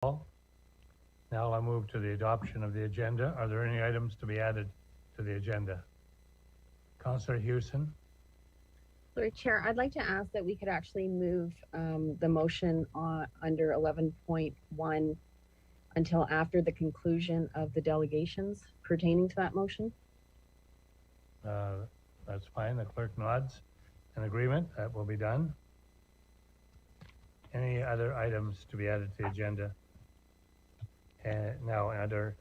Now I'll move to the adoption of the agenda. Are there any items to be added to the agenda? Councillor Hewson? Sorry, Chair, I'd like to ask that we could actually move the motion under 11.1 until after the conclusion of the delegations pertaining to that motion. That's fine. The clerk nods in agreement. That will be done. Any other items to be added to the agenda? And now, are there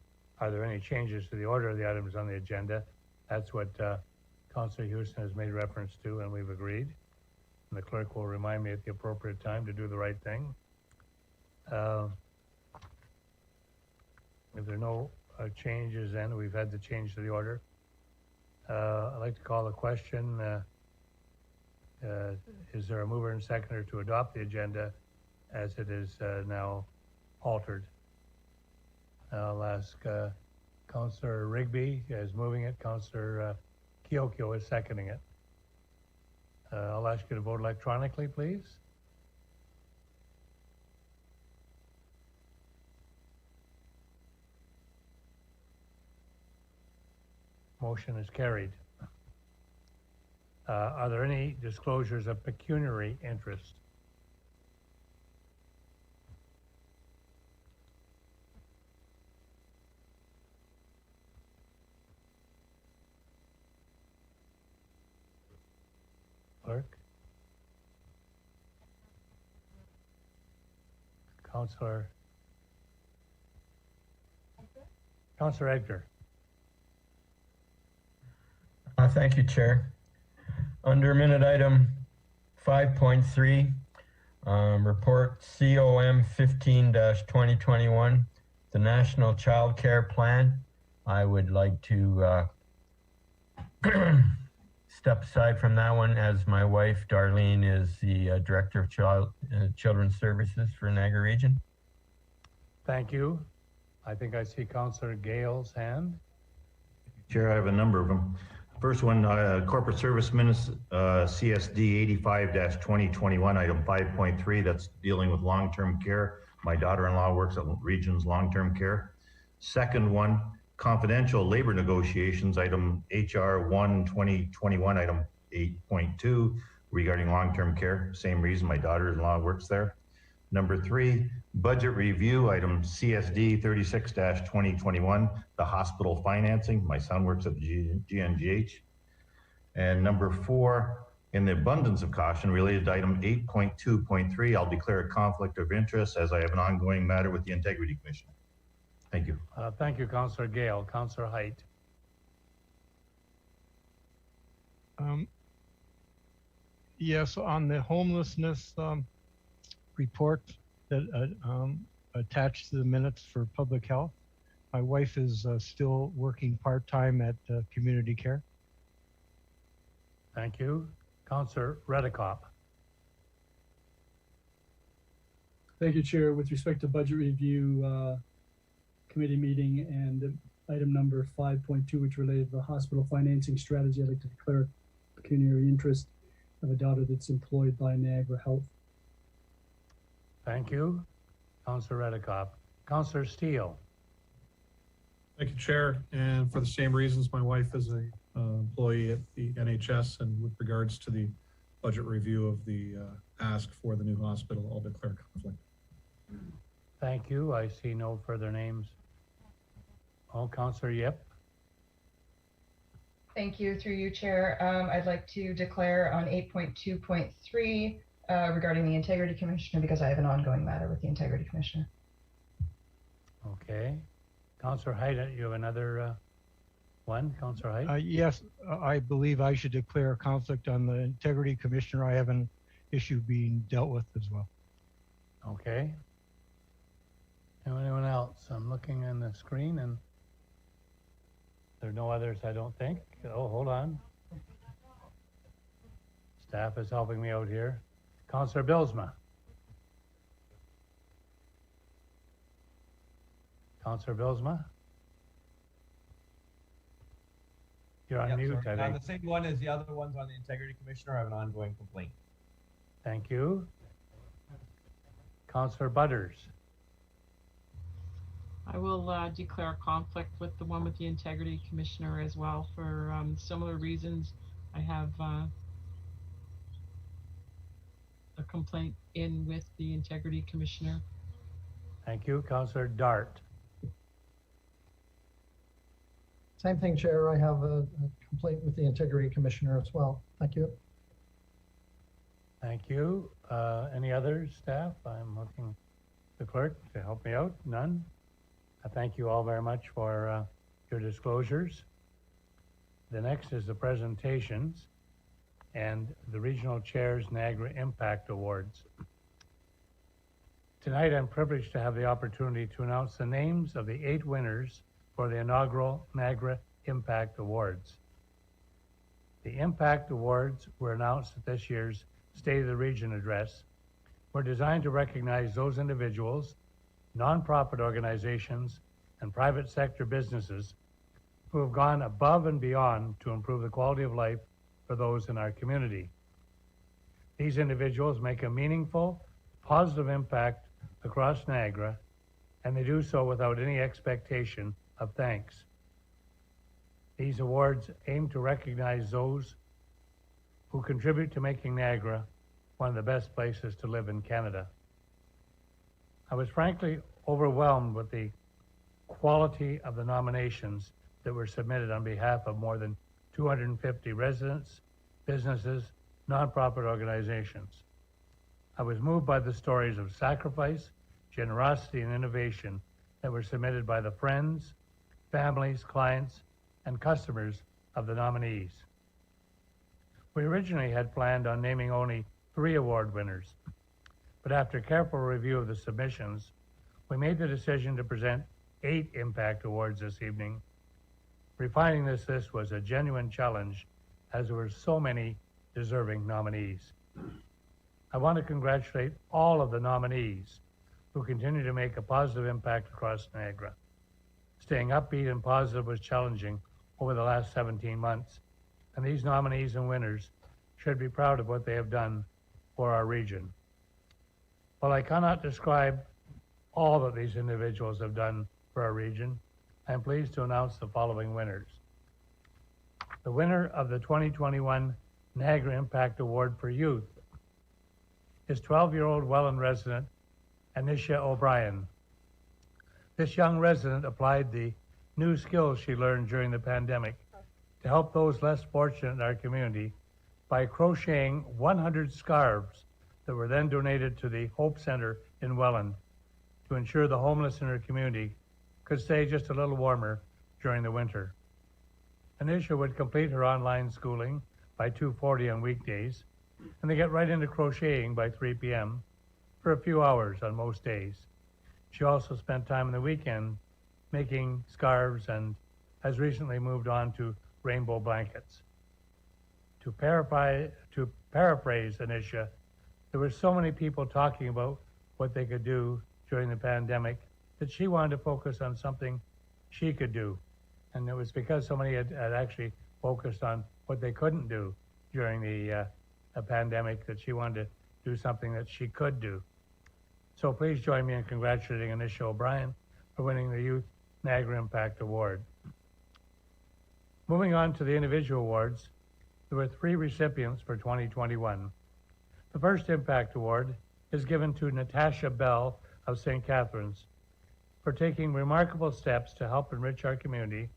any changes to the order of the items on the agenda? That's what Councillor Houston has made reference to, and we've agreed. And the clerk will remind me at the appropriate time to do the right thing. If there are no changes, then we've had the change to the order. I'd like to call the question. Is there a mover and seconder to adopt the agenda as it is now altered? I'll ask Councillor Rigby is moving it. Councillor Kyokyo is seconding it. I'll ask you to vote electronically, please. Motion is carried. Are there any disclosures of pecuniary interest? Clerk? Councillor Edgar. Thank you, Chair. Under minute item 5.3, report COM 15-2021, the National Child Care Plan. I would like to step aside from that one, as my wife, Darlene, is the Director of Children's Services for Niagara Region. Thank you. I think I see Councillor Gale's hand. Chair, I have a number of them. First one, Corporate Service Minutes, CSD 85-2021, item 5.3, that's dealing with long-term care. My daughter-in-law works at Regions Long-Term Care. Second one, confidential labor negotiations, item HR 1-2021, item 8.2, regarding long-term care. Same reason, my daughter-in-law works there. Number 3, budget review, item CSD 36-2021, the hospital financing. My son works at the GNGH. And number 4, in the abundance of caution, related to item 8.2.3, I'll declare a conflict of interest as I have an ongoing matter with the Integrity Commissioner. Thank you. Thank you, Councillor Gale. Councillor Height. Yes, on the homelessness report that attached to the minutes for public health, my wife is still working part-time at community care. Thank you. Councillor Redekop. Thank you, Chair. With respect to budget review committee meeting and item number 5.2, which related to the hospital financing strategy, I'd like to declare pecuniary interest of a daughter that's employed by Niagara Health. Thank you. Councillor Redekop. Councillor Steele. Thank you, Chair. And for the same reasons, my wife is a employee at the NHS, and with regards to the budget review of the ask for the new hospital, I'll declare conflict. Thank you. I see no further names. Oh, Councillor Yip. Thank you. Through you, Chair. I'd like to declare on 8.2.3 regarding the Integrity Commissioner, because I have an ongoing matter with the Integrity Commissioner. Okay. Councillor Height, you have another one? Councillor Height? Yes, I believe I should declare a conflict on the Integrity Commissioner. I have an issue being dealt with as well. Okay. Anyone else? I'm looking on the screen and there are no others, I don't think. Oh, hold on. Staff is helping me out here. Councillor Bilsma. Councillor Bilsma? You're on mute, I think. On the same one as the other ones on the Integrity Commissioner, I have an ongoing complaint. Thank you. Councillor Butters. I will declare a conflict with the one with the Integrity Commissioner as well for similar reasons. I have a complaint in with the Integrity Commissioner. Thank you. Councillor Dart. Same thing, Chair. I have a complaint with the Integrity Commissioner as well. Thank you. Thank you. Any other staff? I'm looking the clerk to help me out. None? I thank you all very much for your disclosures. The next is the presentations and the Regional Chairs Niagara Impact Awards. Tonight, I'm privileged to have the opportunity to announce the names of the 8 winners for the inaugural Niagara Impact Awards. The Impact Awards were announced at this year's State of the Region address, were designed to recognize those individuals, nonprofit organizations, and private sector businesses who have gone above and beyond to improve the quality of life for those in our community. These individuals make a meaningful, positive impact across Niagara, and they do so without any expectation of thanks. These awards aim to recognize those who contribute to making Niagara one of the best places to live in Canada. I was frankly overwhelmed with the quality of the nominations that were submitted on behalf of more than 250 residents, businesses, nonprofit organizations. I was moved by the stories of sacrifice, generosity, and innovation that were submitted by the friends, families, clients, and customers of the nominees. We originally had planned on naming only 3 award winners, but after careful review of the submissions, we made the decision to present 8 Impact Awards this evening. Refining this list was a genuine challenge as there were so many deserving nominees. I want to congratulate all of the nominees who continue to make a positive impact across Niagara. Staying upbeat and positive was challenging over the last 17 months, and these nominees and winners should be proud of what they have done for our region. While I cannot describe all that these individuals have done for our region, I am pleased to announce the following winners. The winner of the 2021 Niagara Impact Award for Youth is 12-year-old Welland resident Anisha O'Brien. This young resident applied the new skills she learned during the pandemic to help those less fortunate in our community by crocheting 100 scarves that were then donated to the Hope Center in Welland to ensure the homeless in her community could stay just a little warmer during the winter. Anisha would complete her online schooling by 2:40 on weekdays, and they get right into crocheting by 3 p.m. for a few hours on most days. She also spent time on the weekend making scarves and has recently moved on to rainbow blankets. To paraphrase Anisha, there were so many people talking about what they could do during the pandemic that she wanted to focus on something she could do. And it was because so many had actually focused on what they couldn't do during the pandemic that she wanted to do something that she could do. So please join me in congratulating Anisha O'Brien for winning the Youth Niagara Impact Award. Moving on to the individual awards, there were 3 recipients for 2021. The first Impact Award is given to Natasha Bell of St. Catharines for taking remarkable steps to help enrich our community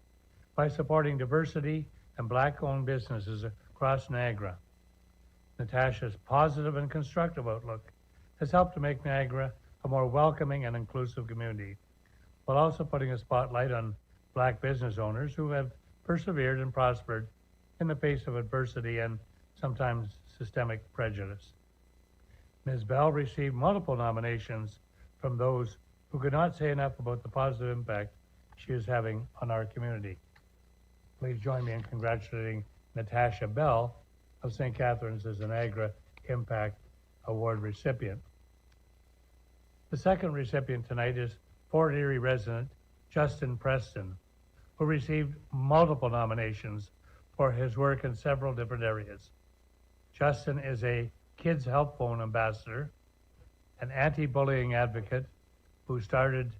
by supporting diversity and Black-owned businesses across Niagara. Natasha's positive and constructive outlook has helped to make Niagara a more welcoming and inclusive community, while also putting a spotlight on Black business owners who have persevered and prospered in the face of adversity and sometimes systemic prejudice. Ms. Bell received multiple nominations from those who could not say enough about the positive impact she is having on our community. Please join me in congratulating Natasha Bell of St. Catharines as the Niagara Impact Award recipient. The second recipient tonight is Fort Erie resident Justin Preston, who received multiple nominations for his work in several different areas. Justin is a Kids Help Phone ambassador, an anti-bullying advocate who started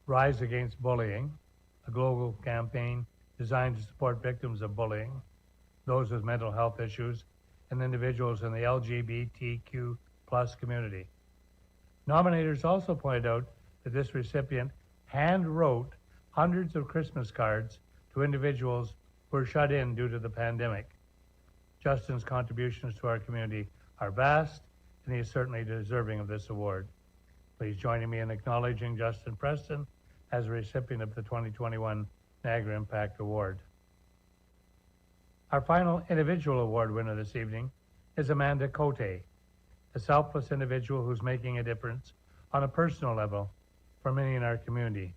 Rise Against Bullying, a global campaign designed to support victims of bullying, those with mental health issues, and individuals in the LGBTQ plus community. Nominators also pointed out that this recipient hand-wrote hundreds of Christmas cards to individuals who were shut in due to the pandemic. Justin's contributions to our community are vast, and he is certainly deserving of this award. Please join me in acknowledging Justin Preston as a recipient of the 2021 Niagara Impact Award. Our final individual award winner this evening is Amanda Cote, a selfless individual who's making a difference on a personal level for many in our community.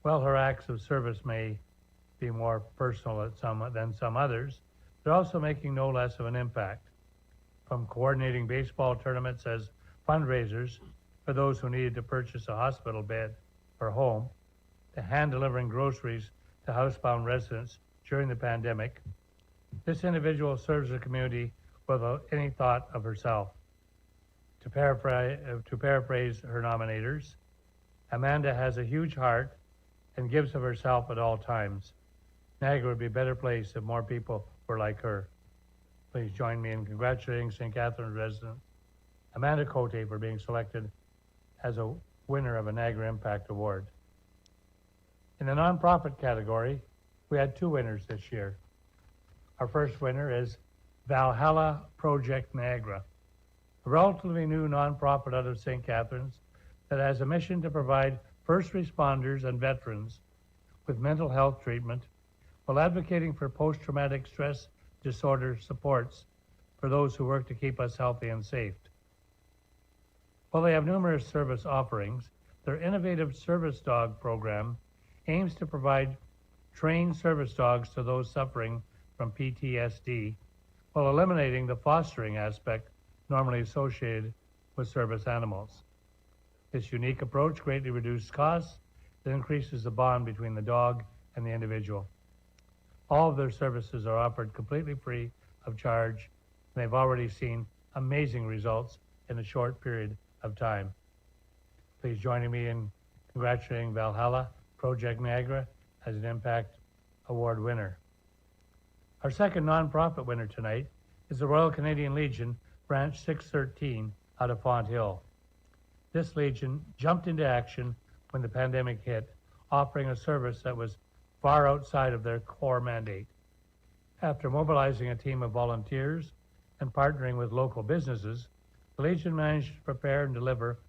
While her acts of service may be more personal than some others, they're also making no less of an impact. From coordinating baseball tournaments as fundraisers for those who needed to purchase a hospital bed or home, to hand-delivering groceries to housebound residents during the pandemic, this individual serves the community without any thought of herself. To paraphrase her nominators, Amanda has a huge heart and gives of herself at all times. Niagara would be a better place if more people were like her. Please join me in congratulating St. Catharines resident Amanda Cote for being selected as a winner of a Niagara Impact Award. In the nonprofit category, we had two winners this year. Our first winner is Valhalla Project Niagara, a relatively new nonprofit out of St. Catharines that has a mission to provide first responders and veterans with mental health treatment while advocating for post-traumatic stress disorder supports for those who work to keep us healthy and safe. While they have numerous service offerings, their innovative service dog program aims to provide trained service dogs to those suffering from PTSD while eliminating the fostering aspect normally associated with service animals. This unique approach greatly reduces costs and increases the bond between the dog and the individual. All of their services are offered completely free of charge, and they've already seen amazing results in a short period of time. Please join me in congratulating Valhalla Project Niagara as an Impact Award winner. Our second nonprofit winner tonight is the Royal Canadian Legion Branch 613 out of Font Hill. This Legion jumped into action when the pandemic hit, offering a service that was far outside of their core mandate. After mobilizing a team of volunteers and partnering with local businesses, the Legion managed to prepare and deliver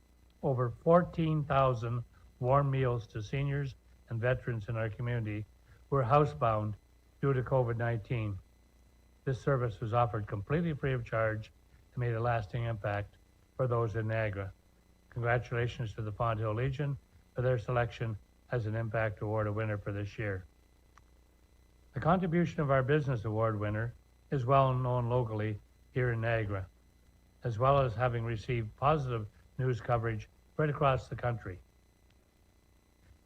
over 14,000 warm meals to seniors and veterans in our community who are housebound due to COVID-19. This service was offered completely free of charge and made a lasting impact for those in Niagara. Congratulations to the Font Hill Legion for their selection as an Impact Award winner for this year. The contribution of our Business Award winner is well known locally here in Niagara, as well as having received positive news coverage right across the country.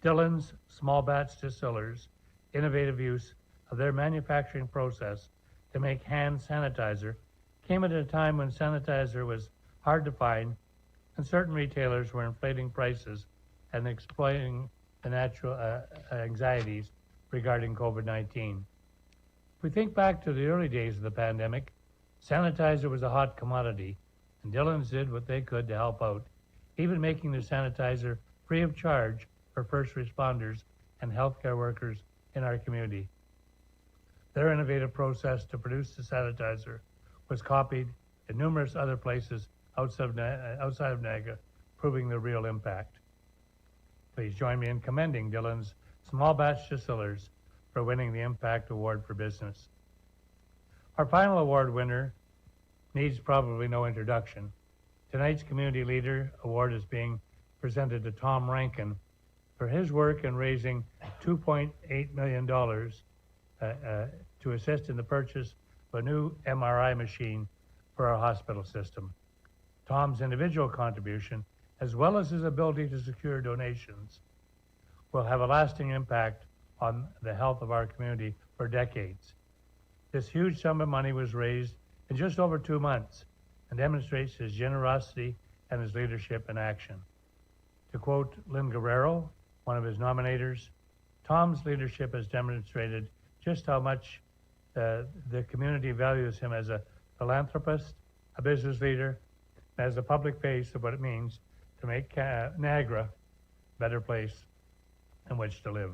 Dillon's Small Batch Distillers' innovative use of their manufacturing process to make hand sanitizer came at a time when sanitizer was hard to find and certain retailers were inflating prices and exploiting the natural anxieties regarding COVID-19. If we think back to the early days of the pandemic, sanitizer was a hot commodity, and Dillon's did what they could to help out, even making their sanitizer free of charge for first responders and healthcare workers in our community. Their innovative process to produce the sanitizer was copied in numerous other places outside of Niagara, proving the real impact. Please join me in commending Dillon's Small Batch Distillers for winning the Impact Award for Business. Our final award winner needs probably no introduction. Tonight's Community Leader Award is being presented to Tom Rankin for his work in raising $2.8 million to assist in the purchase of a new MRI machine for our hospital system. Tom's individual contribution, as well as his ability to secure donations, will have a lasting impact on the health of our community for decades. This huge sum of money was raised in just over 2 months and demonstrates his generosity and his leadership in action. To quote Lynn Guerrero, one of his nominators. Tom's leadership has demonstrated just how much the community values him as a philanthropist, a business leader, and as a public face of what it means to make Niagara a better place in which to live.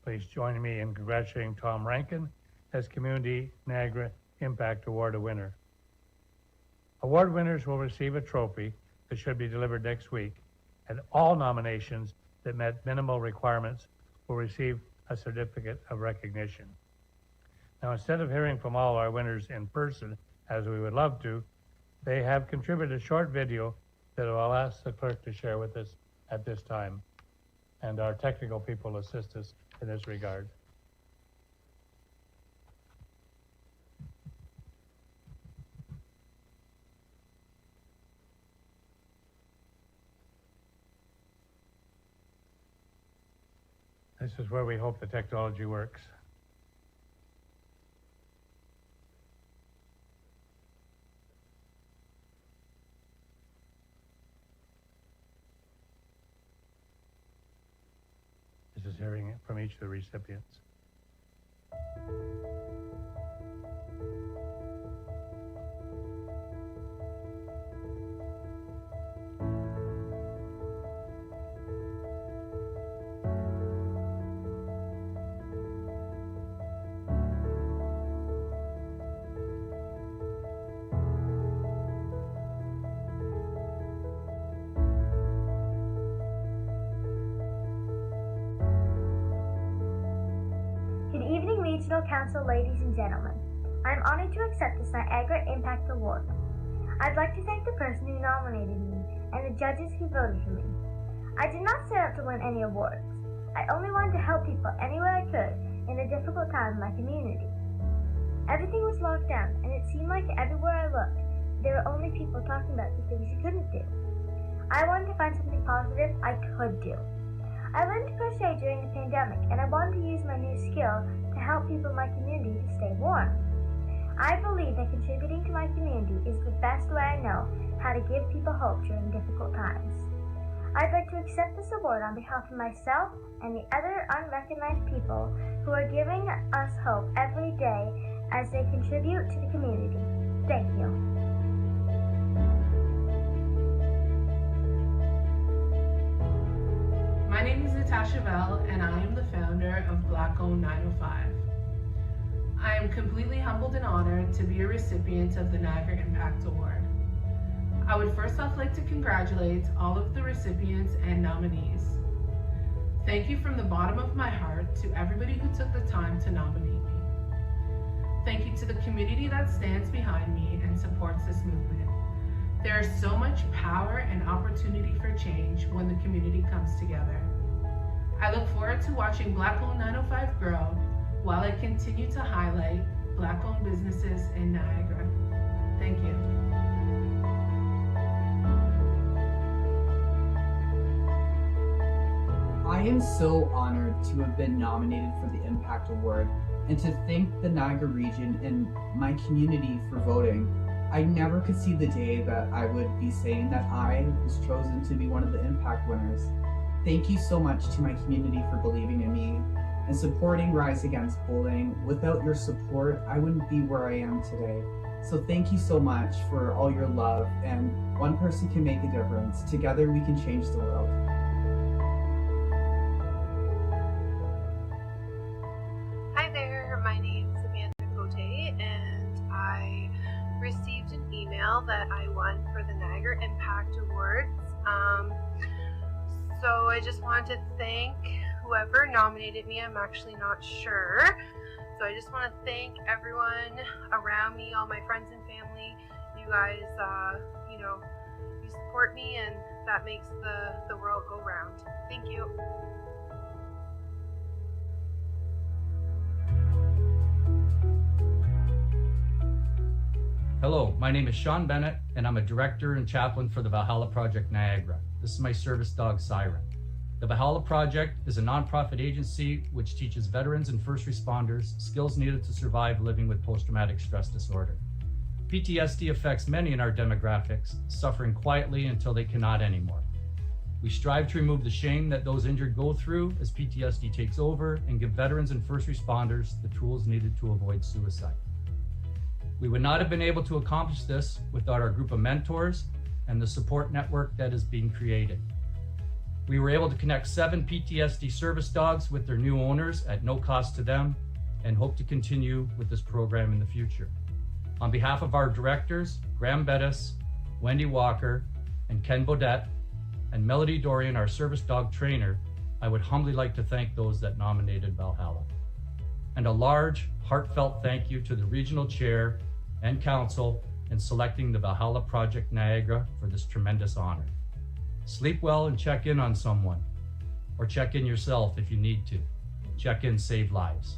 Please join me in congratulating Tom Rankin as Community Niagara Impact Award winner. Award winners will receive a trophy that should be delivered next week, and all nominations that met minimal requirements will receive a certificate of recognition. Now, instead of hearing from all our winners in person, as we would love to, they have contributed a short video that I'll ask the clerk to share with us at this time, and our technical people assist us in this regard. This is where we hope the technology works. This is hearing it from each of the recipients. Regional Council, ladies and gentlemen. I'm honored to accept this Niagara Impact Award. I'd like to thank the person who nominated me and the judges who voted for me. I did not set out to win any awards. I only wanted to help people any way I could in a difficult time in my community. Everything was locked down, and it seemed like everywhere I looked, there were only people talking about the things you couldn't do. I wanted to find something positive I could do. I learned to crochet during the pandemic, and I wanted to use my new skill to help people in my community to stay warm. I believe that contributing to my community is the best way I know how to give people hope during difficult times. I'd like to accept this award on behalf of myself and the other unrecognized people who are giving us hope every day as they contribute to the community. Thank you. My name is Natasha Bell, and I am the founder of Black-Owned 905. I am completely humbled and honored to be a recipient of the Niagara Impact Award. I would first off like to congratulate all of the recipients and nominees. Thank you from the bottom of my heart to everybody who took the time to nominate me. Thank you to the community that stands behind me and supports this movement. There is so much power and opportunity for change when the community comes together. I look forward to watching Black-Owned 905 grow while I continue to highlight Black-owned businesses in Niagara. Thank you. I am so honored to have been nominated for the Impact Award and to thank the Niagara region and my community for voting. I never could see the day that I would be saying that I was chosen to be one of the Impact winners. Thank you so much to my community for believing in me and supporting Rise Against Bullying. Without your support, I wouldn't be where I am today. So thank you so much for all your love, and one person can make a difference. Together we can change the world. Hi there, my name's Amanda Cote, and I received an email that I won for the Niagara Impact Awards. So I just wanted to thank whoever nominated me. I'm actually not sure. So I just want to thank everyone around me, all my friends and family. You guys, you support me, and that makes the world go round. Thank you. Hello, my name is Sean Bennett, and I'm a director and chaplain for the Valhalla Project Niagara. This is my service dog, Siren. The Valhalla Project is a nonprofit agency which teaches veterans and first responders skills needed to survive living with post-traumatic stress disorder. PTSD affects many in our demographics, suffering quietly until they cannot anymore. We strive to remove the shame that those injured go through as PTSD takes over and give veterans and first responders the tools needed to avoid suicide. We would not have been able to accomplish this without our group of mentors and the support network that is being created. We were able to connect 7 PTSD service dogs with their new owners at no cost to them and hope to continue with this program in the future. On behalf of our directors, Graham Bettis, Wendy Walker, and Ken Bodette, and Melody Dorian, our service dog trainer, I would humbly like to thank those that nominated Valhalla. And a large, heartfelt thank you to the regional chair and council in selecting the Valhalla Project Niagara for this tremendous honor. Sleep well and check in on someone, or check in yourself if you need to. Check in, save lives.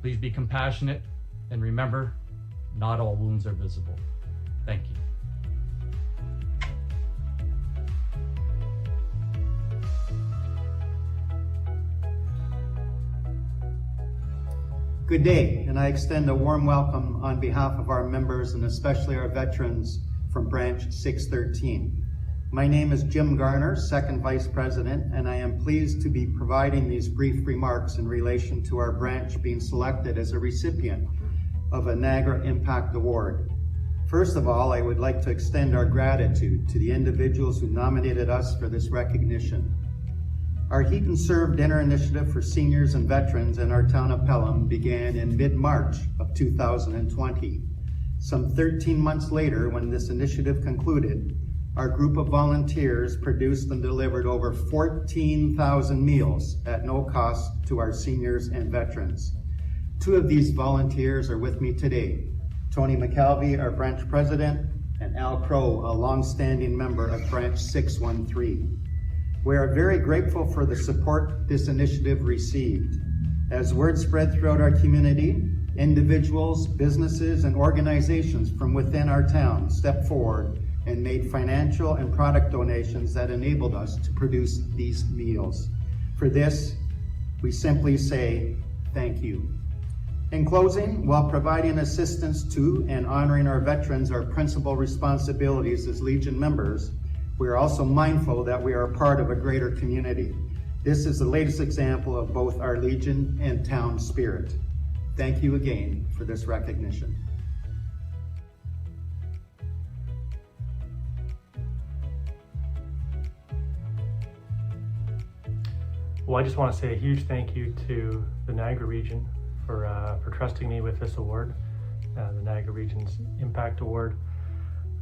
Please be compassionate, and remember, not all wounds are visible. Thank you. Good day, and I extend a warm welcome on behalf of our members and especially our veterans from Branch 613. My name is Jim Garner, Second Vice President, and I am pleased to be providing these brief remarks in relation to our branch being selected as a recipient of a Niagara Impact Award. First of all, I would like to extend our gratitude to the individuals who nominated us for this recognition. Our Heat and Serve Dinner Initiative for seniors and veterans in our town of Pelham began in mid-March of 2020. Some 13 months later, when this initiative concluded, our group of volunteers produced and delivered over 14,000 meals at no cost to our seniors and veterans. 2 of these volunteers are with me today. Tony McKelvey, our branch president, and Al Crow, a long-standing member of Branch 613. We are very grateful for the support this initiative received. As word spread throughout our community, individuals, businesses, and organizations from within our town stepped forward and made financial and product donations that enabled us to produce these meals. For this, we simply say thank you. In closing, while providing assistance to and honoring our veterans are principal responsibilities as Legion members, we are also mindful that we are a part of a greater community. This is the latest example of both our Legion and town spirit. Thank you again for this recognition. Well, I just want to say a huge thank you to the Niagara region for trusting me with this award, the Niagara Region's Impact Award.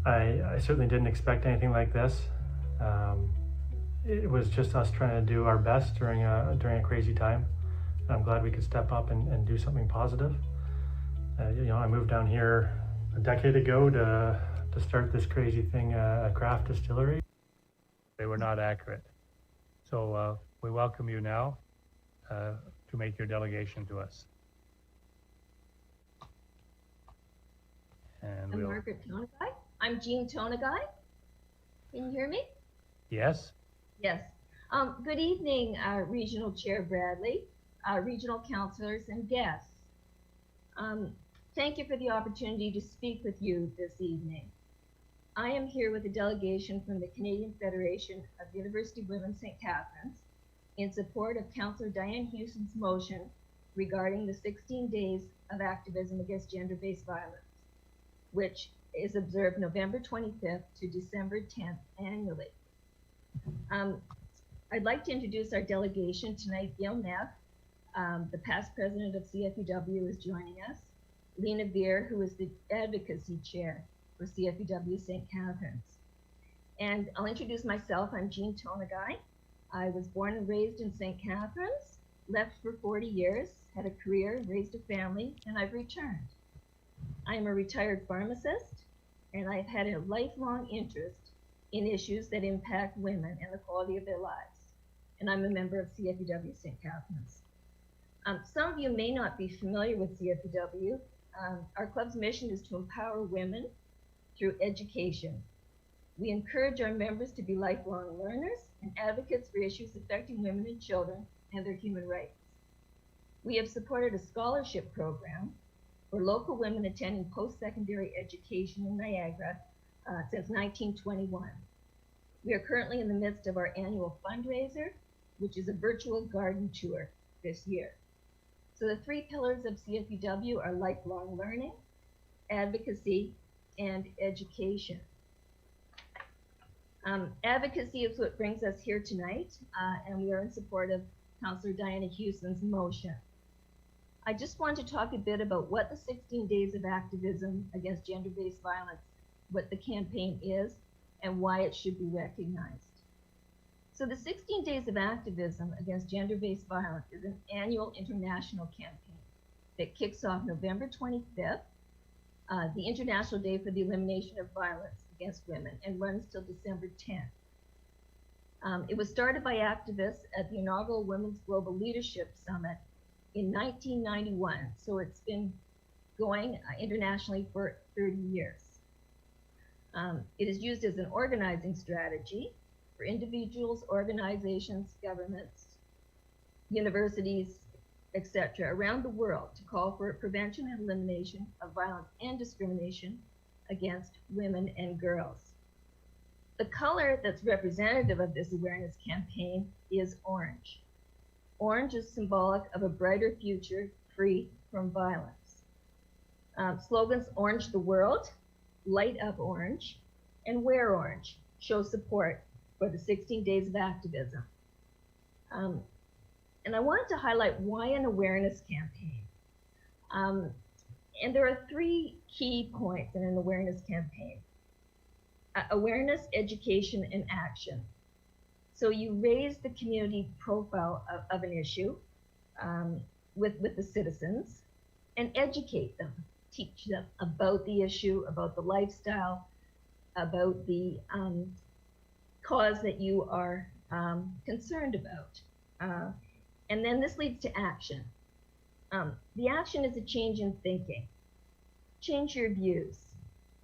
I certainly didn't expect anything like this. It was just us trying to do our best during a crazy time. I'm glad we could step up and do something positive. I moved down here a decade ago to start this crazy thing, a craft distillery. They were not accurate. So we welcome you now to make your delegation to us. And I'm Margaret Tonagai. I'm Jean Tonagai. Can you hear me? Yes. Yes. Good evening, Regional Chair Bradley, regional councilors, and guests. Thank you for the opportunity to speak with you this evening. I am here with a delegation from the Canadian Federation of University Women St. Catharines in support of Councillor Diane Houston's motion regarding the 16 days of activism against gender-based violence, which is observed November 25th to December 10th annually. I'd like to introduce our delegation tonight. Gail Neff, the past president of CFUW, is joining us. Lena Veer, who is the advocacy chair for CFUW St. Catharines. And I'll introduce myself. I'm Jean Tonagai. I was born and raised in St. Catharines, left for 40 years, had a career, raised a family, and I've returned. I am a retired pharmacist, and I've had a lifelong interest in issues that impact women and the quality of their lives. And I'm a member of CFUW St. Catharines. Some of you may not be familiar with CFUW. Our club's mission is to empower women through education. We encourage our members to be lifelong learners and advocates for issues affecting women and children and their human rights. We have supported a scholarship program for local women attending post-secondary education in Niagara since 1921. We are currently in the midst of our annual fundraiser, which is a virtual garden tour this year. So the 3 pillars of CFUW are lifelong learning, advocacy, and education. Advocacy is what brings us here tonight, and we are in support of Councillor Diana Hewson's motion. I just want to talk a bit about what the 16 days of activism against gender-based violence, what the campaign is, and why it should be recognized. So the 16 days of activism against gender-based violence is an annual international campaign that kicks off November 25th, the International Day for the Elimination of Violence Against Women, and runs till December 10th. It was started by activists at the inaugural Women's Global Leadership Summit in 1991, so it's been going internationally for 30 years. It is used as an organizing strategy for individuals, organizations, governments, universities, etc. around the world to call for prevention and elimination of violence and discrimination against women and girls. The color that's representative of this awareness campaign is orange. Orange is symbolic of a brighter future free from violence. Slogans Orange the World, Light Up Orange, and Wear Orange show support for the 16 days of activism. And I wanted to highlight why an awareness campaign. And there are 3 key points in an awareness campaign. Awareness, education, and action. So you raise the community profile of an issue with the citizens and educate them, teach them about the issue, about the lifestyle, about the cause that you are concerned about. And then this leads to action. The action is a change in thinking. Change your views.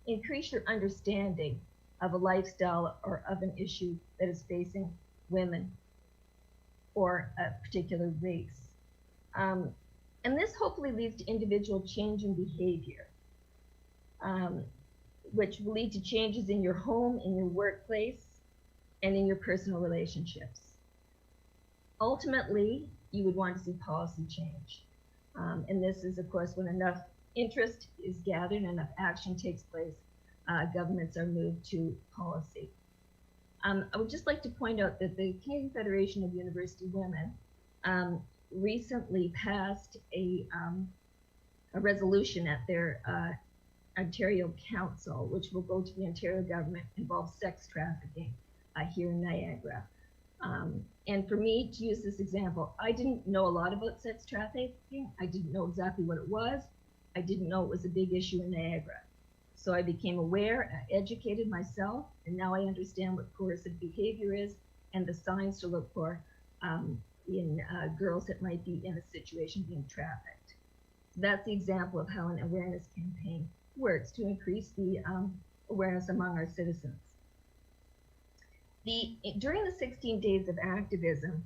Increase your understanding of a lifestyle or of an issue that is facing women or a particular race. And this hopefully leads to individual change in behavior, which will lead to changes in your home, in your workplace, and in your personal relationships. Ultimately, you would want to see policy change. And this is, of course, when enough interest is gathered and enough action takes place, governments are moved to policy. I would just like to point out that the Canadian Federation of University Women recently passed a resolution at their Ontario Council, which will go to the Ontario government, involves sex trafficking here in Niagara. And for me, to use this example, I didn't know a lot about sex trafficking. I didn't know exactly what it was. I didn't know it was a big issue in Niagara. So I became aware, I educated myself, and now I understand what coercive behavior is and the signs to look for in girls that might be in a situation being trafficked. So that's the example of how an awareness campaign works to increase the awareness among our citizens. During the 16 days of activism,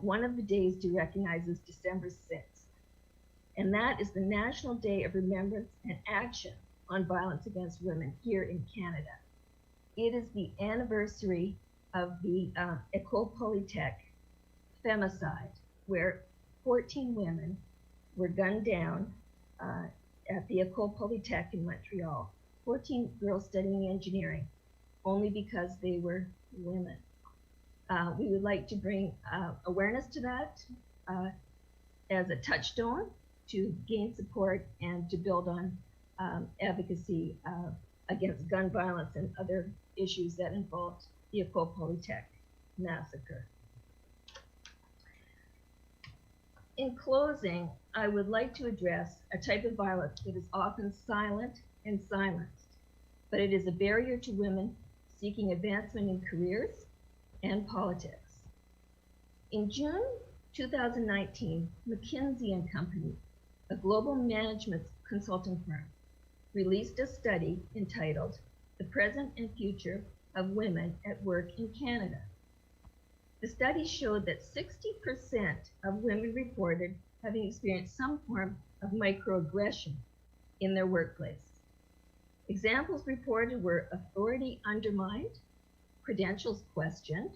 one of the days to recognize is December 6th, and that is the National Day of Remembrance and Action on Violence Against Women here in Canada. It is the anniversary of the École Polytech femicide, where 14 women were gunned down at the École Polytech in Montreal, 14 girls studying engineering, only because they were women. We would like to bring awareness to that as a touchstone to gain support and to build on advocacy against gun violence and other issues that involved the École Polytech massacre. In closing, I would like to address a type of violence that is often silent and silenced, but it is a barrier to women seeking advancement in careers and politics. In June 2019, McKinsey & Company, a global management consulting firm, released a study entitled The Present and Future of Women at Work in Canada. The study showed that 60% of women reported having experienced some form of microaggression in their workplace. Examples reported were authority undermined, credentials questioned,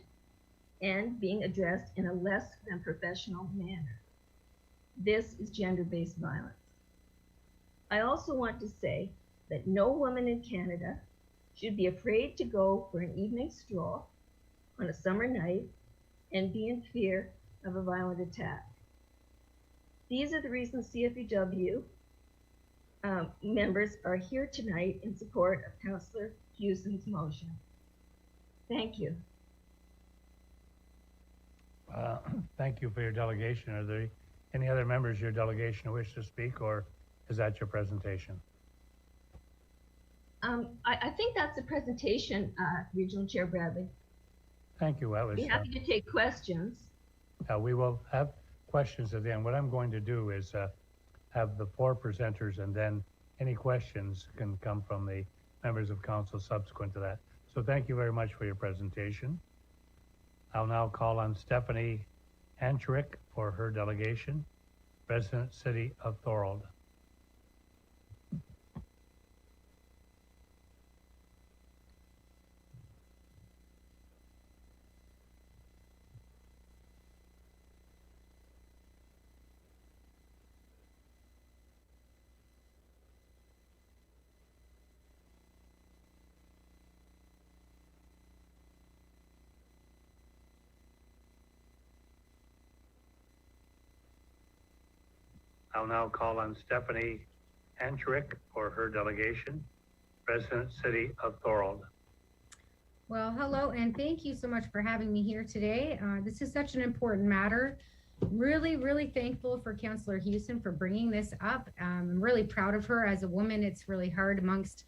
and being addressed in a less than professional manner. This is gender-based violence. I also want to say that no woman in Canada should be afraid to go for an evening stroll on a summer night and be in fear of a violent attack. These are the reasons CFEW members are here tonight in support of Councillor Hewson's motion. Thank you. Thank you for your delegation. Are there any other members of your delegation who wish to speak, or is that your presentation? I think that's a presentation, Regional Chair Bradley. Thank you. That was, Be happy to take questions. we will have questions at the end. What I'm going to do is have the 4 presenters, and then any questions can come from the members of council subsequent to that. So thank you very much for your presentation. I'll now call on Stephanie Antrick for her delegation, resident city of Thorold. I'll now call on Stephanie Antrick for her delegation, resident city of Thorold. Well, hello, and thank you so much for having me here today. This is such an important matter. Really, really thankful for Councillor Hewson for bringing this up. I'm really proud of her. As a woman, it's really hard amongst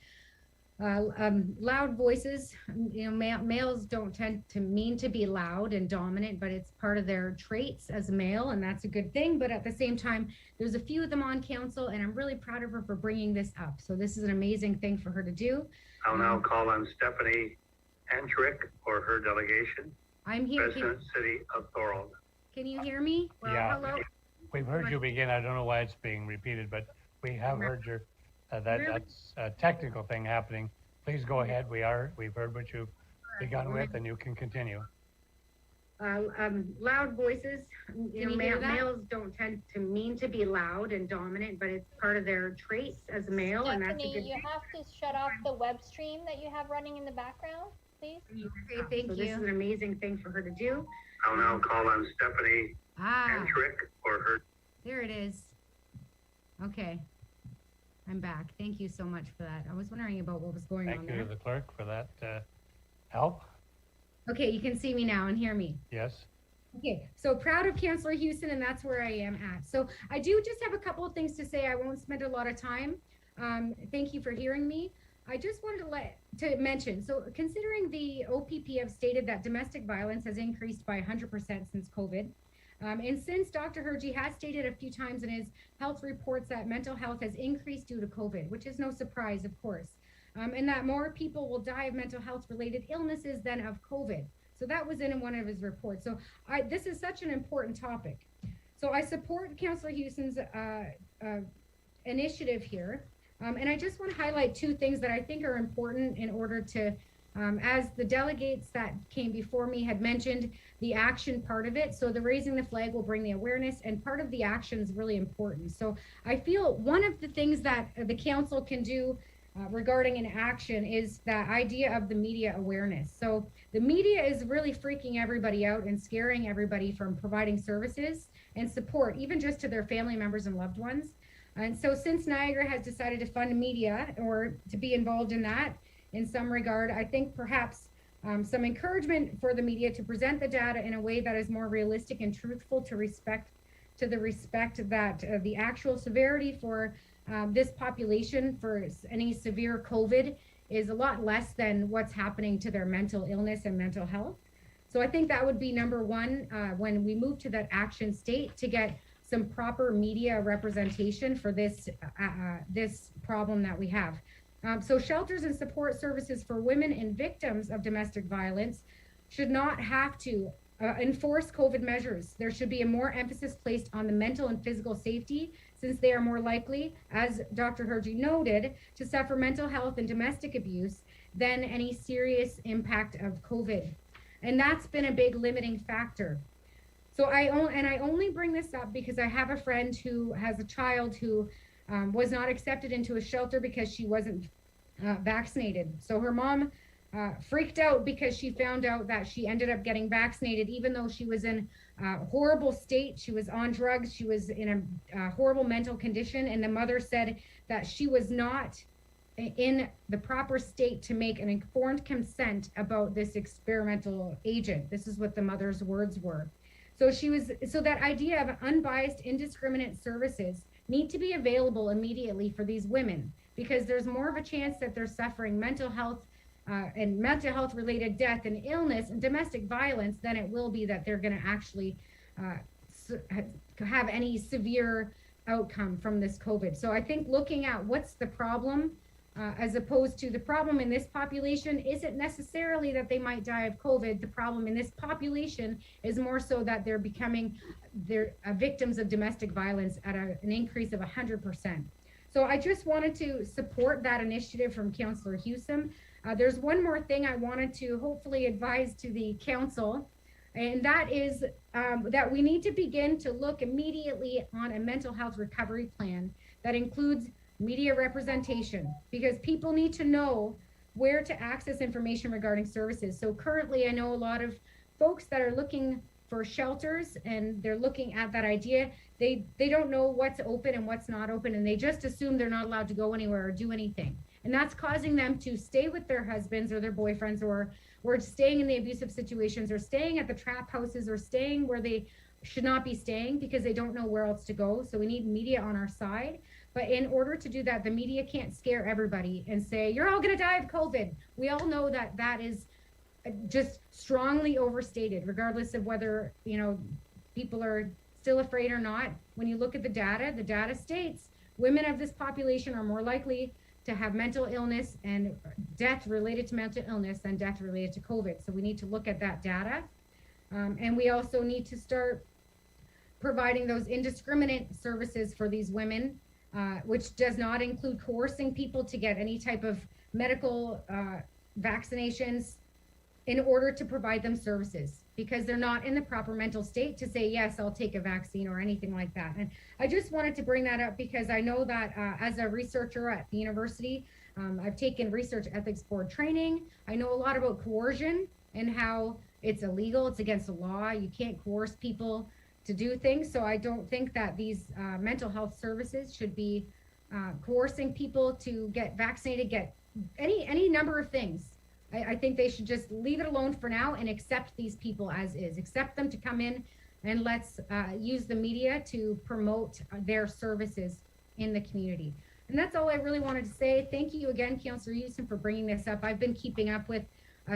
loud voices. You know, males don't tend to mean to be loud and dominant, but it's part of their traits as a male, and that's a good thing. But at the same time, there's a few of them on council, and I'm really proud of her for bringing this up. So this is an amazing thing for her to do. I'll now call on Stephanie Antrick for her delegation, I'm here. resident city of Thorold. Can you hear me? Well, Yeah, hello. we've heard you begin. I don't know why it's being repeated, but we have heard your, that's a technical thing happening. Please go ahead. We've heard what you've begun with, and you can continue. Loud voices. You know, males don't tend to mean to be loud and dominant, but it's part of their traits as a male, Stephanie, and that's a good you have to shut off the web stream that you have running in the background, please. Okay, thank you. This is an amazing thing for her to do. I'll now call on Stephanie Antrick for her. There it is. Okay. I'm back. Thank you so much for that. I was wondering about what was going on Thank there. you to the clerk for that help. Okay, you can see me now and hear me. Yes. Okay, so proud of Councillor Hewson, and that's where I am at. So I do just have a couple of things to say. I won't spend a lot of time. Thank you for hearing me. I just wanted to mention, so considering the OPP have stated that domestic violence has increased by 100% since COVID, and since Dr. Hergy has stated a few times in his health reports that mental health has increased due to COVID, which is no surprise, of course, and that more people will die of mental health related illnesses than of COVID. So that was in one of his reports. So this is such an important topic. So I support Councillor Hewson's initiative here. And I just want to highlight 2 things that I think are important in order to, as the delegates that came before me had mentioned, the action part of it. So the raising the flag will bring the awareness, and part of the action is really important. So I feel one of the things that the council can do regarding an action is that idea of the media awareness. So the media is really freaking everybody out and scaring everybody from providing services and support, even just to their family members and loved ones. And so since Niagara has decided to fund media or to be involved in that in some regard, I think perhaps some encouragement for the media to present the data in a way that is more realistic and truthful to the respect that the actual severity for this population for any severe COVID is a lot less than what's happening to their mental illness and mental health. So I think that would be number 1 when we move to that action state, to get some proper media representation for this this problem that we have. So shelters and support services for women and victims of domestic violence should not have to enforce COVID measures. There should be a more emphasis placed on the mental and physical safety, since they are more likely, as Dr. Hergy noted, to suffer mental health and domestic abuse than any serious impact of COVID. And that's been a big limiting factor. So I only bring this up because I have a friend who has a child who was not accepted into a shelter because she wasn't vaccinated. So her mom freaked out because she found out that she ended up getting vaccinated, even though she was in a horrible state. She was on drugs. She was in a horrible mental condition. And the mother said that she was not in the proper state to make an informed consent about this experimental agent. This is what the mother's words were. So that idea of unbiased, indiscriminate services need to be available immediately for these women, because there's more of a chance that they're suffering mental health and mental health related death and illness and domestic violence than it will be that they're going to actually have any severe outcome from this COVID. So I think looking at what's the problem, as opposed to the problem in this population isn't necessarily that they might die of COVID. The problem in this population is more so that they're victims of domestic violence at an increase of 100%. So I just wanted to support that initiative from Councillor Hewson. There's one more thing I wanted to hopefully advise to the council, and that is that we need to begin to look immediately on a mental health recovery plan that includes media representation, because people need to know where to access information regarding services. So currently I know a lot of folks that are looking for shelters and they're looking at that idea. They don't know what's open and what's not open, and they just assume they're not allowed to go anywhere or do anything. And that's causing them to stay with their husbands or their boyfriends, or staying in the abusive situations, or staying at the trap houses, or staying where they should not be staying because they don't know where else to go. So we need media on our side. But in order to do that, the media can't scare everybody and say, you're all going to die of COVID. We all know that that is just strongly overstated, regardless of whether, people are still afraid or not. When you look at the data states women of this population are more likely to have mental illness and death related to mental illness than death related to COVID. So we need to look at that data. And we also need to start providing those indiscriminate services for these women, which does not include coercing people to get any type of medical vaccinations in order to provide them services, because they're not in the proper mental state to say, yes, I'll take a vaccine or anything like that. And I just wanted to bring that up because I know that as a researcher at the university, I've taken research ethics board training. I know a lot about coercion and how it's illegal, it's against the law. You can't coerce people to do things. So I don't think that these mental health services should be coercing people to get vaccinated, get any number of things. I think they should just leave it alone for now and accept these people as is. Accept them to come in, and let's use the media to promote their services in the community. And that's all I really wanted to say. Thank you again, Councillor Hewson, for bringing this up. I've been keeping up with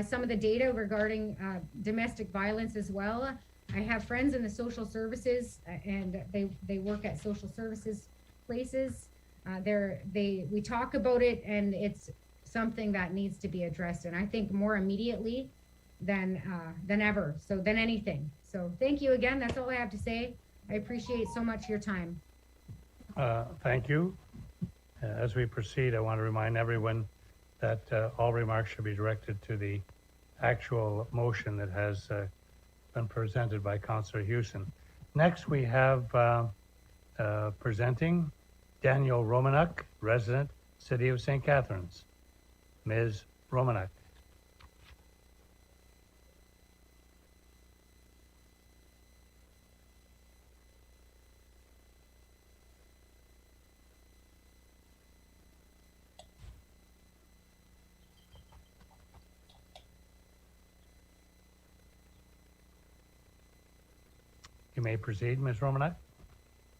some of the data regarding domestic violence as well. I have friends in the social services, and they work at social services places. We talk about it, and it's something that needs to be addressed, and I think more immediately than ever, than anything. So thank you again. That's all I have to say. I appreciate so much your time. Thank you. As we proceed, I want to remind everyone that all remarks should be directed to the actual motion that has been presented by Councillor Hewson. Next, we have presenting Daniel Romanuk, resident, City of St. Catharines. Ms. Romanuk. You may proceed, Ms. Romanuk.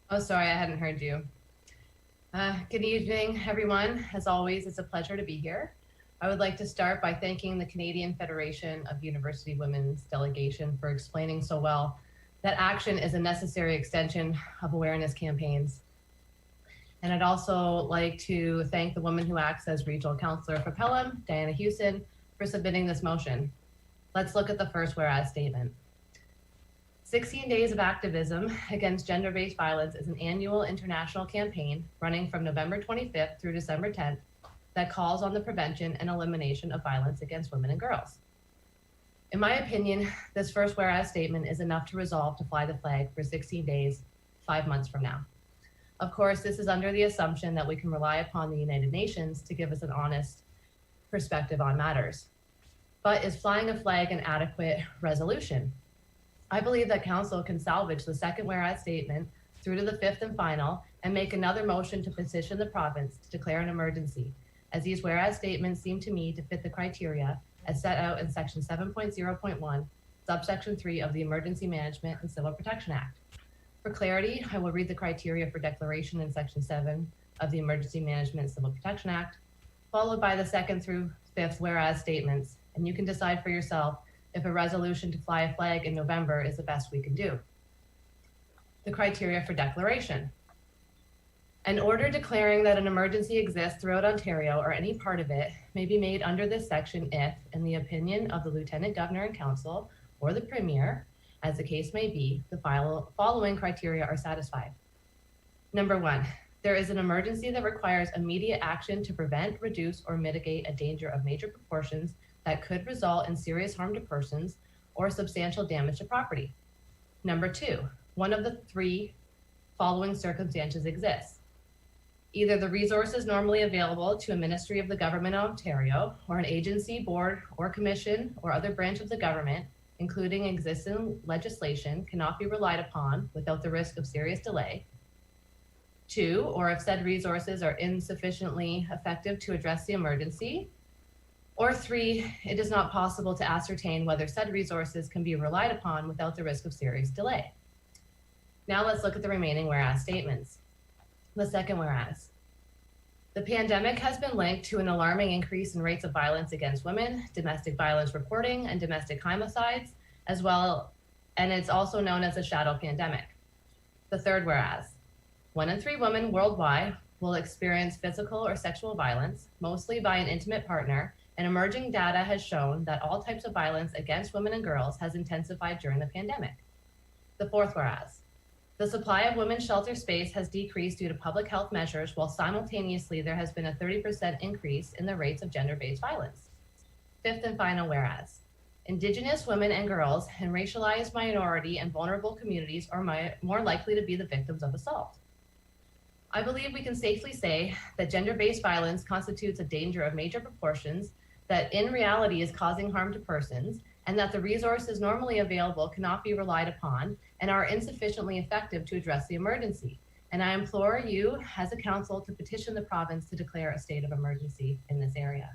Oh, sorry, I hadn't heard you. Good evening, everyone. As always, it's a pleasure to be here. I would like to start by thanking the Canadian Federation of University Women's Delegation for explaining so well that action is a necessary extension of awareness campaigns. And I'd also like to thank the woman who acts as Regional Councillor for Pelham, Diana Hewson, for submitting this motion. Let's look at the first whereas statement. 16 Days of Activism Against Gender-Based Violence is an annual international campaign running from November 25th through December 10th that calls on the prevention and elimination of violence against women and girls. In my opinion, this first whereas statement is enough to resolve to fly the flag for 16 days, 5 months from now. Of course, this is under the assumption that we can rely upon the United Nations to give us an honest perspective on matters. But is flying a flag an adequate resolution? I believe that Council can salvage the second whereas statement through to the fifth and final and make another motion to petition the province to declare an emergency, as these whereas statements seem to me to fit the criteria as set out in section 7.0.1, subsection 3 of the Emergency Management and Civil Protection Act. For clarity, I will read the criteria for declaration in section 7 of the Emergency Management and Civil Protection Act, followed by the second through fifth whereas statements, and you can decide for yourself if a resolution to fly a flag in November is the best we can do. The criteria for declaration. An order declaring that an emergency exists throughout Ontario or any part of it may be made under this section if, in the opinion of the Lieutenant Governor and Council or the Premier, as the case may be, the following criteria are satisfied. Number 1, there is an emergency that requires immediate action to prevent, reduce, or mitigate a danger of major proportions that could result in serious harm to persons or substantial damage to property. Number 2, one of the 3 following circumstances exists. Either the resources normally available to a ministry of the government of Ontario or an agency, board, or commission or other branch of the government, including existing legislation, cannot be relied upon without the risk of serious delay. 2, or if said resources are insufficiently effective to address the emergency. Or 3, it is not possible to ascertain whether said resources can be relied upon without the risk of serious delay. Now let's look at the remaining whereas statements. The second whereas. The pandemic has been linked to an alarming increase in rates of violence against women, domestic violence reporting, and domestic homicides, as well, and it's also known as a shadow pandemic. The third whereas. 1 in 3 women worldwide will experience physical or sexual violence, mostly by an intimate partner, and emerging data has shown that all types of violence against women and girls has intensified during the pandemic. The fourth whereas. The supply of women's shelter space has decreased due to public health measures, while simultaneously there has been a 30% increase in the rates of gender-based violence. Fifth and final whereas. Indigenous women and girls and racialized minority and vulnerable communities are more likely to be the victims of assault. I believe we can safely say that gender-based violence constitutes a danger of major proportions that in reality is causing harm to persons, and that the resources normally available cannot be relied upon and are insufficiently effective to address the emergency. And I implore you as a council to petition the province to declare a state of emergency in this area.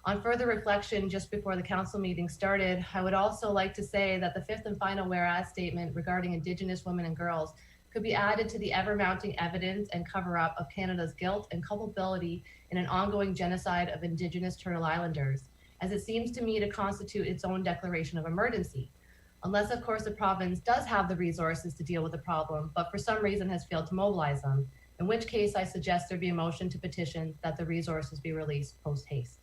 On further reflection, just before the council meeting started, I would also like to say that the fifth and final whereas statement regarding Indigenous women and girls could be added to the ever-mounting evidence and cover-up of Canada's guilt and culpability in an ongoing genocide of Indigenous Turtle Islanders, as it seems to me to constitute its own declaration of emergency. Unless, of course, the province does have the resources to deal with the problem, but for some reason has failed to mobilize them, in which case I suggest there be a motion to petition that the resources be released post-haste.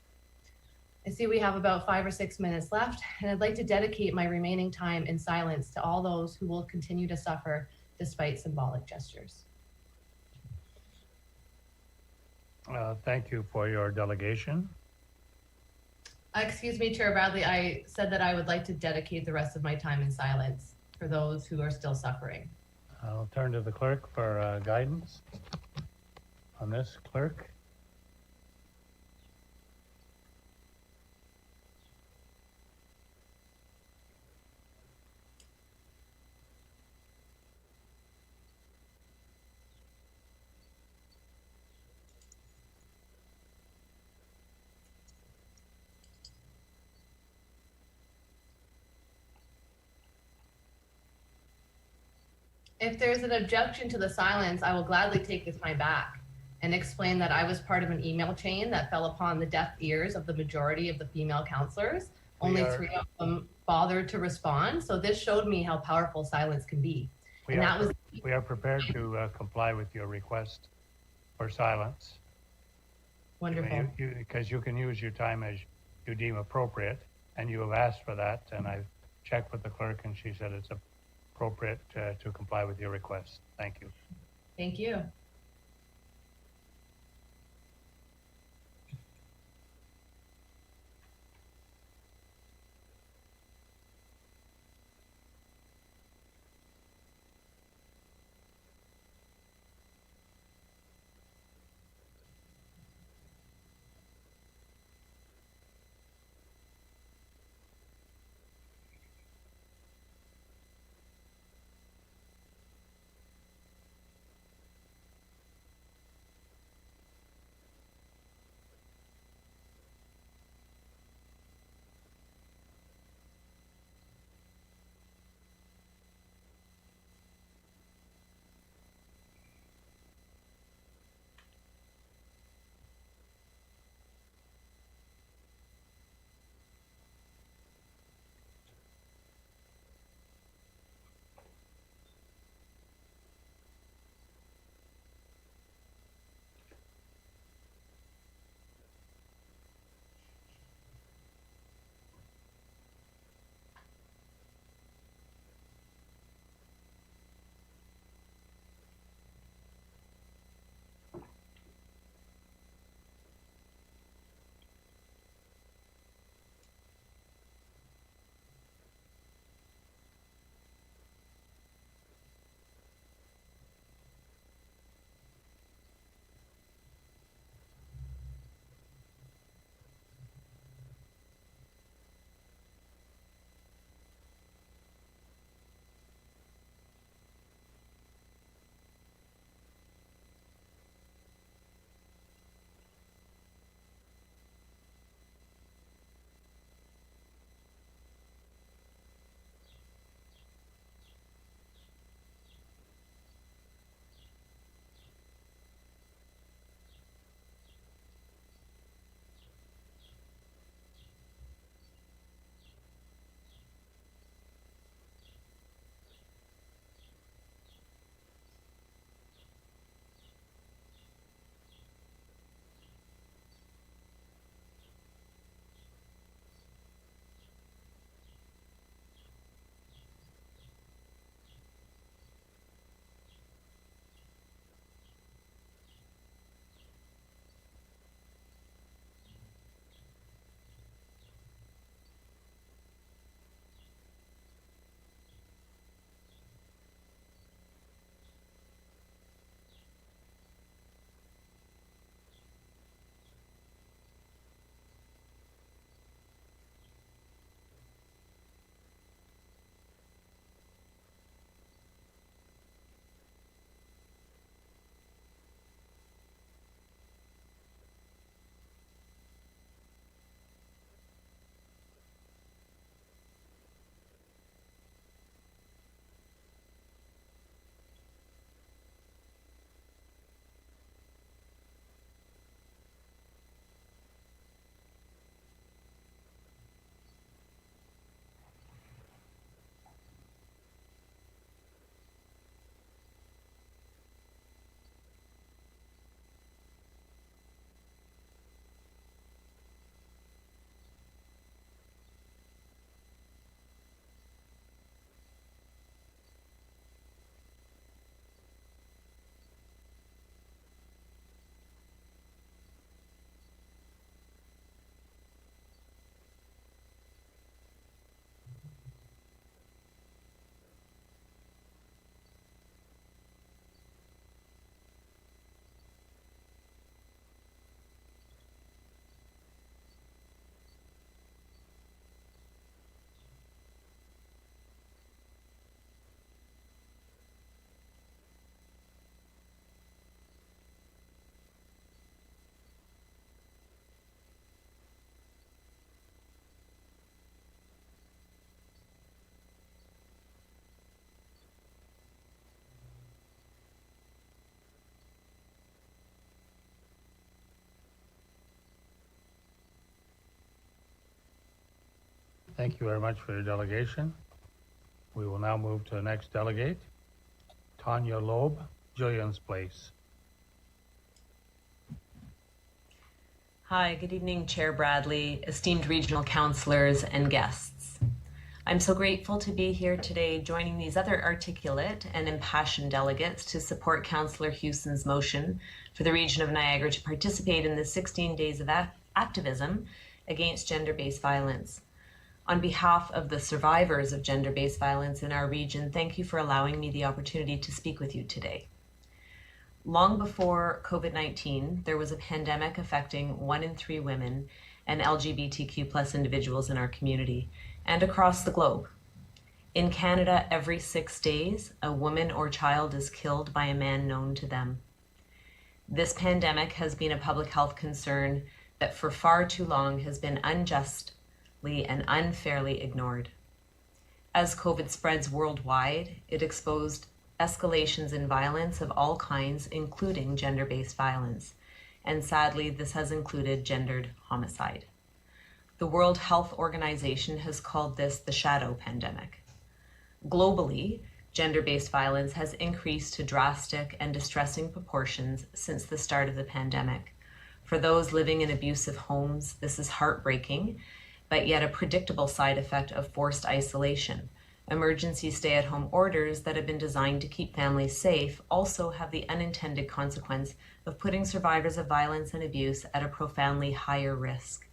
I see we have about 5 or 6 minutes left, and I'd like to dedicate my remaining time in silence to all those who will continue to suffer despite symbolic gestures. Thank you for your delegation. Excuse me, Chair Bradley, I said that I would like to dedicate the rest of my time in silence for those who are still suffering. I'll turn to the clerk for guidance on this. Clerk? If there's an objection to the silence, I will gladly take this time back and explain that I was part of an email chain that fell upon the deaf ears of the majority of the female counselors. Only 3 of them bothered to respond. So this showed me how powerful silence can be. We are prepared to comply with your request for silence. Wonderful. Because you can use your time as you deem appropriate, and you have asked for that, and I've checked with the clerk, and she said it's appropriate to comply with your request. Thank you. Thank you. Thank you very much for your delegation. We will now move to the next delegate, Tanya Loeb, Jillian's Place. Hi, good evening, Chair Bradley, esteemed regional councillors and guests. I'm so grateful to be here today joining these other articulate and impassioned delegates to support Councillor Hewson's motion for the region of Niagara to participate in the 16 days of activism against gender-based violence. On behalf of the survivors of gender-based violence in our region, thank you for allowing me the opportunity to speak with you today. Long before COVID-19, there was a pandemic affecting 1 in 3 women and LGBTQ+ individuals in our community and across the globe. In Canada, every 6 days, a woman or child is killed by a man known to them. This pandemic has been a public health concern that for far too long has been unjustly and unfairly ignored. As COVID spreads worldwide, it exposed escalations in violence of all kinds, including gender-based violence. And sadly, this has included gendered homicide. The World Health Organization has called this the shadow pandemic. Globally, gender-based violence has increased to drastic and distressing proportions since the start of the pandemic. For those living in abusive homes, this is heartbreaking, but yet a predictable side effect of forced isolation. Emergency stay-at-home orders that have been designed to keep families safe also have the unintended consequence of putting survivors of violence and abuse at a profoundly higher risk.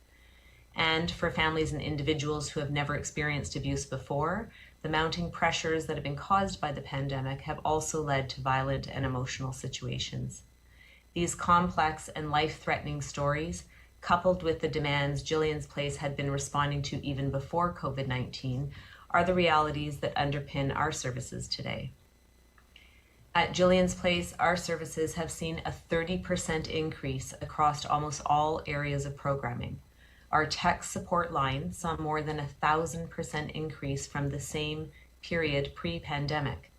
And for families and individuals who have never experienced abuse before, the mounting pressures that have been caused by the pandemic have also led to violent and emotional situations. These complex and life-threatening stories, coupled with the demands Jillian's Place had been responding to even before COVID-19, are the realities that underpin our services today. At Jillian's Place, our services have seen a 30% increase across almost all areas of programming. Our tech support line saw more than 1,000% increase from the same period pre-pandemic.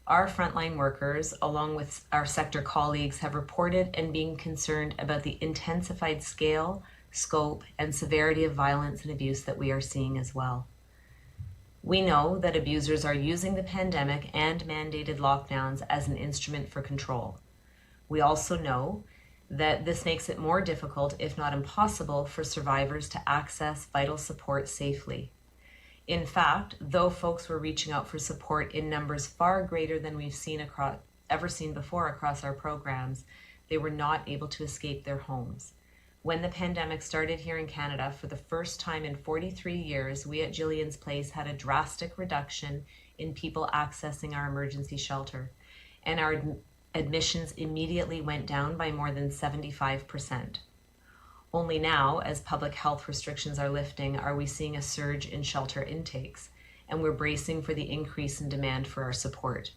Our frontline workers, along with our sector colleagues, have reported and been concerned about the intensified scale, scope, and severity of violence and abuse that we are seeing as well. We know that abusers are using the pandemic and mandated lockdowns as an instrument for control. We also know that this makes it more difficult, if not impossible, for survivors to access vital support safely. In fact, though folks were reaching out for support in numbers far greater than we've ever seen before across our programs, they were not able to escape their homes. When the pandemic started here in Canada, for the first time in 43 years, we at Jillian's Place had a drastic reduction in people accessing our emergency shelter, and our admissions immediately went down by more than 75%. Only now, as public health restrictions are lifting, are we seeing a surge in shelter intakes, and we're bracing for the increase in demand for our support.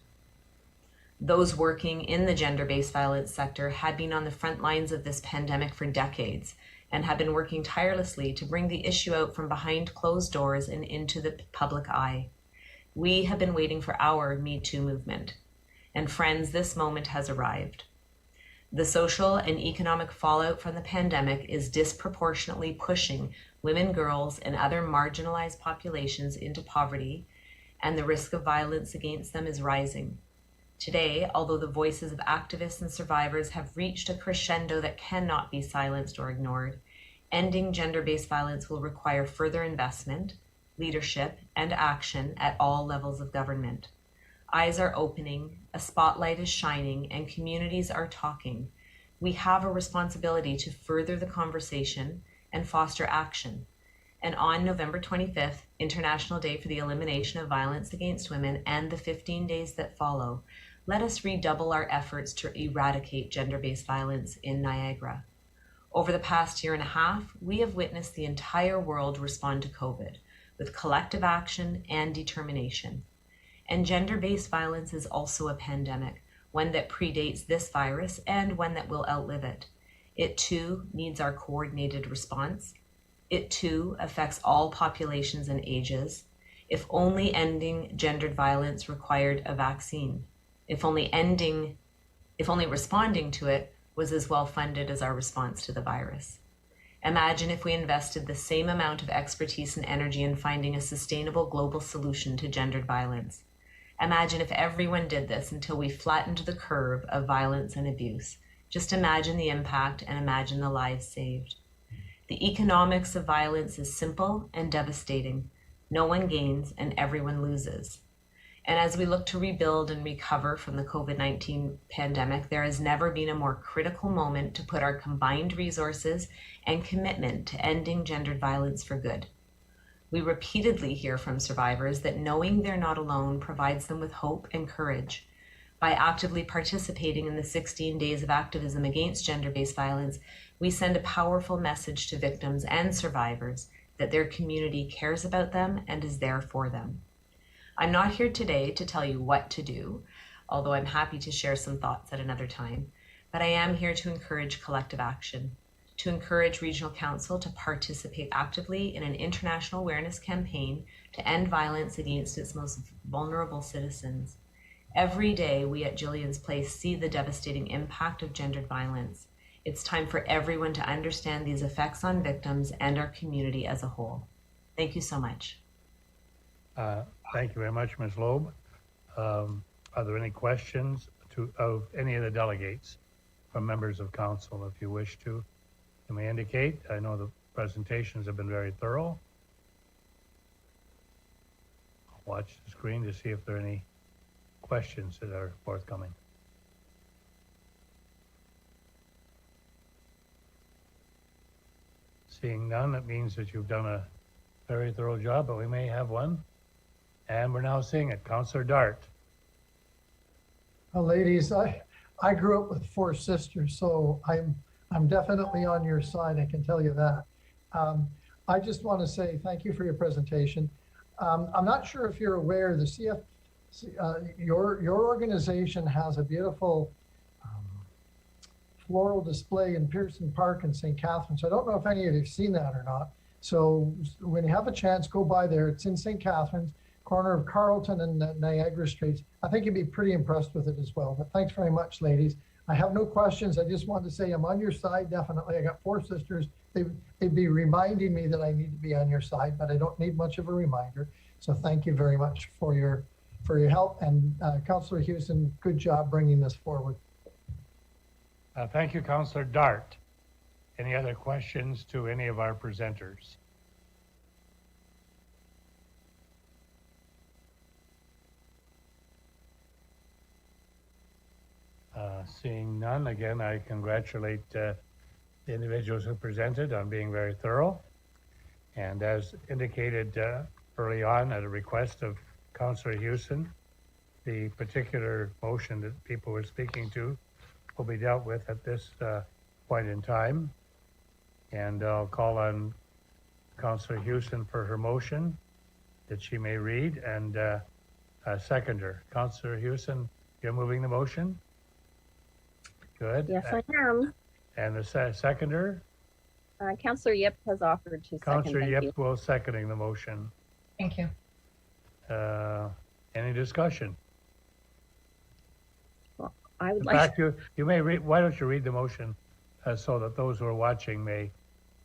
Those working in the gender-based violence sector had been on the front lines of this pandemic for decades and have been working tirelessly to bring the issue out from behind closed doors and into the public eye. We have been waiting for our Me Too movement. And friends, this moment has arrived. The social and economic fallout from the pandemic is disproportionately pushing women, girls, and other marginalized populations into poverty, and the risk of violence against them is rising. Today, although the voices of activists and survivors have reached a crescendo that cannot be silenced or ignored, ending gender-based violence will require further investment, leadership, and action at all levels of government. Eyes are opening, a spotlight is shining, and communities are talking. We have a responsibility to further the conversation and foster action. And on November 25th, International Day for the Elimination of Violence Against Women, and the 15 days that follow, let us redouble our efforts to eradicate gender-based violence in Niagara. Over the past year and a half, we have witnessed the entire world respond to COVID with collective action and determination. And gender-based violence is also a pandemic, one that predates this virus and one that will outlive it. It too needs our coordinated response. It too affects all populations and ages. If only ending gendered violence required a vaccine. If only responding to it was as well funded as our response to the virus. Imagine if we invested the same amount of expertise and energy in finding a sustainable global solution to gendered violence. Imagine if everyone did this until we flattened the curve of violence and abuse. Just imagine the impact and imagine the lives saved. The economics of violence is simple and devastating. No one gains and everyone loses. And as we look to rebuild and recover from the COVID-19 pandemic, there has never been a more critical moment to put our combined resources and commitment to ending gendered violence for good. We repeatedly hear from survivors that knowing they're not alone provides them with hope and courage. By actively participating in the 16 days of activism against gender-based violence, we send a powerful message to victims and survivors that their community cares about them and is there for them. I'm not here today to tell you what to do, although I'm happy to share some thoughts at another time, but I am here to encourage collective action, to encourage Regional Council to participate actively in an international awareness campaign to end violence against its most vulnerable citizens. Every day we at Jillian's Place see the devastating impact of gendered violence. It's time for everyone to understand these effects on victims and our community as a whole. Thank you so much. Thank you very much, Ms. Loeb. Are there any questions of any of the delegates from members of council? If you wish to, you may indicate. I know the presentations have been very thorough. I'll watch the screen to see if there are any questions that are forthcoming. Seeing none, that means that you've done a very thorough job, but we may have one. And we're now seeing it. Councillor Dart. Well, ladies, I grew up with 4 sisters, so I'm definitely on your side, I can tell you that. I just want to say thank you for your presentation. I'm not sure if you're aware, your organization has a beautiful floral display in Pearson Park in St. Catharines. I don't know if any of you have seen that or not. So when you have a chance, go by there. It's in St. Catharines, corner of Carleton and Niagara Streets. I think you'd be pretty impressed with it as well. But thanks very much, ladies. I have no questions. I just wanted to say I'm on your side, definitely. I got 4 sisters. They'd be reminding me that I need to be on your side, but I don't need much of a reminder. So thank you very much for your help. And Councillor Houston, good job bringing this forward. Thank you, Councillor Dart. Any other questions to any of our presenters? Seeing none, again, I congratulate the individuals who presented on being very thorough. And as indicated early on at a request of Councillor Houston, the particular motion that people were speaking to will be dealt with at this point in time. And I'll call on Councillor Houston for her motion that she may read and seconder. Councillor Houston, you're moving the motion? Good. Yes, I am. And the seconder? Councillor Yip has offered to second. Councillor Yip will seconding the motion. Thank you. Any discussion? Well, I would In like. fact, you may read. Why don't you read the motion so that those who are watching may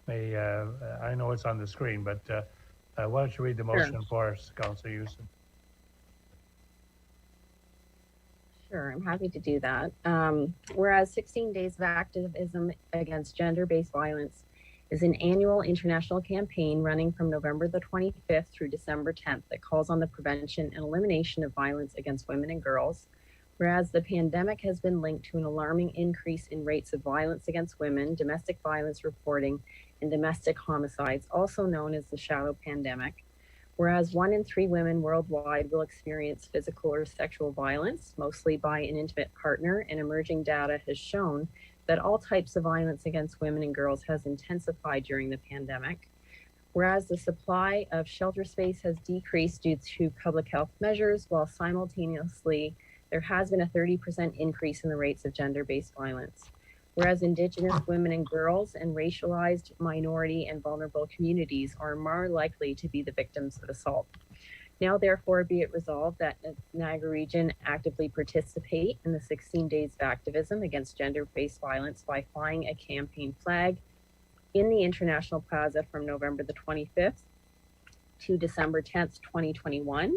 I know it's on the screen, but why don't you read the motion for us, Councillor Houston? Sure, I'm happy to do that. Whereas 16 Days of Activism Against Gender-Based Violence is an annual international campaign running from November the 25th through December 10th that calls on the prevention and elimination of violence against women and girls. Whereas the pandemic has been linked to an alarming increase in rates of violence against women, domestic violence reporting, and domestic homicides, also known as the shadow pandemic. Whereas 1 in 3 women worldwide will experience physical or sexual violence, mostly by an intimate partner, and emerging data has shown that all types of violence against women and girls has intensified during the pandemic. Whereas the supply of shelter space has decreased due to public health measures, while simultaneously there has been a 30% increase in the rates of gender-based violence. Whereas Indigenous women and girls and racialized, minority, and vulnerable communities are more likely to be the victims of assault. Now, therefore, be it resolved that the Niagara region actively participate in the 16 days of activism against gender-based violence by flying a campaign flag in the International Plaza from November the 25th to December 10th, 2021,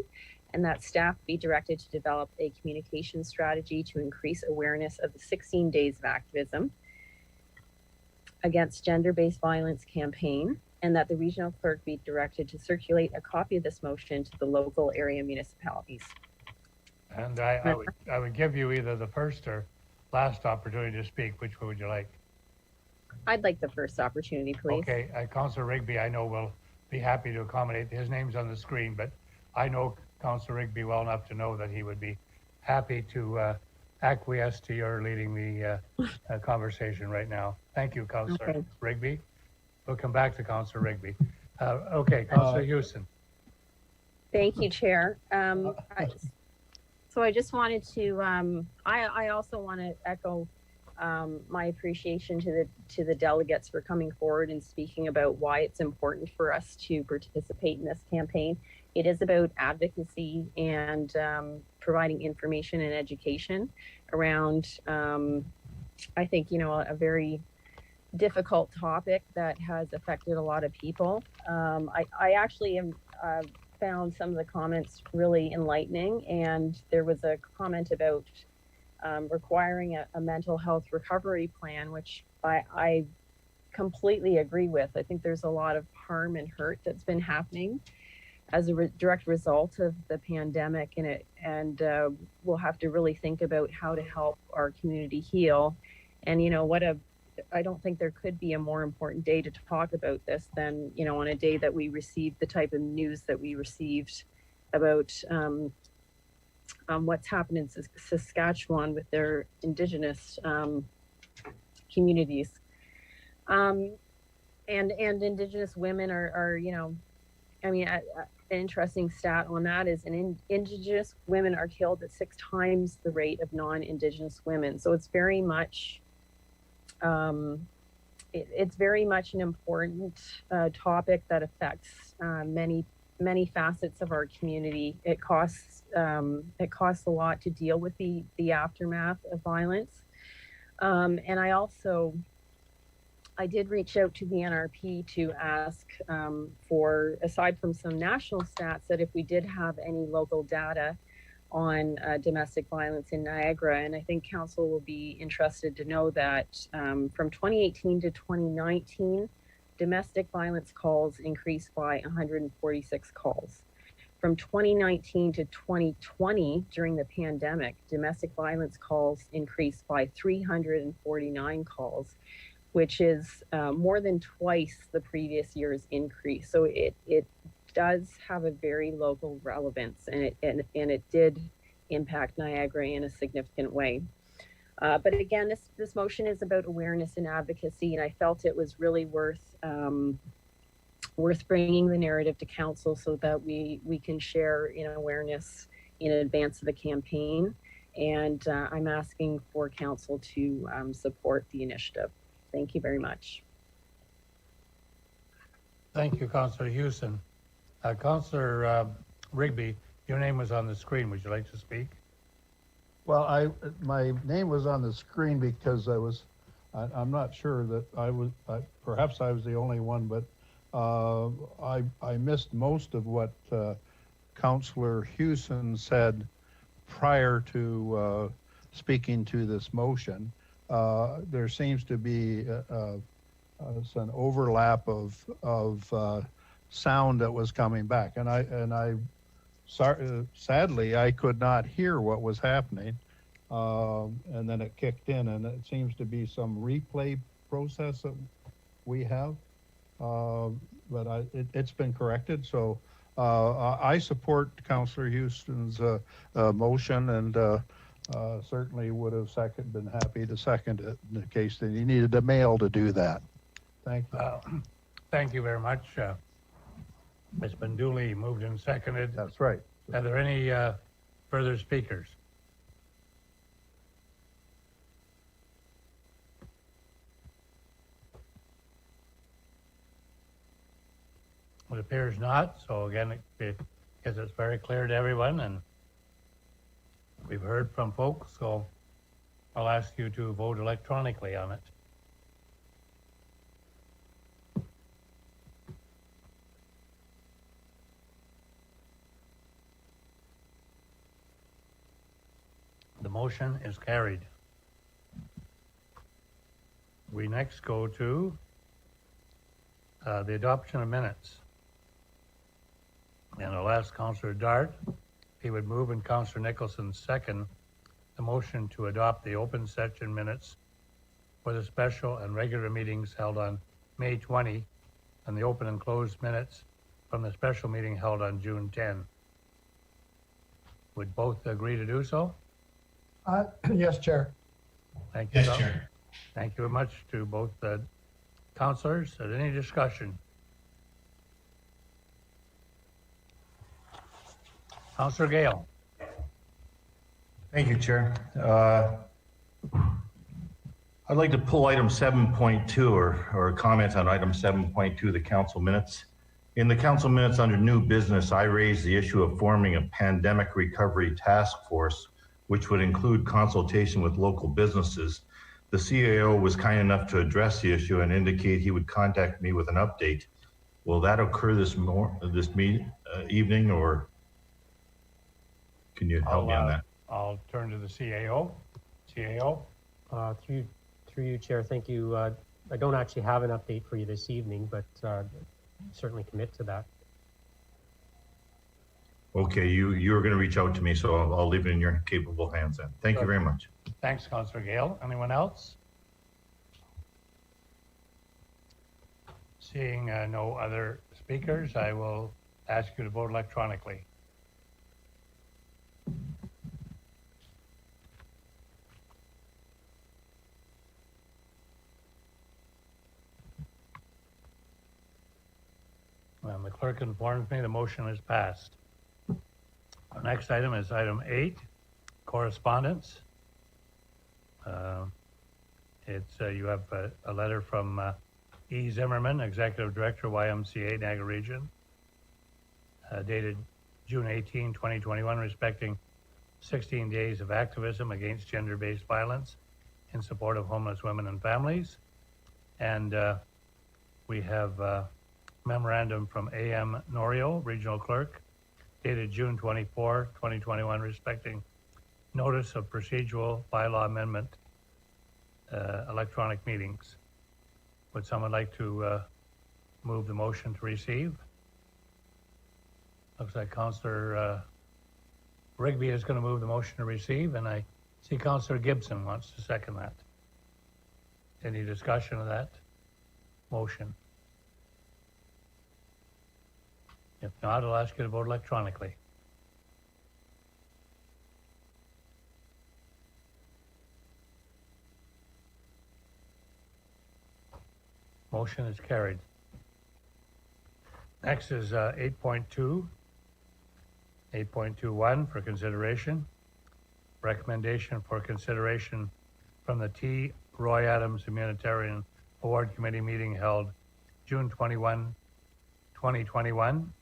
and that staff be directed to develop a communication strategy to increase awareness of the 16 days of activism against gender-based violence campaign, and that the regional clerk be directed to circulate a copy of this motion to the local area municipalities. And I would give you either the first or last opportunity to speak. Which one would you like? I'd like the first opportunity, please. Okay, Councillor Rigby, I know will be happy to accommodate. His name's on the screen, but I know Councillor Rigby well enough to know that he would be happy to acquiesce to your leading the conversation right now. Thank you, Councillor Rigby. We'll come back to Councillor Rigby. Okay, Councillor Houston. Thank you, Chair. So I just wanted to, I also want to echo my appreciation to the delegates for coming forward and speaking about why it's important for us to participate in this campaign. It is about advocacy and providing information and education around, I think, a very difficult topic that has affected a lot of people. I actually found some of the comments really enlightening, and there was a comment about requiring a mental health recovery plan, which I completely agree with. I think there's a lot of harm and hurt that's been happening as a direct result of the pandemic, and we'll have to really think about how to help our community heal. And I don't think there could be a more important day to talk about this than, on a day that we received the type of news that we received about what's happened in Saskatchewan with their Indigenous communities. And Indigenous women are an interesting stat on that is Indigenous women are killed at 6 times the rate of non-Indigenous women. So it's very much it's very much an important topic that affects many facets of our community. It costs a lot to deal with the aftermath of violence. And I did reach out to the NRP to ask for, aside from some national stats, that if we did have any local data on domestic violence in Niagara. And I think council will be interested to know that from 2018 to 2019, domestic violence calls increased by 146 calls. From 2019 to 2020, during the pandemic, domestic violence calls increased by 349 calls, which is more than twice the previous year's increase. So it does have a very local relevance, and it did impact Niagara in a significant way. But again, this motion is about awareness and advocacy, and I felt it was really worth bringing the narrative to council so that we can share awareness in advance of the campaign. And I'm asking for council to support the initiative. Thank you very much. Thank you, Councillor Houston. Councillor Rigby, your name was on the screen. Would you like to speak? Well, my name was on the screen because I'm not sure that perhaps I was the only one, but I missed most of what Councillor Houston said prior to speaking to this motion. There seems to be an overlap of sound that was coming back, and sadly I could not hear what was happening, and then it kicked in, and it seems to be some replay process that we have, but it's been corrected. So I support Councillor Houston's motion, and certainly would have been happy to second it in the case that he needed a mail to do that. Thank you. Thank you very much. It's been duly moved and seconded. That's right. Are there any further speakers? It appears not. So again, because it's very clear to everyone, and we've heard from folks, so I'll ask you to vote electronically on it. Motion is carried. We next go to the adoption of minutes. And I'll ask Councillor Dart if he would move, and Councillor Nicholson second the motion to adopt the open session minutes for the special and regular meetings held on May 20 and the open and closed minutes from the special meeting held on June 10. Would both agree to do so? Yes, Chair. Thank you. Yes, Chair. Thank you very much to both councillors. Is there any discussion? Councillor Gale. Thank you, Chair. I'd like to pull item 7.2 or comment on item 7.2, the council minutes. In the council minutes under new business, I raised the issue of forming a pandemic recovery task force, which would include consultation with local businesses. The CAO was kind enough to address the issue and indicate he would contact me with an update. Will that occur this evening, or can you help me on that? I'll turn to the CAO. CAO. Through you, Chair. Thank you. I don't actually have an update for you this evening, but certainly commit to that. Okay, you're going to reach out to me, so I'll leave it in your capable hands then. Thank you very much. Thanks, Councillor Gale. Anyone else? Seeing no other speakers, I will ask you to vote electronically. The clerk informs me the motion is passed. Our next item is item 8, correspondence. You have a letter from E. Zimmerman, Executive Director, YMCA, Niagara Region, dated June 18, 2021, respecting 16 days of activism against gender-based violence in support of homeless women and families. And we have memorandum from A.M. Norio, Regional Clerk, dated June 24, 2021, respecting notice of procedural bylaw amendment, electronic meetings. Would someone like to move the motion to receive? Looks like Councillor Rigby is going to move the motion to receive, and I see Councillor Gibson wants to second that. Any discussion of that motion? If not, I'll ask you to vote electronically. Motion is carried. Next is 8.2, 8.21 for consideration. Recommendation for consideration from the T. Roy Adams Humanitarian Award Committee meeting held June 21, 2021.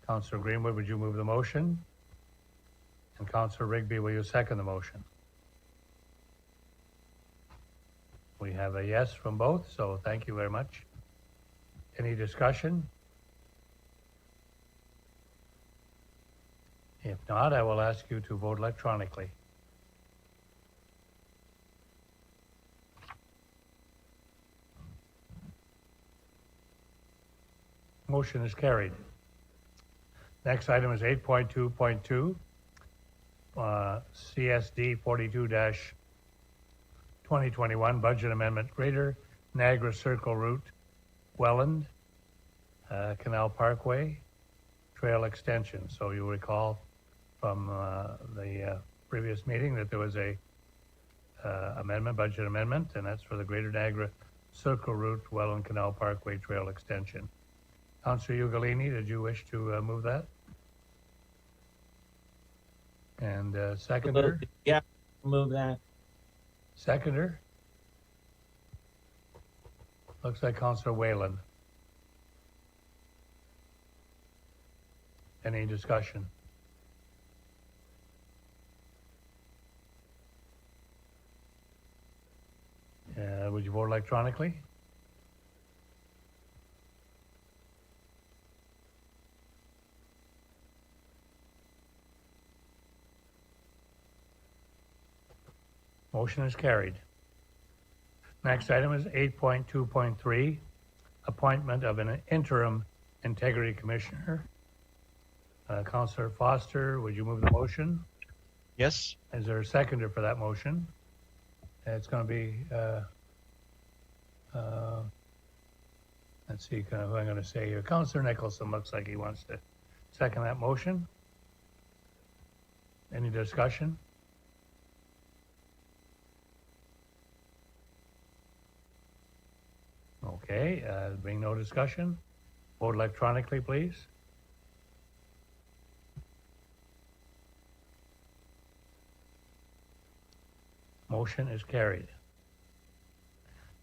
Councillor Greenwood, would you move the motion? And Councillor Rigby, will you second the motion? We have a yes from both, so thank you very much. Any discussion? If not, I will ask you to vote electronically. Motion is carried. Next item is 8.2.2, CSD 42-2021 Budget Amendment, Greater Niagara Circle Route, Welland, Canal Parkway, Trail Extension. So you recall from the previous meeting that there was a budget amendment, and that's for the Greater Niagara Circle Route, Welland Canal Parkway Trail Extension. Councillor Ugolini, did you wish to move that? And seconder? Yeah, move that. Seconder? Looks like Councillor Whalen. Any discussion? Would you vote electronically? Motion is carried. Next item is 8.2.3, appointment of an interim integrity commissioner. Councillor Foster, would you move the motion? Yes. Is there a seconder for that motion? It's going to be, let's see kind of who I'm going to say here. Councillor Nicholson looks like he wants to second that motion. Any discussion? Okay, being no discussion, vote electronically, please. Motion is carried.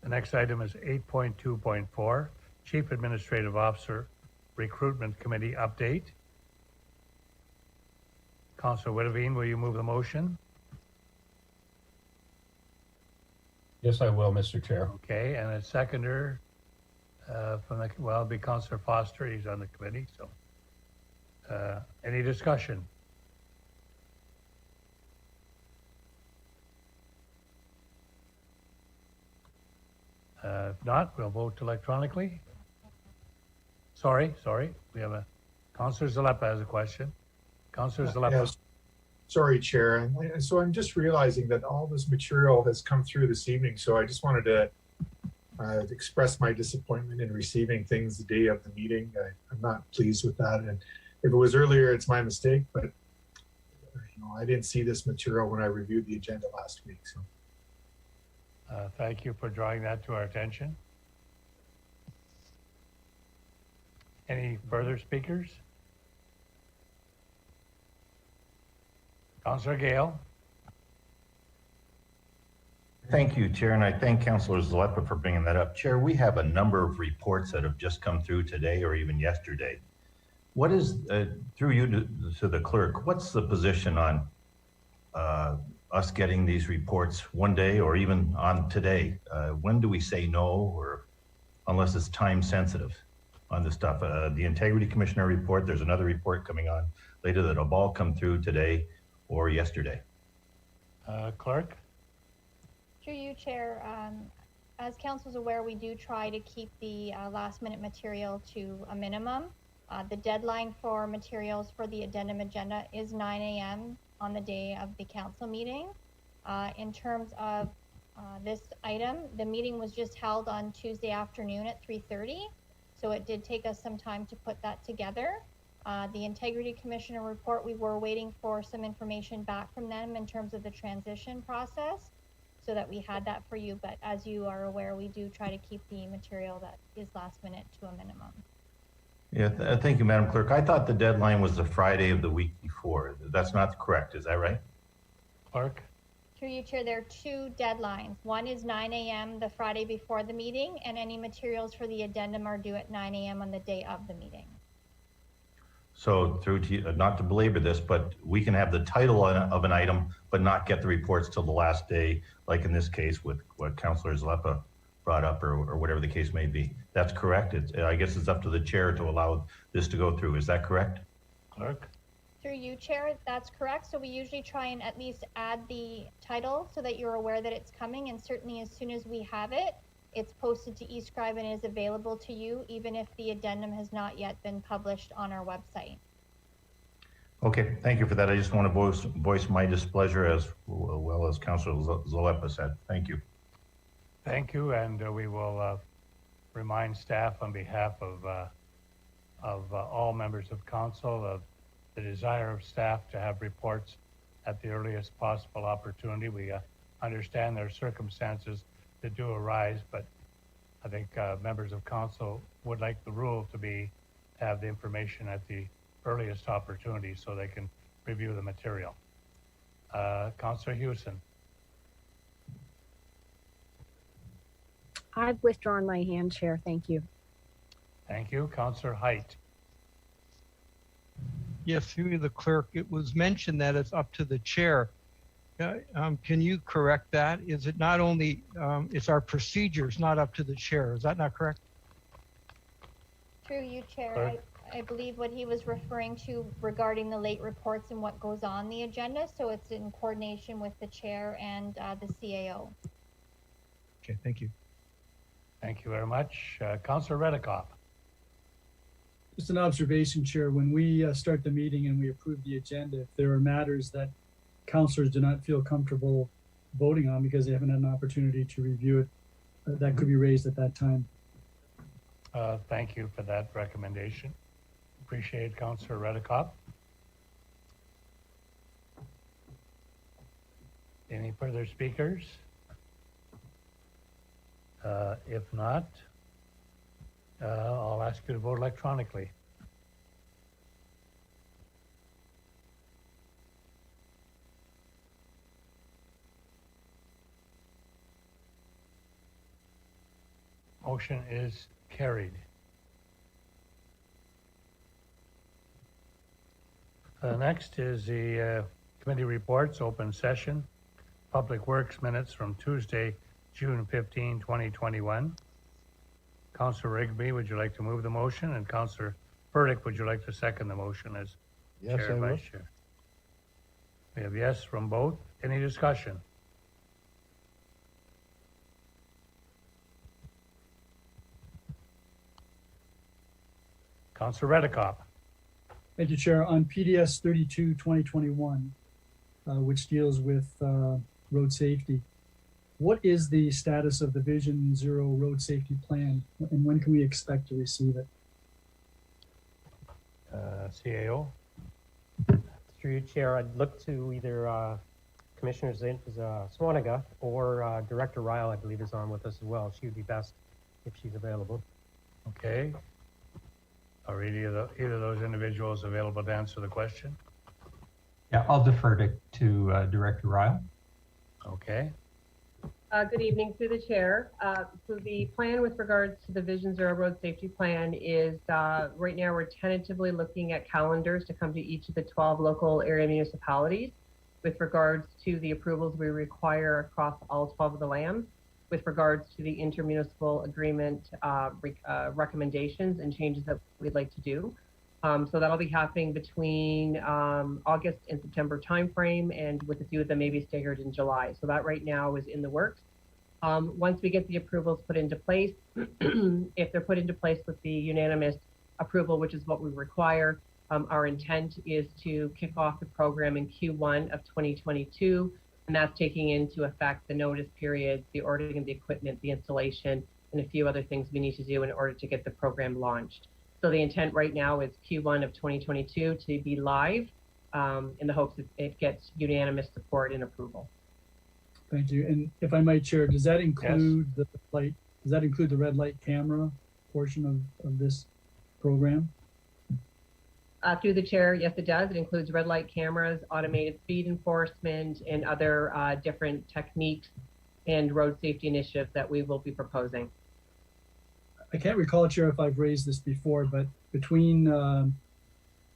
The next item is 8.2.4, Chief Administrative Officer Recruitment Committee update. Councillor Witteveen, will you move the motion? Yes, I will, Mr. Chair. Okay, and a seconder from the, well, it'll be Councillor Foster, he's on the committee, so. Any discussion? If not, we'll vote electronically. Sorry, we have a, Councillor Zalepa has a question. Councillor Zalepa. Yes. Sorry, Chair. So I'm just realizing that all this material has come through this evening, so I just wanted to express my disappointment in receiving things the day of the meeting. I'm not pleased with that, and if it was earlier, it's my mistake, but I didn't see this material when I reviewed the agenda last week. So. Thank you for drawing that to our attention. Any further speakers? Councillor Gale. Thank you, Chair, and I thank Councillor Zalepa for bringing that up. Chair, we have a number of reports that have just come through today or even yesterday. What is, through you to the clerk, what's the position on us getting these reports one day or even on today? When do we say no, or unless it's time sensitive on this stuff? The Integrity Commissioner report, there's another report coming on later that have all come through today or yesterday. Clerk? Through you, Chair. As Council's aware, we do try to keep the last minute material to a minimum. The deadline for materials for the addendum agenda is 9 a.m. on the day of the council meeting. In terms of this item, the meeting was just held on Tuesday afternoon at 3:30, so it did take us some time to put that together. The Integrity Commissioner report, we were waiting for some information back from them in terms of the transition process, so that we had that for you. But as you are aware, we do try to keep the material that is last minute to a minimum. Yeah, thank you, Madam Clerk. I thought the deadline was the Friday of the week before. That's not correct, is that right? Clerk? Through you, Chair, there are two deadlines. One is 9 a.m. the Friday before the meeting, and any materials for the addendum are due at 9 a.m. on the day of the meeting. So through to you, not to belabor this, but we can have the title of an item, but not get the reports till the last day, like in this case with what Councillor Zalepa brought up, or whatever the case may be. That's correct. I guess it's up to the chair to allow this to go through. Is that correct? Clerk? Through you, Chair, that's correct. So we usually try and at least add the title so that you're aware that it's coming, and certainly as soon as we have it, it's posted to eScribe and is available to you, even if the addendum has not yet been published on our website. Okay, thank you for that. I just want to voice my displeasure as well as Councillor Zalepa said. Thank you. Thank you, and we will remind staff on behalf of all members of council of the desire of staff to have reports at the earliest possible opportunity. We understand there are circumstances that do arise, but I think members of council would like the rule to have the information at the earliest opportunity so they can review the material. Councillor Hewson. I've withdrawn my hand, Chair. Thank you. Thank you. Councillor Height. Yes, through the clerk, it was mentioned that it's up to the chair. Can you correct that? Is it not only, it's our procedures, not up to the chair. Is that not correct? Through you, Chair, I believe what he was referring to regarding the late reports and what goes on the agenda. So it's in coordination with the chair and the CAO. Okay, thank you. Thank you very much. Councillor Redikoff. Just an observation, Chair. When we start the meeting and we approve the agenda, if there are matters that councillors do not feel comfortable voting on because they haven't had an opportunity to review it, that could be raised at that time. Thank you for that recommendation. Appreciate Councillor Redikoff. Any further speakers? If not, I'll ask you to vote electronically. Motion is carried. Next is the committee reports, open session, Public Works minutes from Tuesday, June 15, 2021. Councillor Rigby, would you like to move the motion? And Councillor Burdick, would you like to second the motion as Yes, chair I and will. vice chair? We have yes from both. Any discussion? Councillor Redikoff. Thank you, Chair. On PDS 32/2021, which deals with road safety, what is the status of the Vision Zero road safety plan, and when can we expect to receive it? CAO. Through you, Chair, I'd look to either Commissioner Swaniga or Director Ryle, I believe, is on with us as well. She would be best if she's available. Okay. Are either of those individuals available to answer the question? Yeah, I'll defer to Director Ryle. Okay. Good evening through the chair. So the plan with regards to the Vision Zero road safety plan is right now we're tentatively looking at calendars to come to each of the 12 local area municipalities with regards to the approvals we require across all 12 of the LAMs with regards to the intermunicipal agreement recommendations and changes that we'd like to do. So that'll be happening between August and September timeframe, and with a few of them maybe staggered in July. So that right now is in the works. Once we get the approvals put into place, if they're put into place with the unanimous approval, which is what we require, our intent is to kick off the program in Q1 of 2022, and that's taking into effect the notice period, the ordering of the equipment, the installation, and a few other things we need to do in order to get the program launched. So the intent right now is Q1 of 2022 to be live in the hopes that it gets unanimous support and approval. Thank you. And if I might, Chair, does that include the light? Does that include the red light camera portion of this program? Through the chair, yes, it does. It includes red light cameras, automated speed enforcement, and other different techniques and road safety initiatives that we will be proposing. I can't recall, Chair, if I've raised this before, but between the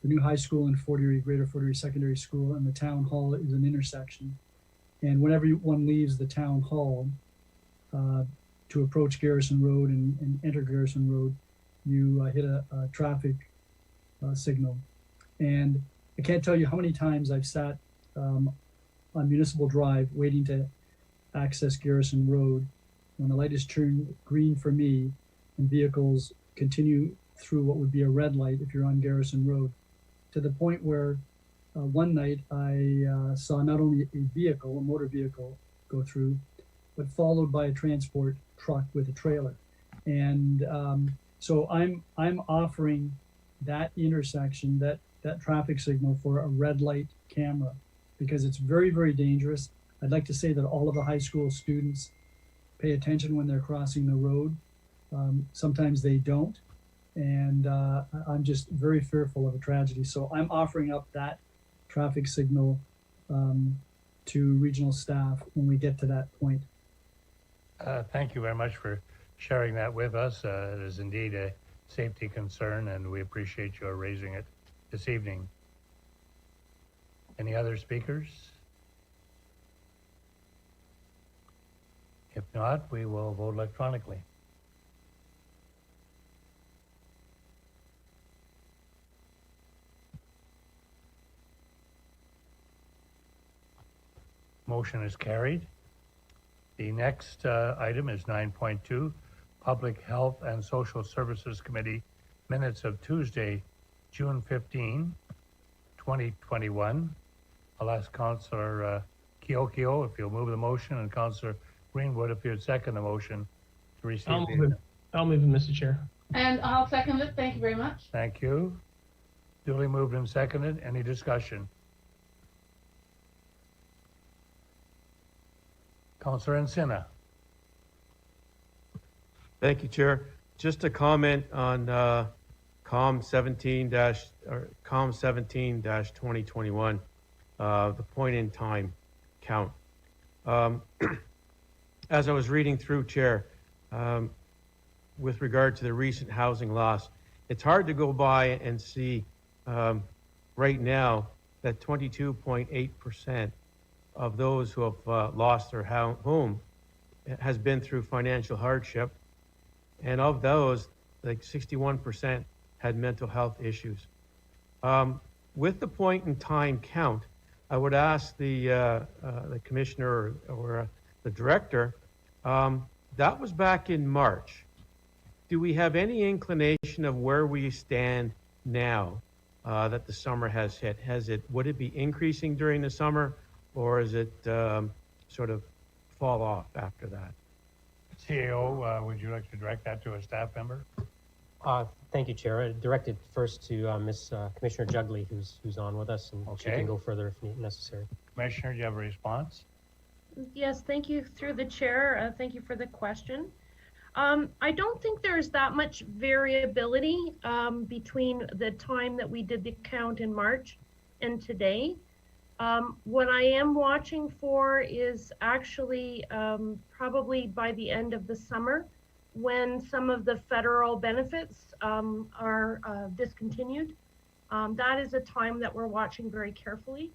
new high school and Greater Fort Erie Secondary School and the town hall is an intersection. And whenever one leaves the town hall to approach Garrison Road and enter Garrison Road, you hit a traffic signal. And I can't tell you how many times I've sat on Municipal Drive waiting to access Garrison Road when the light is turned green for me and vehicles continue through what would be a red light if you're on Garrison Road, to the point where one night I saw not only a motor vehicle go through, but followed by a transport truck with a trailer. And so I'm offering that intersection, that traffic signal for a red light camera, because it's very, very dangerous. I'd like to say that all of the high school students pay attention when they're crossing the road. Sometimes they don't. And I'm just very fearful of a tragedy. So I'm offering up that traffic signal to regional staff when we get to that point. Thank you very much for sharing that with us. It is indeed a safety concern, and we appreciate your raising it this evening. Any other speakers? If not, we will vote electronically. Motion is carried. The next item is 9.2, Public Health and Social Services Committee minutes of Tuesday, June 15, 2021. I'll ask Councillor Kiokio if you'll move the motion, and Councillor Greenwood if you'd second the motion to receive I'll move it, Mr. Chair. And I'll second it. Thank you very much. Thank you. Duly moved and seconded. Any discussion? Councillor Encina. Thank you, Chair. Just a comment on COM 17-2021, the point in time count. As I was reading through, Chair, with regard to the recent housing loss, it's hard to go by and see right now that 22.8% of those who have lost their home has been through financial hardship. And of those, like 61% had mental health issues. With the point in time count, I would ask the commissioner or the director, that was back in March. Do we have any inclination of where we stand now that the summer has hit? Would it be increasing during the summer, or is it sort of fall off after that? CAO, would you like to direct that to a staff member? Thank you, Chair. I directed first to Ms. Commissioner Jugley, who's on with us, and she Okay. can go further if necessary. Commissioner, do you have a response? Yes, thank you through the chair. Thank you for the question. I don't think there's that much variability between the time that we did the count in March and today. What I am watching for is actually probably by the end of the summer, when some of the federal benefits are discontinued. That is a time that we're watching very carefully.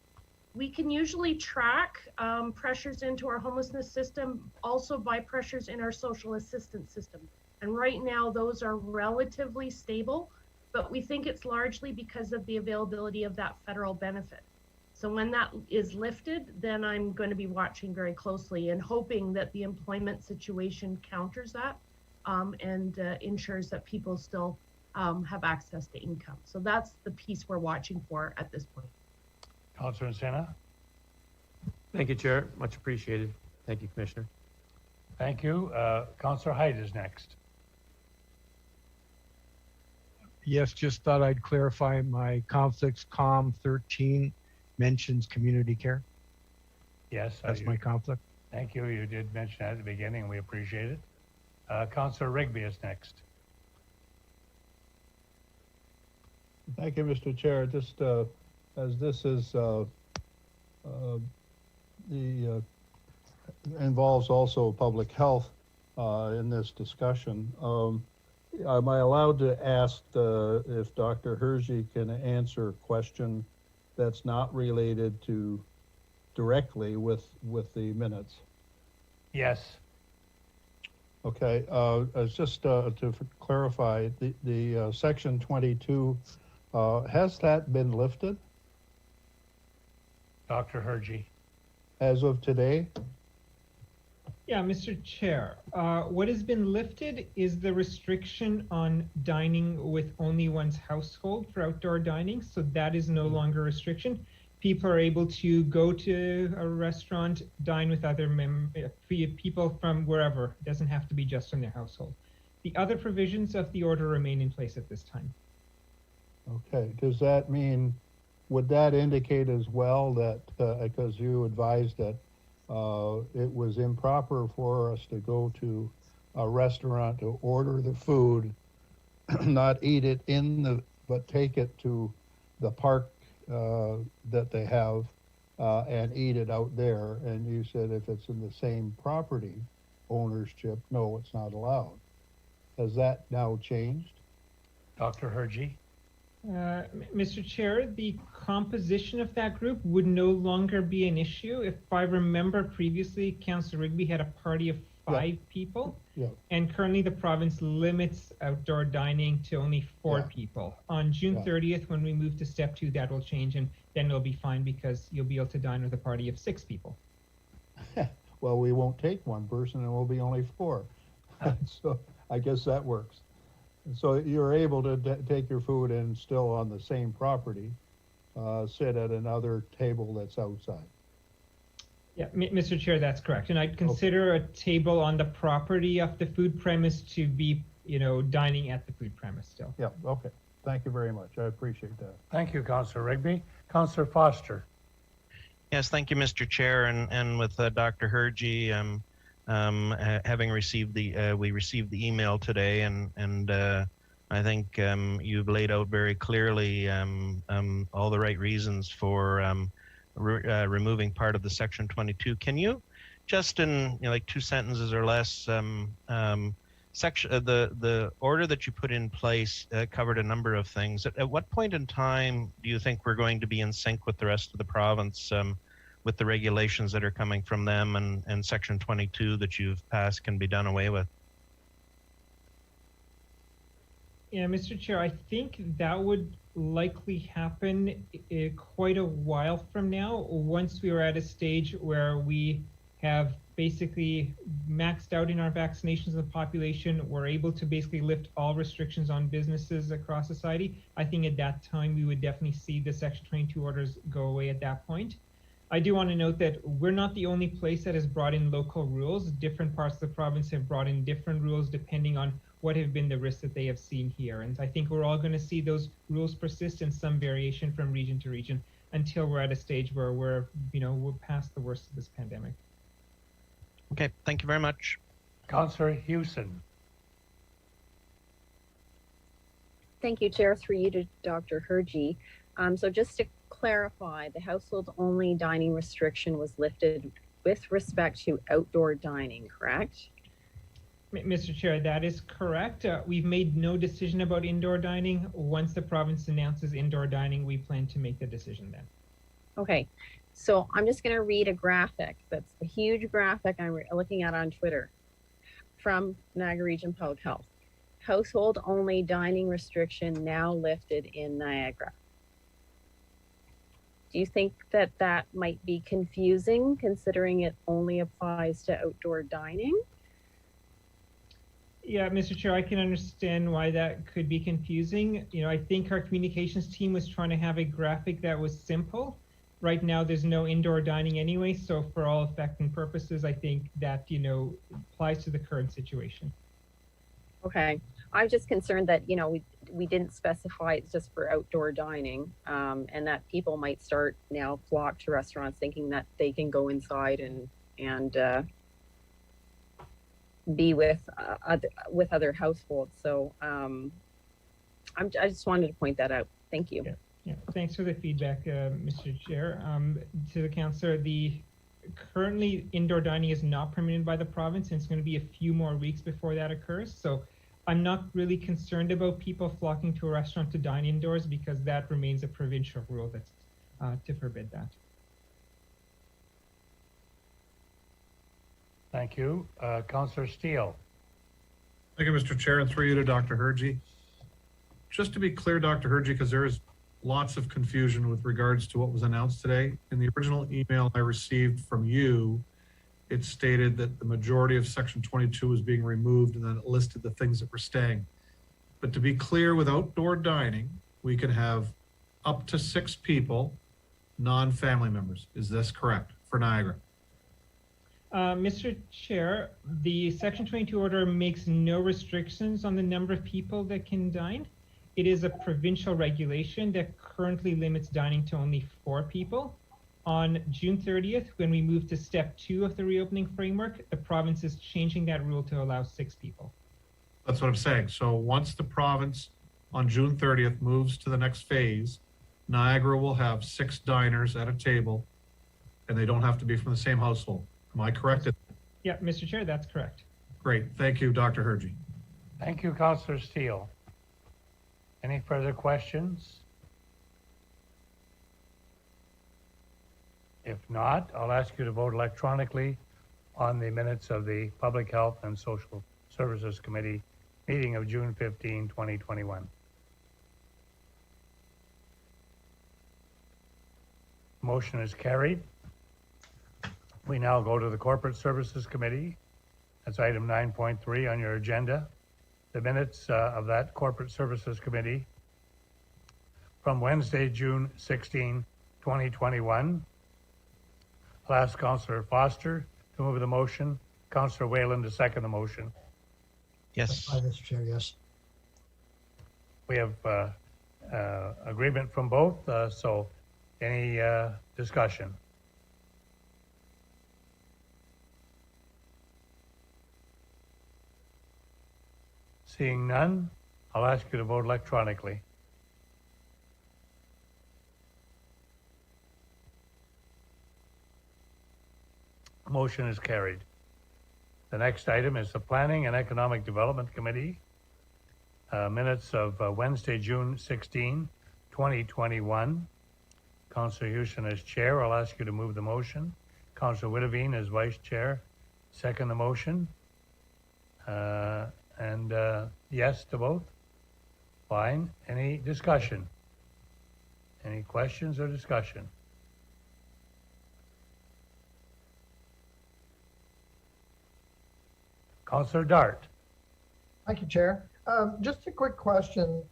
We can usually track pressures into our homelessness system also by pressures in our social assistance system. And right now those are relatively stable, but we think it's largely because of the availability of that federal benefit. So when that is lifted, then I'm going to be watching very closely and hoping that the employment situation counters that and ensures that people still have access to income. So that's the piece we're watching for at this point. Councillor Encina. Thank you, Chair. Much appreciated. Thank you, Commissioner. Thank you. Councillor Hyde is next. Yes, just thought I'd clarify my conflicts. COM 13 mentions community care. Yes. That's my conflict. Thank you. You did mention that at the beginning. We appreciate it. Councillor Rigby is next. Thank you, Mr. Chair. Just as this is involves also public health in this discussion, am I allowed to ask if Dr. Hergy can answer a question that's not related to directly with the minutes? Yes. Okay, just to clarify, the section 22, has that been lifted Dr. Hergy. as of today? Yeah, Mr. Chair, what has been lifted is the restriction on dining with only one's household for outdoor dining. So that is no longer a restriction. People are able to go to a restaurant, dine with other people from wherever. It doesn't have to be just from their household. The other provisions of the order remain in place at this time. Okay, does that mean, would that indicate as well that, because you advised that it was improper for us to go to a restaurant to order the food, not eat it but take it to the park that they have and eat it out there, and you said if it's in the same property ownership, no, it's not allowed. Has that now changed? Dr. Hergy. Mr. Chair, the composition of that group would no longer be an issue. If I remember previously, Councillor Rigby had a party of 5 people, and currently the province limits outdoor dining to only 4 people. On June 30th, when we move to step 2, that will change, and then it'll be fine because you'll be able to dine with a party of 6 people. Well, we won't take one person and we'll be only 4. So I guess that works. So you're able to take your food and still on the same property, sit at another table that's outside. Yeah, Mr. Chair, that's correct. And I'd consider a table on the property of the food premise to be, dining at the food premise still. Yeah, okay. Thank you very much. I appreciate that. Thank you, Councillor Rigby. Councillor Foster. Yes, thank you, Mr. Chair, and with Dr. Hergy, having received we received the email today, and I think you've laid out very clearly all the right reasons for removing part of the Section 22. Can you just in like 2 sentences or less, the order that you put in place covered a number of things. At what point in time do you think we're going to be in sync with the rest of the province, with the regulations that are coming from them, and Section 22 that you've passed can be done away with? Yeah, Mr. Chair, I think that would likely happen quite a while from now, once we are at a stage where we have basically maxed out in our vaccinations of the population. We're able to basically lift all restrictions on businesses across society. I think at that time, we would definitely see the Section 22 orders go away at that point. I do want to note that we're not the only place that has brought in local rules. Different parts of the province have brought in different rules depending on what have been the risks that they have seen here. And I think we're all going to see those rules persist in some variation from region to region until we're at a stage where we're past the worst of this pandemic. Okay, thank you very much. Councillor Hewson. Thank you, Chair. Through you to Dr. Hergy. So just to clarify, the household-only dining restriction was lifted with respect to outdoor dining, correct? Mr. Chair, that is correct. We've made no decision about indoor dining. Once the province announces indoor dining, we plan to make the decision then. Okay, so I'm just going to read a graphic. That's a huge graphic I'm looking at on Twitter from Niagara Region Public Health. Household-only dining restriction now lifted in Niagara. Do you think that that might be confusing, considering it only applies to outdoor dining? Yeah, Mr. Chair, I can understand why that could be confusing. I think our communications team was trying to have a graphic that was simple. Right now, there's no indoor dining anyway, so for all effect and purposes, I think that, applies to the current situation. Okay, I'm just concerned that, we didn't specify it's just for outdoor dining, and that people might start now flock to restaurants thinking that they can go inside and be with other households. So I just wanted to point that out. Thank you. Yeah. Thanks for the feedback, Mr. Chair. To the councillor, currently indoor dining is not permitted by the province, and it's going to be a few more weeks before that occurs. So I'm not really concerned about people flocking to a restaurant to dine indoors, because that remains a provincial rule that's to forbid that. Thank you. Councillor Steele. Thank you, Mr. Chair, and through you to Dr. Hergy. Just to be clear, Dr. Hergy, because there is lots of confusion with regards to what was announced today. In the original email I received from you, it stated that the majority of Section 22 was being removed, and then it listed the things that were staying. But to be clear, with outdoor dining, we can have up to 6 people, non-family members. Is this correct for Niagara? Mr. Chair, the Section 22 order makes no restrictions on the number of people that can dine. It is a provincial regulation that currently limits dining to only 4 people. On June 30th, when we move to step 2 of the reopening framework, the province is changing that rule to allow 6 people. That's what I'm saying. So once the province on June 30th moves to the next phase, Niagara will have 6 diners at a table, and they don't have to be from the same household. Am I correct? Yeah, Mr. Chair, that's correct. Great. Thank you, Dr. Hergy. Thank you, Councillor Steele. Any further questions? If not, I'll ask you to vote electronically on the minutes of the Public Health and Social Services Committee meeting of June 15, 2021. Motion is carried. We now go to the Corporate Services Committee. That's item 9.3 on your agenda. The minutes of that Corporate Services Committee from Wednesday, June 16, 2021. I'll ask Councillor Foster to move the motion, Councillor Whalen to second the motion. Yes. Aye, Mr. Chair, yes. We have agreement from both, so any discussion? Seeing none, I'll ask you to vote electronically. Motion is carried. The next item is the Planning and Economic Development Committee. Minutes of Wednesday, June 16, 2021. Councillor Houston as chair. I'll ask you to move the motion. Councillor Witteveen as vice chair. Second the motion. Yes to both? Fine. Any discussion? Any questions or discussion? Councillor Dart. Thank you, Chair. Just a quick question.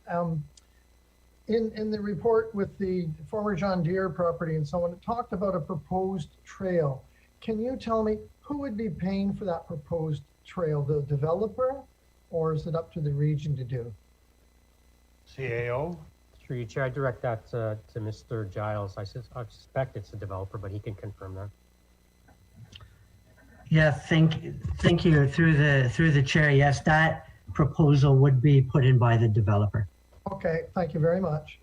In the report with the former John Deere property and so on, it talked about a proposed trail. Can you tell me who would be paying for that proposed trail? The developer, or is it up to the region to do? CAO? Through you, Chair, I direct that to Mr. Giles. I suspect it's the developer, but he can confirm that. Yeah, thank you. Through the chair, yes, that proposal would be put in by the developer. Okay, thank you very much.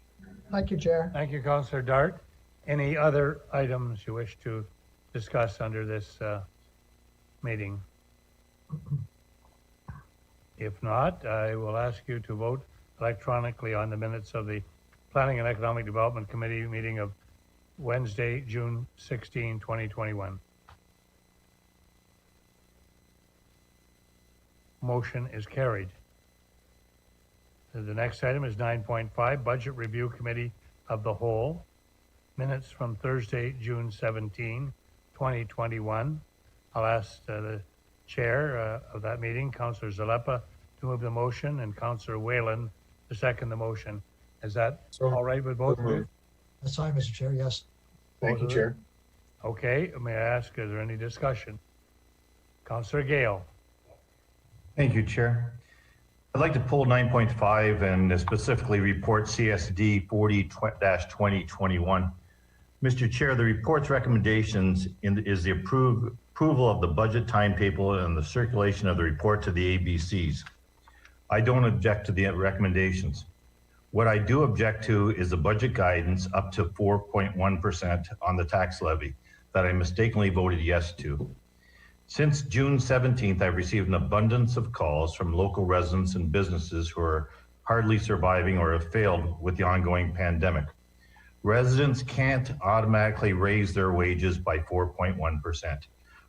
Thank you, Chair. Thank you, Councillor Dart. Any other items you wish to discuss under this meeting? If not, I will ask you to vote electronically on the minutes of the Planning and Economic Development Committee meeting of Wednesday, June 16, 2021. Motion is carried. The next item is 9.5, Budget Review Committee of the Whole. Minutes from Thursday, June 17, 2021. I'll ask the chair of that meeting, Councillor Zalepa, to move the motion and Councillor Whalen to second the motion. Is that all right with both of you? That's fine, Mr. Chair, yes. Thank you, Chair. Okay, may I ask, is there any discussion? Councillor Gale. Thank you, Chair. I'd like to pull 9.5 and specifically report CSD 40-2021. Mr. Chair, the report's recommendations is the approval of the budget timetable and the circulation of the report to the ABCs. I don't object to the recommendations. What I do object to is the budget guidance up to 4.1% on the tax levy that I mistakenly voted yes to. Since June 17th, I've received an abundance of calls from local residents and businesses who are hardly surviving or have failed with the ongoing pandemic. Residents can't automatically raise their wages by 4.1%.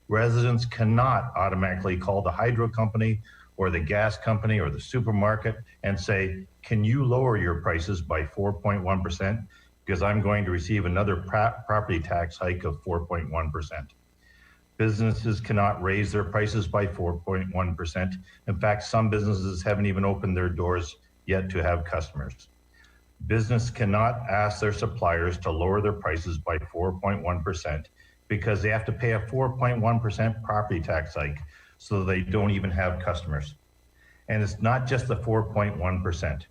Residents cannot automatically call the hydro company or the gas company or the supermarket and say, can you lower your prices by 4.1% because I'm going to receive another property tax hike of 4.1%. Businesses cannot raise their prices by 4.1%. In fact, some businesses haven't even opened their doors yet to have customers. Business cannot ask their suppliers to lower their prices by 4.1% because they have to pay a 4.1% property tax hike, so they don't even have customers. And it's not just the 4.1%.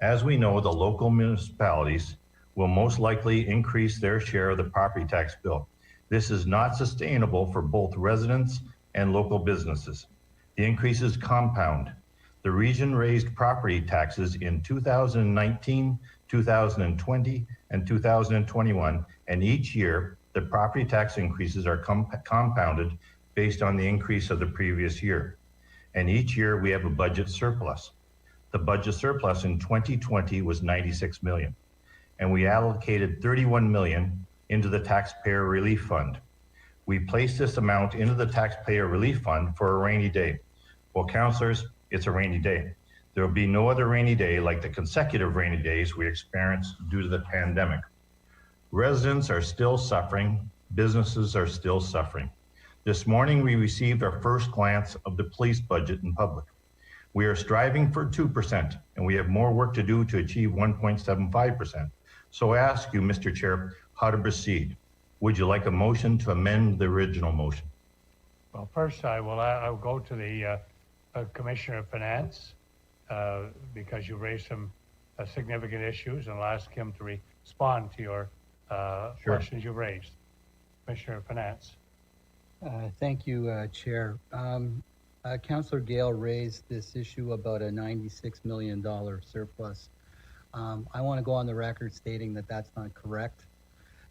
As we know, the local municipalities will most likely increase their share of the property tax bill. This is not sustainable for both residents and local businesses. The increases compound. The region raised property taxes in 2019, 2020, and 2021, and each year the property tax increases are compounded based on the increase of the previous year. And each year we have a budget surplus. The budget surplus in 2020 was 96 million, and we allocated 31 million into the Taxpayer Relief Fund. We placed this amount into the Taxpayer Relief Fund for a rainy day. Well, councillors, it's a rainy day. There will be no other rainy day like the consecutive rainy days we experienced due to the pandemic. Residents are still suffering, businesses are still suffering. This morning, we received our first glance of the police budget in public. We are striving for 2%, and we have more work to do to achieve 1.75%. So I ask you, Mr. Chair, how to proceed. Would you like a motion to amend the original motion? Well, first I'll go to the Commissioner of Finance because you raised some significant issues, and I'll ask him to respond to your questions you raised. Commissioner of Finance. Thank you, Chair. Councillor Gale raised this issue about a $96 million surplus. I want to go on the record stating that that's not correct.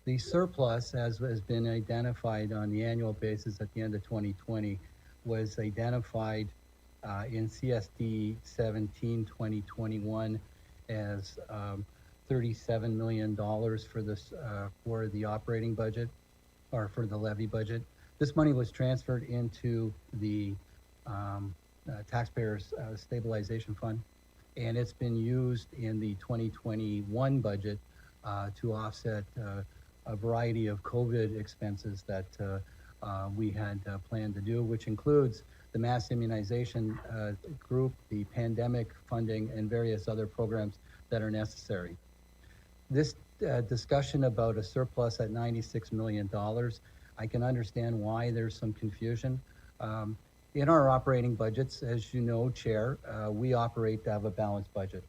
The surplus, as has been identified on the annual basis at the end of 2020, was identified in CSD 17-2021 as $37 million for this for the operating budget or for the levy budget. This money was transferred into the taxpayers stabilization fund, and it's been used in the 2021 budget to offset a variety of COVID expenses that we had planned to do, which includes the mass immunization group, the pandemic funding, and various other programs that are necessary. This discussion about a surplus at $96 million, I can understand why there's some confusion. In our operating budgets, as you know, Chair, we operate to have a balanced budget.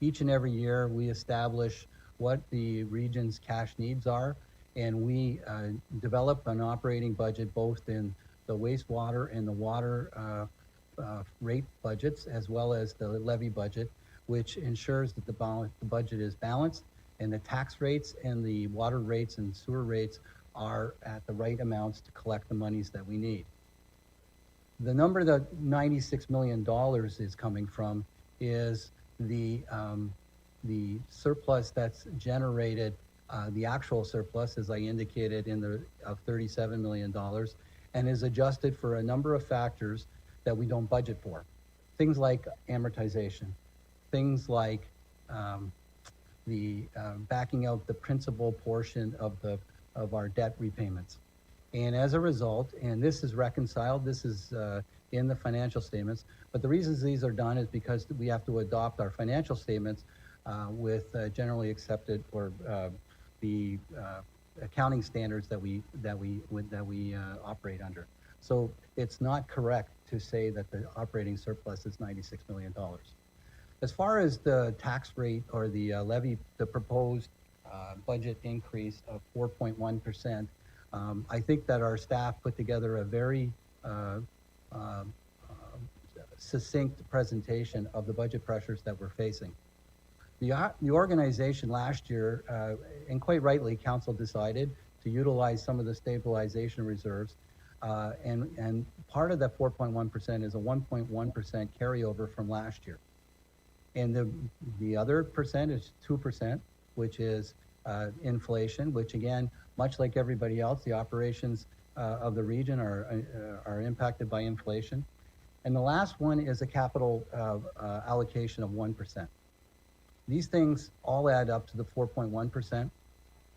Each and every year, we establish what the region's cash needs are, and we develop an operating budget both in the wastewater and the water rate budgets, as well as the levy budget, which ensures that the budget is balanced and the tax rates and the water rates and sewer rates are at the right amounts to collect the monies that we need. The number that $96 million is coming from is the surplus that's generated, the actual surplus, as I indicated, of $37 million, and is adjusted for a number of factors that we don't budget for. Things like amortization, things like the backing out the principal portion of our debt repayments. And as a result, and this is reconciled, this is in the financial statements, but the reasons these are done is because we have to adopt our financial statements with generally accepted or the accounting standards that we operate under. So it's not correct to say that the operating surplus is $96 million. As far as the tax rate or the levy, the proposed budget increase of 4.1%, I think that our staff put together a very succinct presentation of the budget pressures that we're facing. The organization last year, and quite rightly, council decided to utilize some of the stabilization reserves, and part of that 4.1% is a 1.1% carryover from last year. And the other percent is 2%, which is inflation, which again, much like everybody else, the operations of the region are impacted by inflation. And the last one is a capital allocation of 1%. These things all add up to the 4.1%,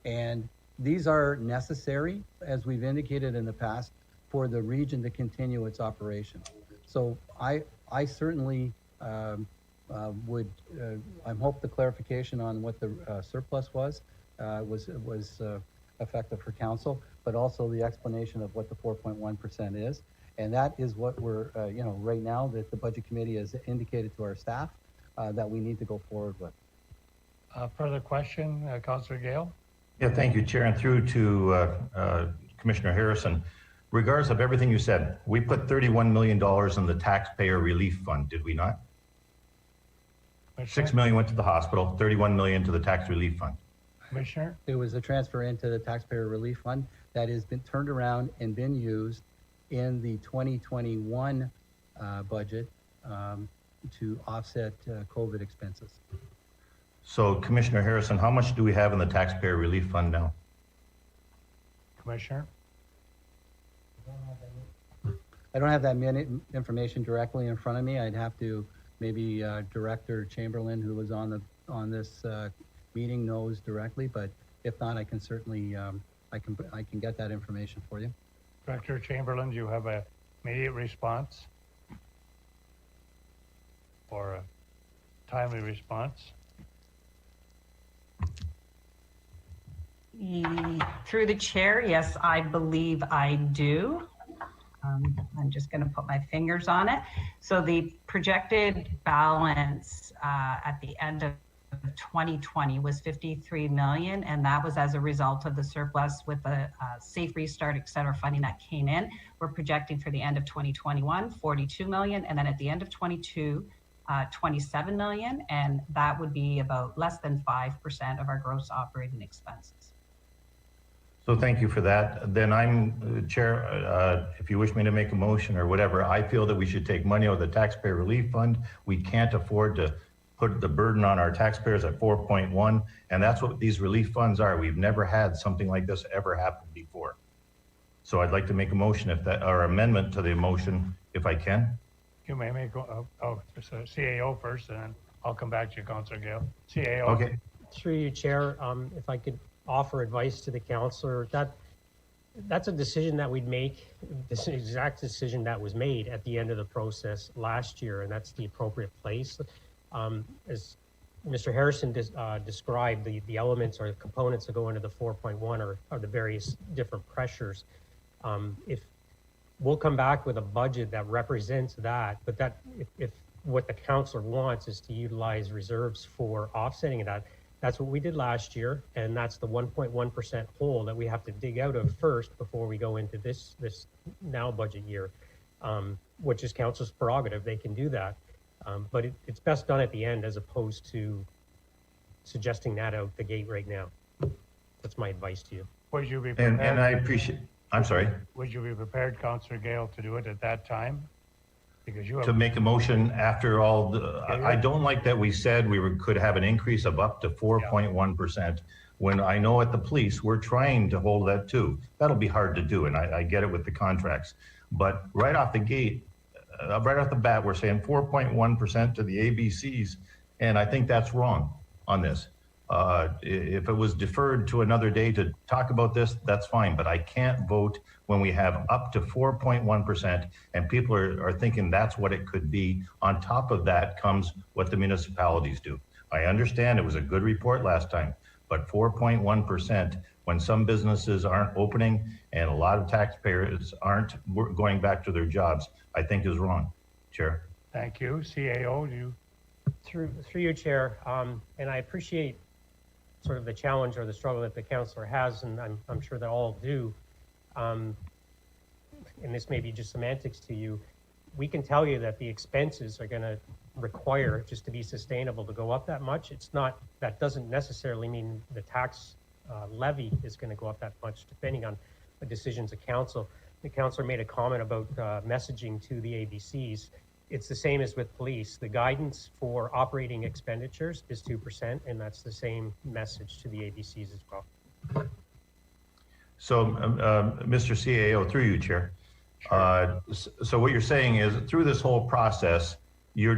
and these are necessary, as we've indicated in the past, for the region to continue its operation. So I certainly would hope the clarification on what the surplus was effective for council, but also the explanation of what the 4.1% is. And that is what we're, right now that the budget committee has indicated to our staff that we need to go forward with. Further question, Councillor Gale? Yeah, thank you, Chair, and through to Commissioner Harrison. Regardless of everything you said, we put $31 million in the taxpayer relief fund, did we not? $6 million went to the hospital, $31 million to the tax relief fund. Commissioner? It was a transfer into the taxpayer relief fund that has been turned around and been used in the 2021 budget to offset COVID expenses. So Commissioner Harrison, how much do we have in the taxpayer relief fund now? Commissioner? I don't have that information directly in front of me. I'd have to maybe Director Chamberlain, who was on this meeting, knows directly. But if not, I can certainly I can get that information for you. Director Chamberlain, do you have a immediate response? Or a timely response? Through the chair, yes, I believe I do. I'm just going to put my fingers on it. So the projected balance at the end of 2020 was 53 million, and that was as a result of the surplus with the Safe Restart, et cetera, funding that came in. We're projecting for the end of 2021, 42 million, and then at the end of 22, 27 million, and that would be about less than 5% of our gross operating expenses. So thank you for that. Then I'm, Chair, if you wish me to make a motion or whatever, I feel that we should take money out of the taxpayer relief fund. We can't afford to put the burden on our taxpayers at 4.1, and that's what these relief funds are. We've never had something like this ever happen before. So I'd like to make a motion, if that, or amendment to the motion, if I can. You may make, so CAO first, and then I'll come back to you, Councillor Gale. CAO. Okay. Through you, Chair, if I could offer advice to the councillor, that's a decision that we'd make. This is an exact decision that was made at the end of the process last year, and that's the appropriate place. As Mr. Harrison described, the elements or the components that go into the 4.1 are the various different pressures. If we'll come back with a budget that represents that, but that if what the councillor wants is to utilize reserves for offsetting that, that's what we did last year, and that's the 1.1% hole that we have to dig out of first before we go into this now budget year, which is council's prerogative. They can do that, but it's best done at the end as opposed to suggesting that out the gate right now. That's my advice to you. Would you be prepared? And I appreciate. I'm sorry. Would you be prepared, Councillor Gale, to do it at that time? Because you have To make a motion after all, I don't like that we said could have an increase of up to 4.1%, when I know at the police, we're trying to hold that too. That'll be hard to do, and I get it with the contracts. But right off the gate, right off the bat, we're saying 4.1% to the ABCs, and I think that's wrong on this. If it was deferred to another day to talk about this, that's fine, but I can't vote when we have up to 4.1% and people are thinking that's what it could be. On top of that comes what the municipalities do. I understand it was a good report last time, but 4.1% when some businesses aren't opening and a lot of taxpayers aren't going back to their jobs, I think is wrong. Chair. Thank you. CAO, you. Through you, Chair, and I appreciate sort of the challenge or the struggle that the councillor has, and I'm sure that all do. And this may be just semantics to you. We can tell you that the expenses are going to require, just to be sustainable, to go up that much. It's not, that doesn't necessarily mean the tax levy is going to go up that much, depending on the decisions of council. The councillor made a comment about messaging to the ABCs. It's the same as with police. The guidance for operating expenditures is 2%, and that's the same message to the ABCs as well. So, Mr. CAO, through you, Chair. So what you're saying is, through this whole process, you're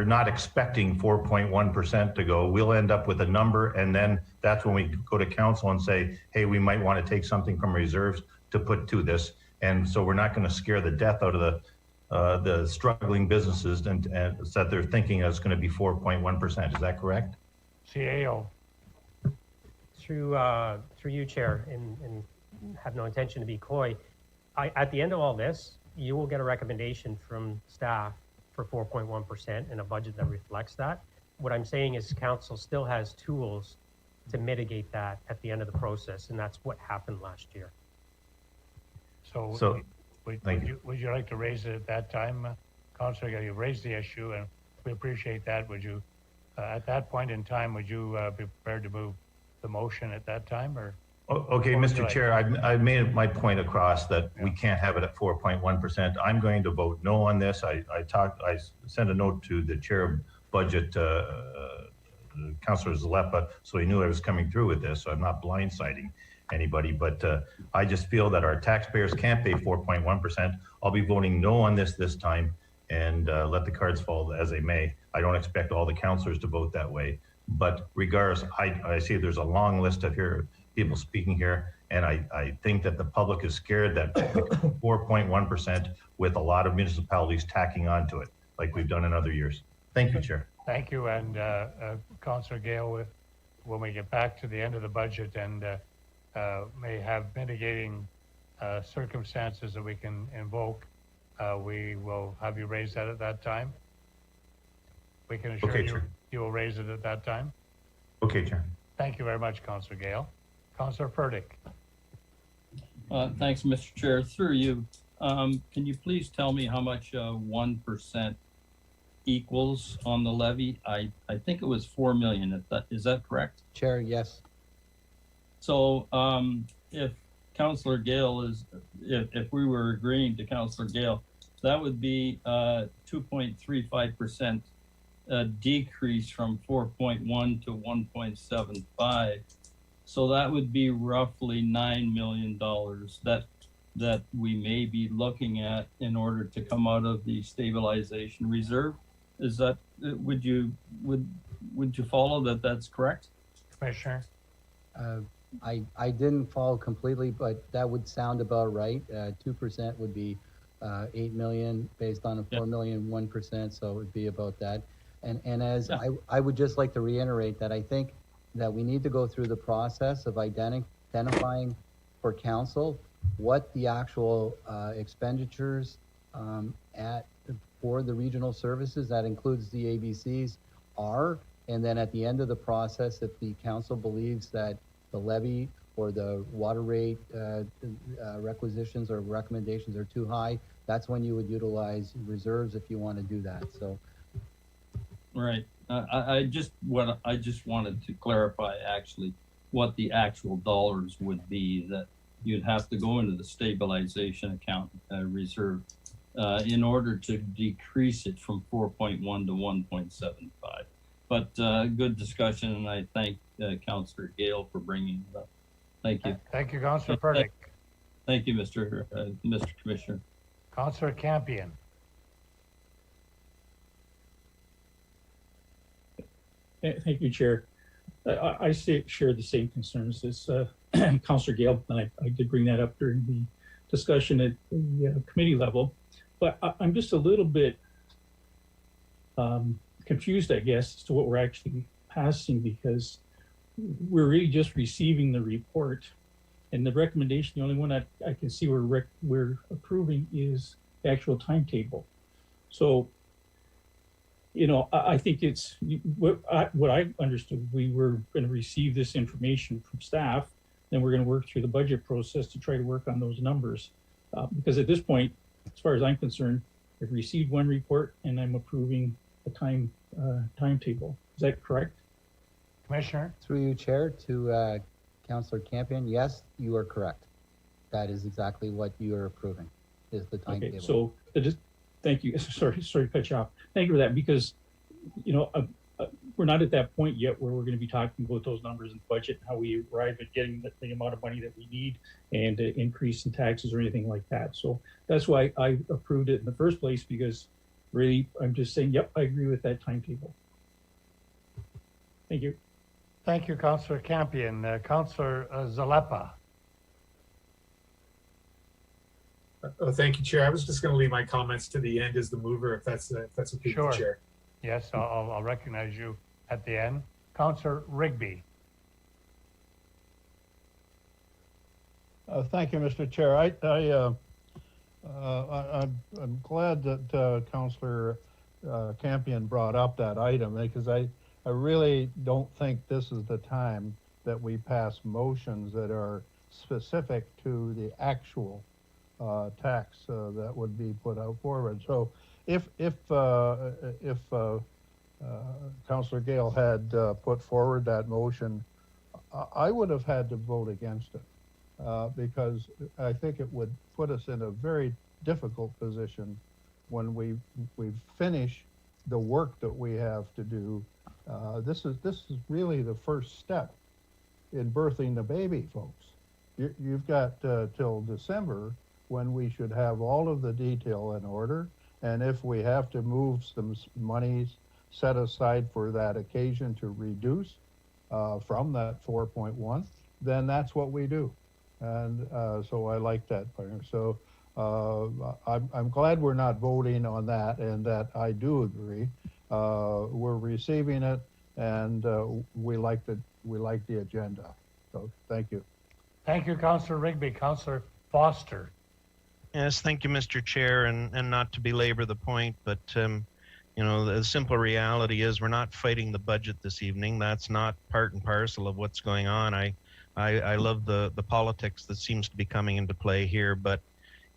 not expecting 4.1% to go. We'll end up with a number, and then that's when we go to council and say, hey, we might want to take something from reserves to put to this. And so we're not going to scare the death out of the struggling businesses and that they're thinking it's going to be 4.1%. Is that correct? CAO. Through you, Chair, and have no intention to be coy, at the end of all this, you will get a recommendation from staff for 4.1% and a budget that reflects that. What I'm saying is council still has tools to mitigate that at the end of the process, and that's what happened last year. So would you like to raise it at that time, Councillor? You raised the issue, and we appreciate that. Would you, at that point in time, would you be prepared to move the motion at that time, or? Okay, Mr. Chair, I've made my point across that we can't have it at 4.1%. I'm going to vote no on this. I sent a note to the Chair of Budget, Councillor Zalepa, so he knew I was coming through with this, so I'm not blindsiding anybody, but I just feel that our taxpayers can't pay 4.1%. I'll be voting no on this time, and let the cards fall as they may. I don't expect all the councillors to vote that way, but regardless, I see there's a long list of here people speaking here. And I think that the public is scared that 4.1% with a lot of municipalities tacking onto it, like we've done in other years. Thank you, Chair. Thank you. And Councillor Gale, when we get back to the end of the budget and may have mitigating circumstances that we can invoke, we will have you raise that at that time. We can assure you Chair. you will raise it at that time. Okay, Chair. Thank you very much, Councillor Gale. Councillor Furtick. Thanks, Mr. Chair. Through you, can you please tell me how much 1% equals on the levy? I think it was 4 million. Is that correct? Chair, yes. So if Councillor Gale if we were agreeing to Councillor Gale, that would be 2.35% decrease from 4.1 to 1.75. So that would be roughly $9 million that we may be looking at in order to come out of the stabilization reserve. Is that, would you follow that that's correct? Commissioner? I didn't follow completely, but that would sound about right. 2% would be 8 million based on a 4 million, 1%, so it would be about that. And as I would just like to reiterate that I think that we need to go through the process of identifying for council what the actual expenditures for the regional services, that includes the ABCs, are. And then at the end of the process, if the council believes that the levy or the water rate requisitions or recommendations are too high, that's when you would utilize reserves if you want to do that. So, right. I just wanted to clarify actually what the actual dollars would be that you'd have to go into the stabilization account reserve in order to decrease it from 4.1 to 1.75. But good discussion, and I thank Councillor Gale for bringing it up. Thank you. Thank you, Councillor Furtick. Thank you, Mr. Commissioner. Councillor Campion. Thank you, Chair. I share the same concerns as Councillor Gale, and I did bring that up during the discussion at the committee level. But I'm just a little bit confused, I guess, as to what we're actually passing, because we're really just receiving the report, and the recommendation, the only one I can see we're approving is the actual timetable. So, you know, I think it's what I understood. We were going to receive this information from staff, then we're going to work through the budget process to try to work on those numbers. Because at this point, as far as I'm concerned, I've received one report and I'm approving a timetable. Is that correct? Commissioner? Through you, Chair, to Councillor Campion, yes, you are correct. That is exactly what you are approving, is the timetable. Okay, so thank you. Sorry to cut you off. Thank you for that, because, you know, we're not at that point yet where we're going to be talking about those numbers in the budget, how we arrive at getting the amount of money that we need and increase in taxes or anything like that. So that's why I approved it in the first place, because really I'm just saying, yep, I agree with that timetable. Thank you. Thank you, Councillor Campion. Councillor Zalepa. Oh, thank you, Chair. I was just going to leave my comments to the end as the mover, if that's okay, Sure. with the Chair. Yes, I'll recognize you at the end. Councillor Rigby. Thank you, Mr. Chair. I'm glad that Councillor Campion brought up that item, because I really don't think this is the time that we pass motions that are specific to the actual tax that would be put out forward. So if Councillor Gale had put forward that motion, I would have had to vote against it because I think it would put us in a very difficult position when we finish the work that we have to do. This is really the first step in birthing the baby, folks. You've got till December, when we should have all of the detail in order. And if we have to move some monies set aside for that occasion to reduce from that 4.1, then that's what we do. And so I like that part. So I'm glad we're not voting on that, and that I do agree. We're receiving it, and we like the agenda. So thank you. Thank you, Councillor Rigby. Councillor Foster. Yes, thank you, Mr. Chair, and not to belabor the point, but you know, the simple reality is we're not fighting the budget this evening. That's not part and parcel of what's going on. I love the politics that seems to be coming into play here, but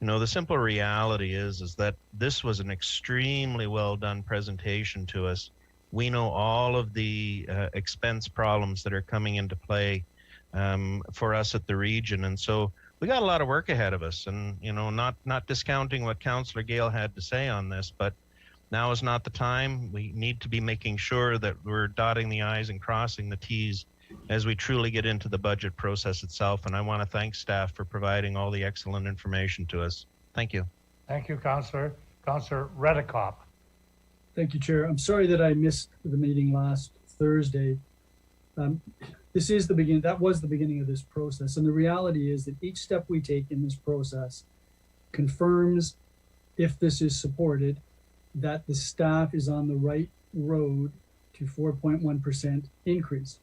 you know, the simple reality is that this was an extremely well done presentation to us. We know all of the expense problems that are coming into play for us at the region, and so we got a lot of work ahead of us. And you know, not discounting what Councillor Gale had to say on this, but now is not the time. We need to be making sure that we're dotting the I's and crossing the T's as we truly get into the budget process itself. And I want to thank staff for providing all the excellent information to us. Thank you. Thank you, Councillor. Councillor Redekop. Thank you, Chair. I'm sorry that I missed the meeting last Thursday. This is the beginning. That was the beginning of this process. And the reality is that each step we take in this process confirms, if this is supported, that the staff is on the right road to 4.1% increase.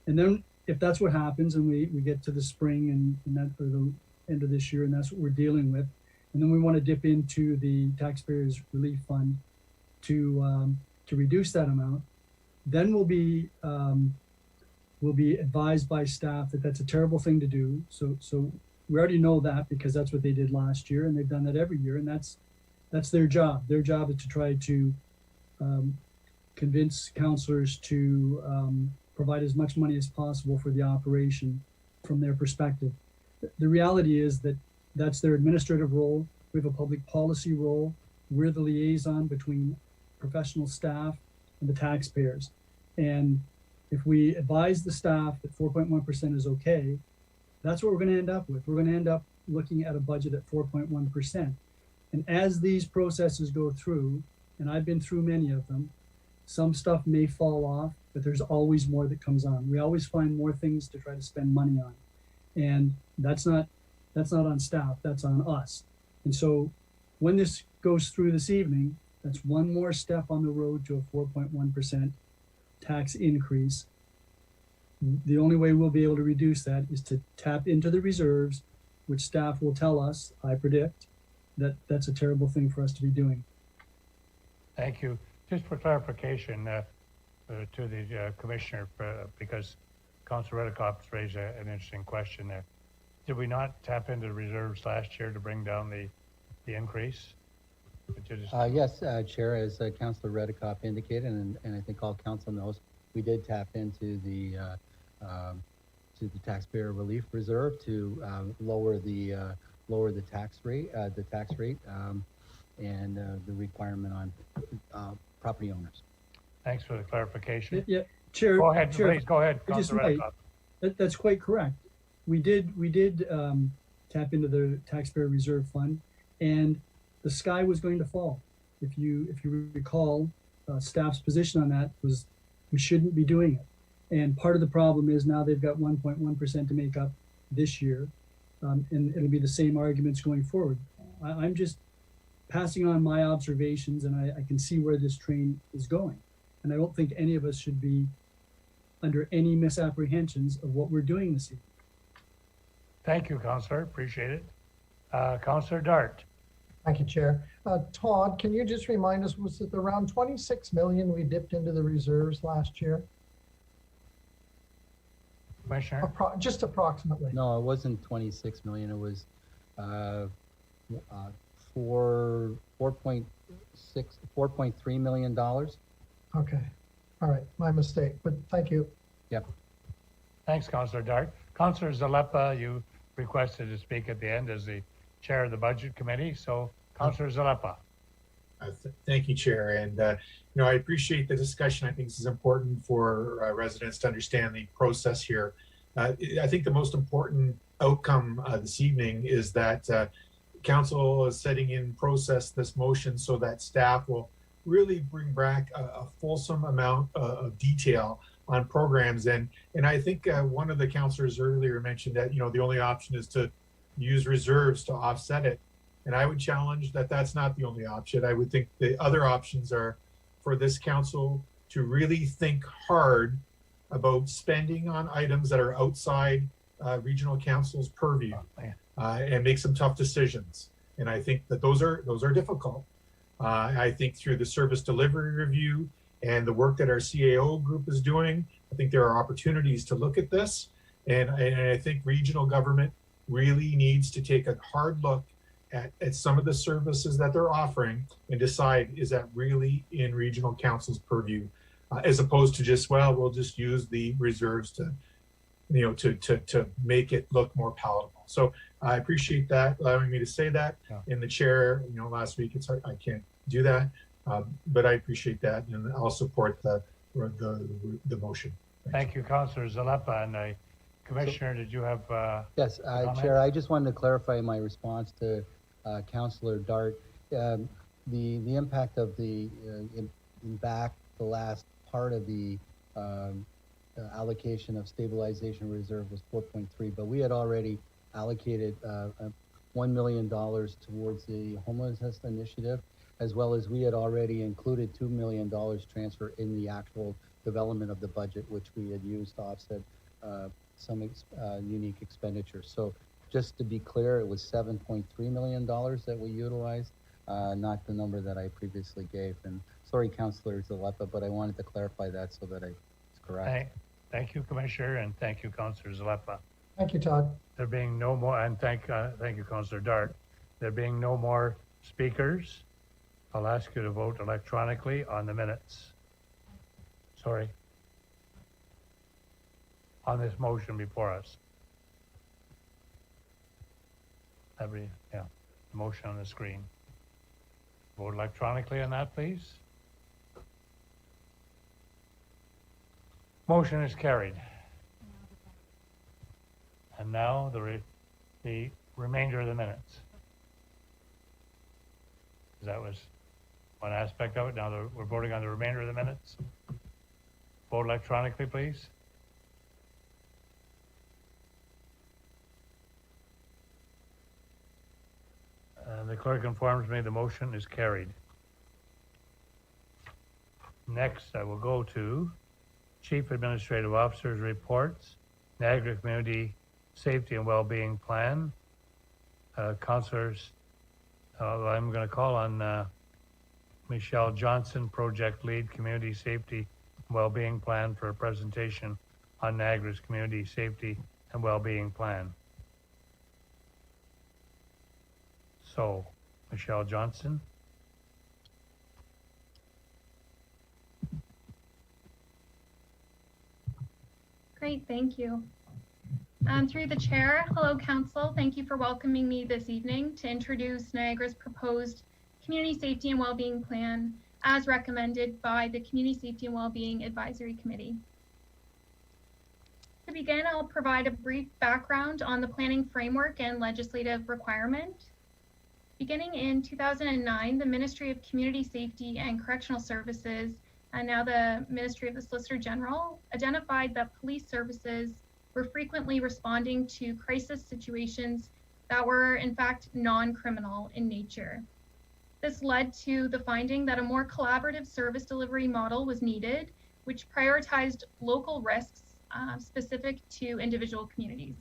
And then if that's what happens and we get to the spring and that, or the end of this year, and that's what we're dealing with, and then we want to dip into the taxpayers relief fund to reduce that amount, then we'll be advised by staff that that's a terrible thing to do. So we already know that, because that's what they did last year, and they've done that every year, and that's their job. Their job is to try to convince councillors to provide as much money as possible for the operation from their perspective. The reality is that that's their administrative role. We have a public policy role. We're the liaison between professional staff and the taxpayers. And if we advise the staff that 4.1% is okay, that's what we're going to end up with. We're going to end up looking at a budget at 4.1%. And as these processes go through, and I've been through many of them, some stuff may fall off, but there's always more that comes on. We always find more things to try to spend money on. And that's not on staff, that's on us. And so when this goes through this evening, that's one more step on the road to a 4.1% tax increase. The only way we'll be able to reduce that is to tap into the reserves, which staff will tell us, I predict, that that's a terrible thing for us to be doing. Thank you. Just for clarification to the Commissioner, because Councillor Redekop's raised an interesting question there. Did we not tap into the reserves last year to bring down the increase? Yes, Chair, as Councillor Redekop indicated, and I think all council knows, we did tap into the taxpayer relief reserve to lower the tax rate, and the requirement on property owners. Thanks for the clarification. Yeah, Chair. Go ahead, Chair, please. Go ahead, Councillor Redekop. That's quite correct. We did tap into the taxpayer reserve fund, and the sky was going to fall. If you recall, staff's position on that was we shouldn't be doing it. And part of the problem is now they've got 1.1% to make up this year, and it'll be the same arguments going forward. I'm just passing on my observations, and I can see where this train is going. And I don't think any of us should be under any misapprehensions of what we're doing this evening. Thank you, Councillor. Appreciate it. Councillor Dart. Thank you, Chair. Todd, can you just remind us, was it around 26 million we dipped into the reserves last year? Commissioner? Just approximately. No, it wasn't 26 million. It was 4.3 million dollars. Okay. All right. My mistake, but thank you. Yep. Thanks, Councillor Dart. Councillor Zalepa, you requested to speak at the end as the chair of the Budget Committee. So, Councillor Zalepa. Thank you, Chair. And, I appreciate the discussion. I think this is important for residents to understand the process here. I think the most important outcome this evening is that Council is setting in process this motion so that staff will really bring back a fulsome amount of detail on programs. And I think one of the counselors earlier mentioned that, the only option is to use reserves to offset it. And I would challenge that that's not the only option. I would think the other options are for this council to really think hard about spending on items that are outside regional council's purview and make some tough decisions. And I think that those are difficult. I think through the service delivery review and the work that our CAO group is doing, I think there are opportunities to look at this. And I think regional government really needs to take a hard look at some of the services that they're offering and decide, is that really in regional council's purview, as opposed to just, well, we'll just use the reserves to make it look more palatable. So I appreciate that, allowing me to say that. In the chair, last week, it's hard, I can't do that, but I appreciate that, and I'll support the motion. Thank you, Councillor Zalepa. And Commissioner, did you have? Yes, Chair, I just wanted to clarify my response to Councillor Dart. The impact of the back the last part of the allocation of stabilization reserve was 4.3, but we had already allocated $1 million towards the homelessness initiative, as well as we had already included $2 million transfer in the actual development of the budget, which we had used to offset some unique expenditures. So just to be clear, it was $7.3 million that we utilized, not the number that I previously gave. And sorry, Councillor Zalepa, but I wanted to clarify that so that it's correct. Thank you, Commissioner, and thank you, Councillor Zalepa. Thank you, Todd. There being no more, and thank you, Councillor Dart. There being no more speakers, I'll ask you to vote electronically on the minutes. Sorry. On this motion before us. The motion on the screen. Vote electronically on that, please. Motion is carried. And now the remainder of the minutes. That was one aspect of it. Now we're voting on the remainder of the minutes. Vote electronically, please. The clerk informs me the motion is carried. Next, I will go to Chief Administrative Officer's reports, Niagara Community Safety and Wellbeing Plan. Councillors, I'm going to call on Michelle Johnson, Project Lead, Community Safety and Wellbeing Plan, for a presentation on Niagara's Community Safety and Wellbeing Plan. So, Michelle Johnson. Great, thank you. Through the chair, hello council. Thank you for welcoming me this evening to introduce Niagara's proposed Community Safety and Wellbeing Plan as recommended by the Community Safety and Wellbeing Advisory Committee. To begin, I'll provide a brief background on the planning framework and legislative requirement. Beginning in 2009, the Ministry of Community Safety and Correctional Services, and now the Ministry of the Solicitor General, identified that police services were frequently responding to crisis situations that were in fact non-criminal in nature. This led to the finding that a more collaborative service delivery model was needed, which prioritized local risks specific to individual communities.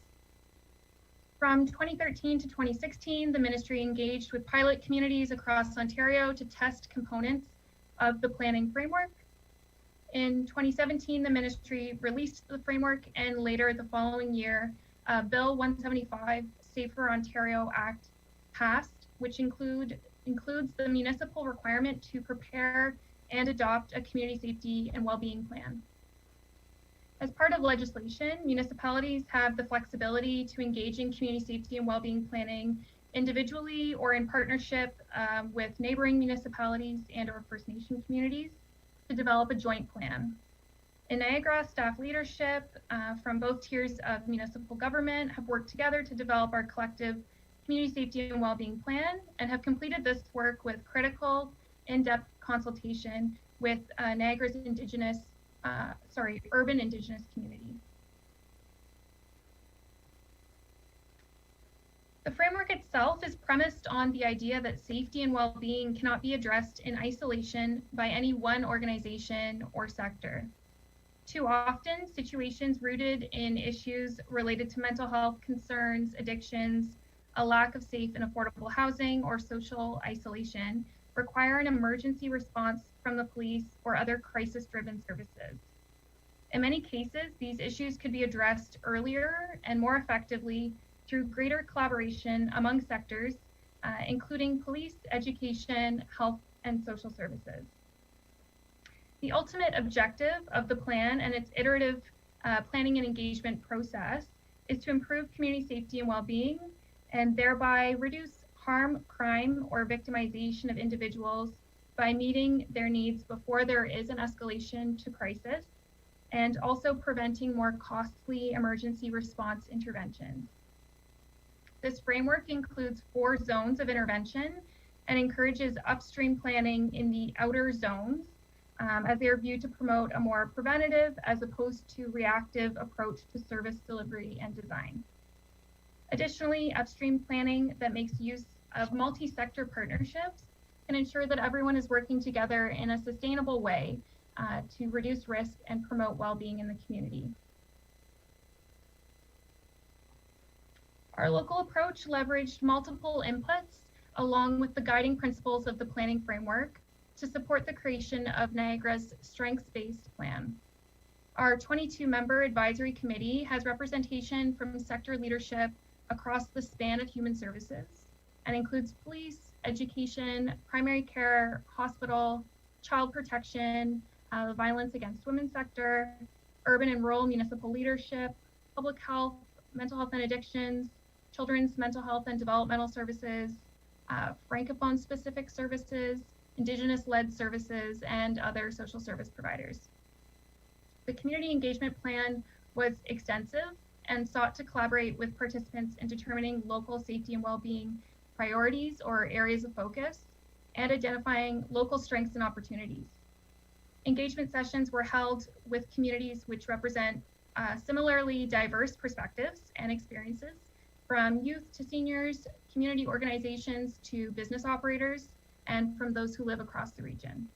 From 2013 to 2016, the ministry engaged with pilot communities across Ontario to test components of the planning framework. In 2017, the ministry released the framework, and later the following year, Bill 175, Safer Ontario Act passed, which includes the municipal requirement to prepare and adopt a community safety and wellbeing plan. As part of legislation, municipalities have the flexibility to engage in community safety and wellbeing planning individually or in partnership with neighboring municipalities and/or First Nation communities to develop a joint plan. In Niagara, staff leadership from both tiers of municipal government have worked together to develop our collective community safety and wellbeing plan and have completed this work with critical in-depth consultation with Niagara's Indigenous urban Indigenous community. The framework itself is premised on the idea that safety and well-being cannot be addressed in isolation by any one organization or sector. Too often, situations rooted in issues related to mental health concerns, addictions, a lack of safe and affordable housing, or social isolation require an emergency response from the police or other crisis-driven services. In many cases, these issues could be addressed earlier and more effectively through greater collaboration among sectors, including police, education, health, and social services. The ultimate objective of the plan and its iterative planning and engagement process is to improve community safety and well-being, and thereby reduce harm, crime, or victimization of individuals by meeting their needs before there is an escalation to crisis, and also preventing more costly emergency response interventions. This framework includes 4 zones of intervention and encourages upstream planning in the outer zones, as they are viewed to promote a more preventative as opposed to reactive approach to service delivery and design. Additionally, upstream planning that makes use of multi-sector partnerships can ensure that everyone is working together in a sustainable way to reduce risk and promote well-being in the community. Our local approach leveraged multiple inputs along with the guiding principles of the planning framework to support the creation of Niagara's strengths-based plan. Our 22-member advisory committee has representation from sector leadership across the span of human services and includes police, education, primary care, hospital, child protection, the violence against women sector, urban and rural municipal leadership, public health, mental health and addictions, children's mental health and developmental services, Francophone specific services, Indigenous-led services, and other social service providers. The community engagement plan was extensive and sought to collaborate with participants in determining local safety and well-being priorities or areas of focus and identifying local strengths and opportunities. Engagement sessions were held with communities which represent similarly diverse perspectives and experiences, from youth to seniors, community organizations to business operators, and from those who live across the region.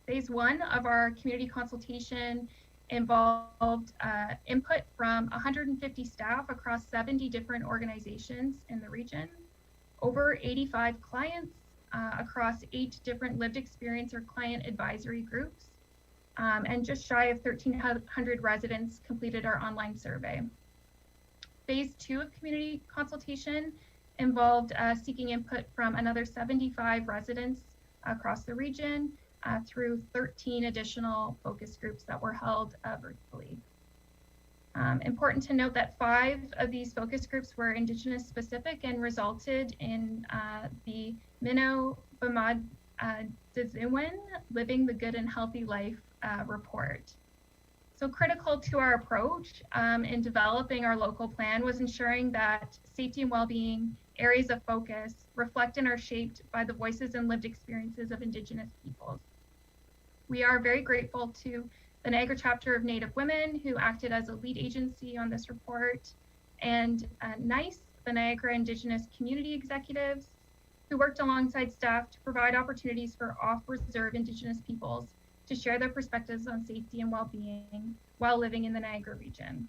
Phase 1 of our community consultation involved input from 150 staff across 70 different organizations in the region, over 85 clients across 8 different lived experience or client advisory groups, and just shy of 1,300 residents completed our online survey. Phase 2 of community consultation involved seeking input from another 75 residents across the region through 13 additional focus groups that were held virtually. Important to note that 5 of these focus groups were Indigenous specific and resulted in the Minnow Bamad Dziwin Living the Good and Healthy Life report. So critical to our approach in developing our local plan was ensuring that safety and well-being areas of focus reflect and are shaped by the voices and lived experiences of Indigenous peoples. We are very grateful to the Niagara chapter of Native Women, who acted as a lead agency on this report, and NICE, the Niagara Indigenous Community Executives, who worked alongside staff to provide opportunities for off-reserve Indigenous peoples to share their perspectives on safety and well-being while living in the Niagara region.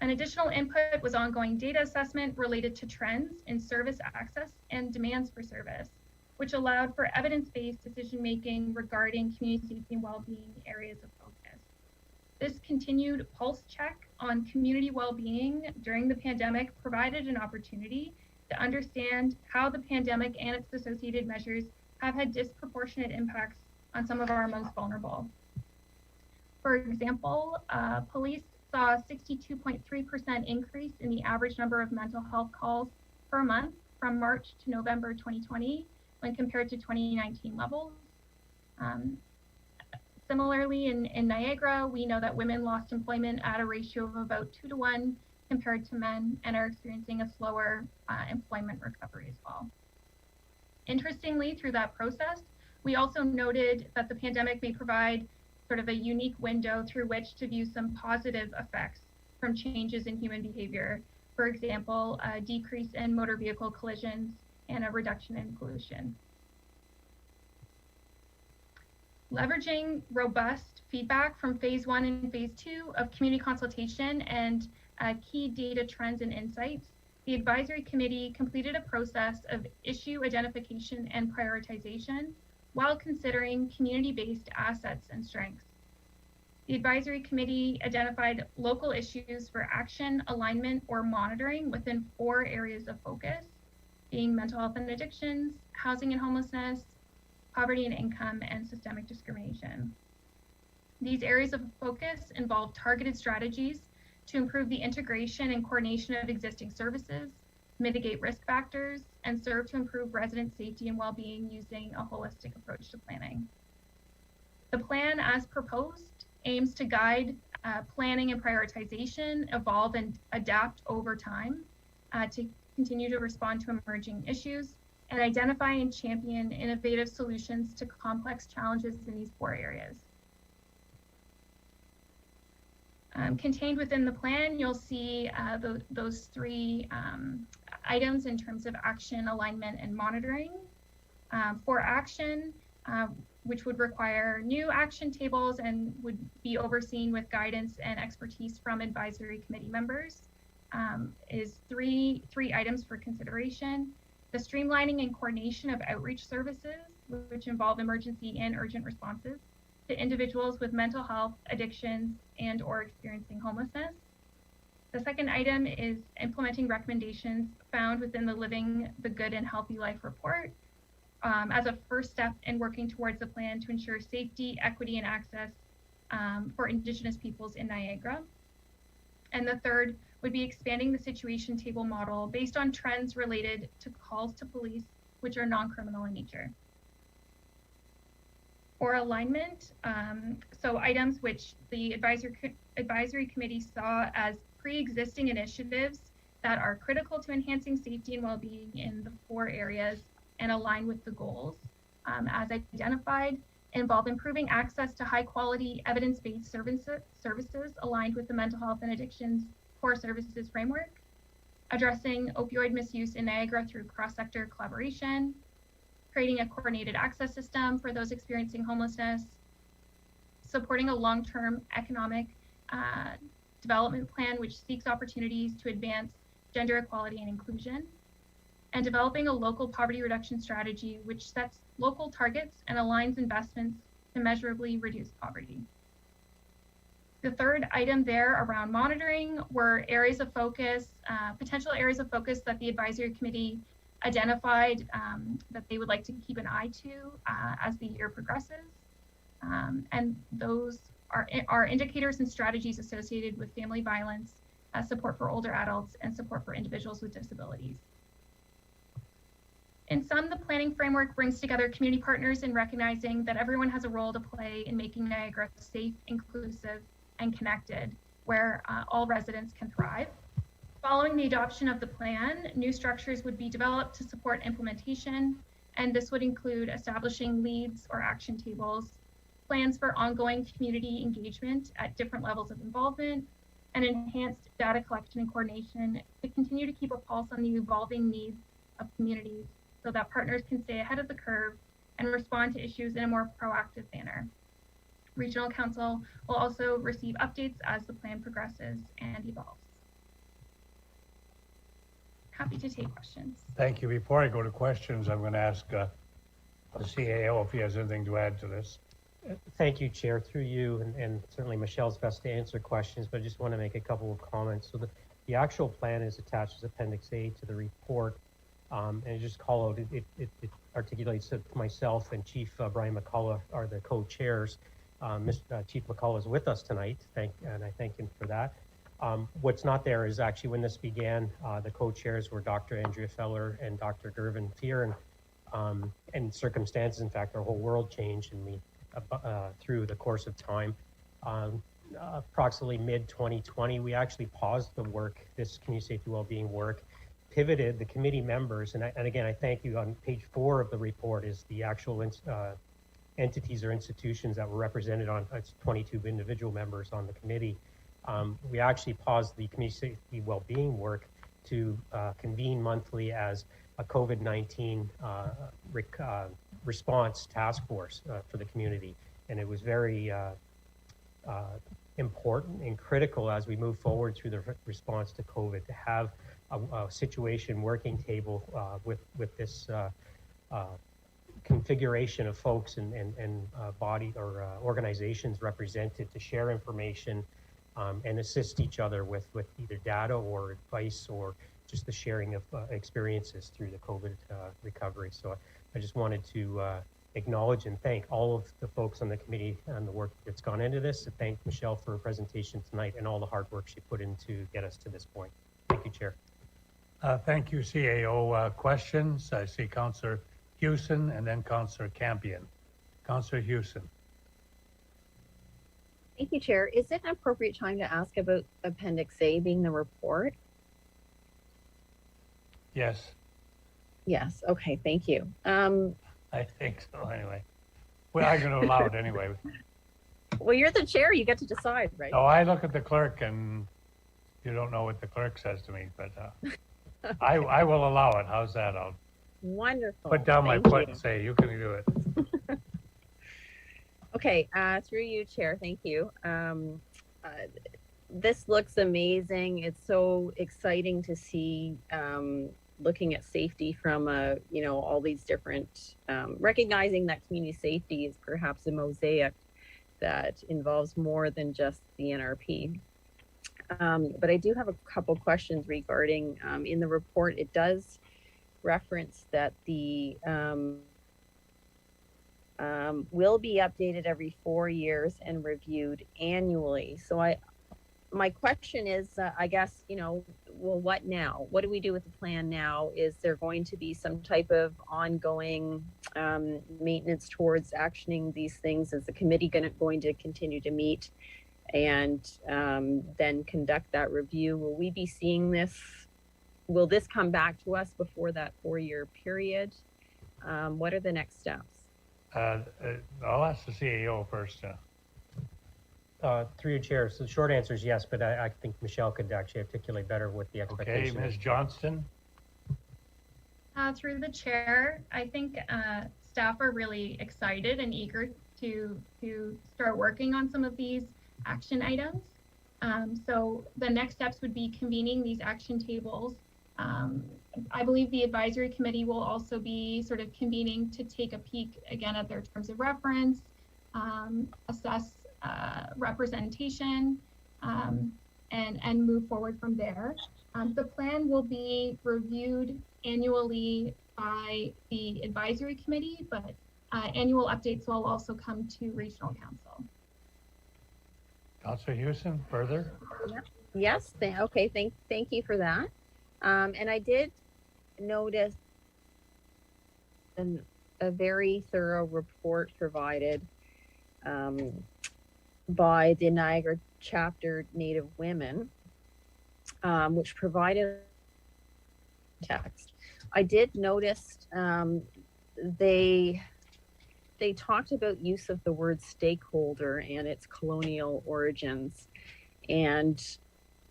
An additional input was ongoing data assessment related to trends in service access and demands for service, which allowed for evidence-based decision-making regarding community safety and well-being areas of focus. This continued pulse check on community well-being during the pandemic provided an opportunity to understand how the pandemic and its associated measures have had disproportionate impacts on some of our most vulnerable. For example, police saw a 62.3% increase in the average number of mental health calls per month from March to November 2020 when compared to 2019 levels. Similarly, in Niagara, we know that women lost employment at a ratio of about 2 to 1 compared to men and are experiencing a slower employment recovery as well. Interestingly, through that process, we also noted that the pandemic may provide sort of a unique window through which to view some positive effects from changes in human behavior. For example, a decrease in motor vehicle collisions and a reduction in pollution. Leveraging robust feedback from phase 1 and phase 2 of community consultation and key data trends and insights, the advisory committee completed a process of issue identification and prioritization while considering community-based assets and strengths. The advisory committee identified local issues for action, alignment, or monitoring within 4 areas of focus, being mental health and addictions, housing and homelessness, poverty and income, and systemic discrimination. These areas of focus involve targeted strategies to improve the integration and coordination of existing services, mitigate risk factors, and serve to improve resident safety and well-being using a holistic approach to planning. The plan, as proposed, aims to guide planning and prioritization, evolve and adapt over time to continue to respond to emerging issues, and identify and champion innovative solutions to complex challenges in these 4 areas. Contained within the plan, you'll see those 3 items in terms of action, alignment, and monitoring. For action, which would require new action tables and would be overseen with guidance and expertise from advisory committee members, is three items for consideration. The streamlining and coordination of outreach services, which involve emergency and urgent responses to individuals with mental health, addictions, and or experiencing homelessness. The second item is implementing recommendations found within the Living the Good and Healthy Life report as a first step in working towards a plan to ensure safety, equity, and access for Indigenous peoples in Niagara. And the third would be expanding the situation table model based on trends related to calls to police, which are non-criminal in nature. For alignment, so items which the advisory committee saw as pre-existing initiatives that are critical to enhancing safety and well-being in the 4 areas and align with the goals as identified, involve improving access to high-quality evidence-based services aligned with the mental health and addictions core services framework, addressing opioid misuse in Niagara through cross-sector collaboration, creating a coordinated access system for those experiencing homelessness, supporting a long-term economic development plan which seeks opportunities to advance gender equality and inclusion, and developing a local poverty reduction strategy which sets local targets and aligns investments to measurably reduce poverty. The third item there around monitoring were areas of focus, potential areas of focus that the advisory committee identified that they would like to keep an eye to as the year progresses. And those are indicators and strategies associated with family violence, support for older adults, and support for individuals with disabilities. In sum, the planning framework brings together community partners in recognizing that everyone has a role to play in making Niagara safe, inclusive, and connected, where all residents can thrive. Following the adoption of the plan, new structures would be developed to support implementation, and this would include establishing leads or action tables, plans for ongoing community engagement at different levels of involvement, and enhanced data collection and coordination to continue to keep a pulse on the evolving needs of communities so that partners can stay ahead of the curve and respond to issues in a more proactive manner. Regional Council will also receive updates as the plan progresses and evolves. Happy to take questions. Thank you. Before I go to questions, I'm going to ask the CAO if he has anything to add to this. Thank you, Chair, through you, and certainly Michelle's best to answer questions, but I just want to make a couple of comments. So the actual plan is attached as Appendix A to the report, and I just call out, it articulates that myself and Chief Brian McCullough are the co-chairs. Chief McCullough is with us tonight, and I thank him for that. What's not there is actually when this began, the co-chairs were Dr. Andrea Feller and Dr. Gervin Fearon, and circumstances, in fact, our whole world changed through the course of time. Approximately mid-2020, we actually paused the work, this community safety wellbeing work, pivoted the committee members, and again, I thank you. On page 4 of the report is the actual entities or institutions that were represented on, it's 22 individual members on the committee. We actually paused the community safety well-being work to convene monthly as a COVID-19 response task force for the community. And it was very important and critical as we move forward through the response to COVID to have a situation working table with this configuration of folks and body or organizations represented to share information and assist each other with either data or advice or just the sharing of experiences through the COVID recovery. So I just wanted to acknowledge and thank all of the folks on the committee and the work that's gone into this. To thank Michelle for her presentation tonight and all the hard work she put in to get us to this point. Thank you, Chair. Thank you, CAO. Questions? I see Councillor Hewson and then Councillor Campion. Councillor Hewson. Thank you, Chair. Is it an appropriate time to ask about Appendix A being the report? Yes. Yes. Okay. Thank you. I think so anyway. Well, I'm going to allow it anyway. Well, you're the chair. You get to decide, right? Oh, I look at the clerk and you don't know what the clerk says to me, but I will allow it. How's that? I'll Wonderful. put down my Thank foot you. and say, you can do it. Okay, through you, Chair, thank you. This looks amazing. It's so exciting to see looking at safety from all these different, recognizing that community safety is perhaps a mosaic that involves more than just the NRP. But I do have a couple questions regarding, in the report, it does reference that the will be updated every 4 years and reviewed annually. So my question is, I guess, well, what now? What do we do with the plan now? Is there going to be some type of ongoing maintenance towards actioning these things? Is the committee going to continue to meet and then conduct that review? Will we be seeing this? Will this come back to us before that 4-year period? What are the next steps? I'll ask the CAO first. Through your chair, so the short answer is yes, but I think Michelle could actually articulate better what the expectation Okay, is. Ms. Johnston. Through the chair, I think staff are really excited and eager to start working on some of these action items. So the next steps would be convening these action tables. I believe the advisory committee will also be sort of convening to take a peek again at their terms of reference, assess representation, and move forward from there. The plan will be reviewed annually by the advisory committee, but annual updates will also come to regional council. Councillor Hewson, further? Yes. Okay. Thank you for that. And I did notice a very thorough report provided by the Niagara chapter Native Women, which provided text. I did notice they talked about use of the word stakeholder and its colonial origins, and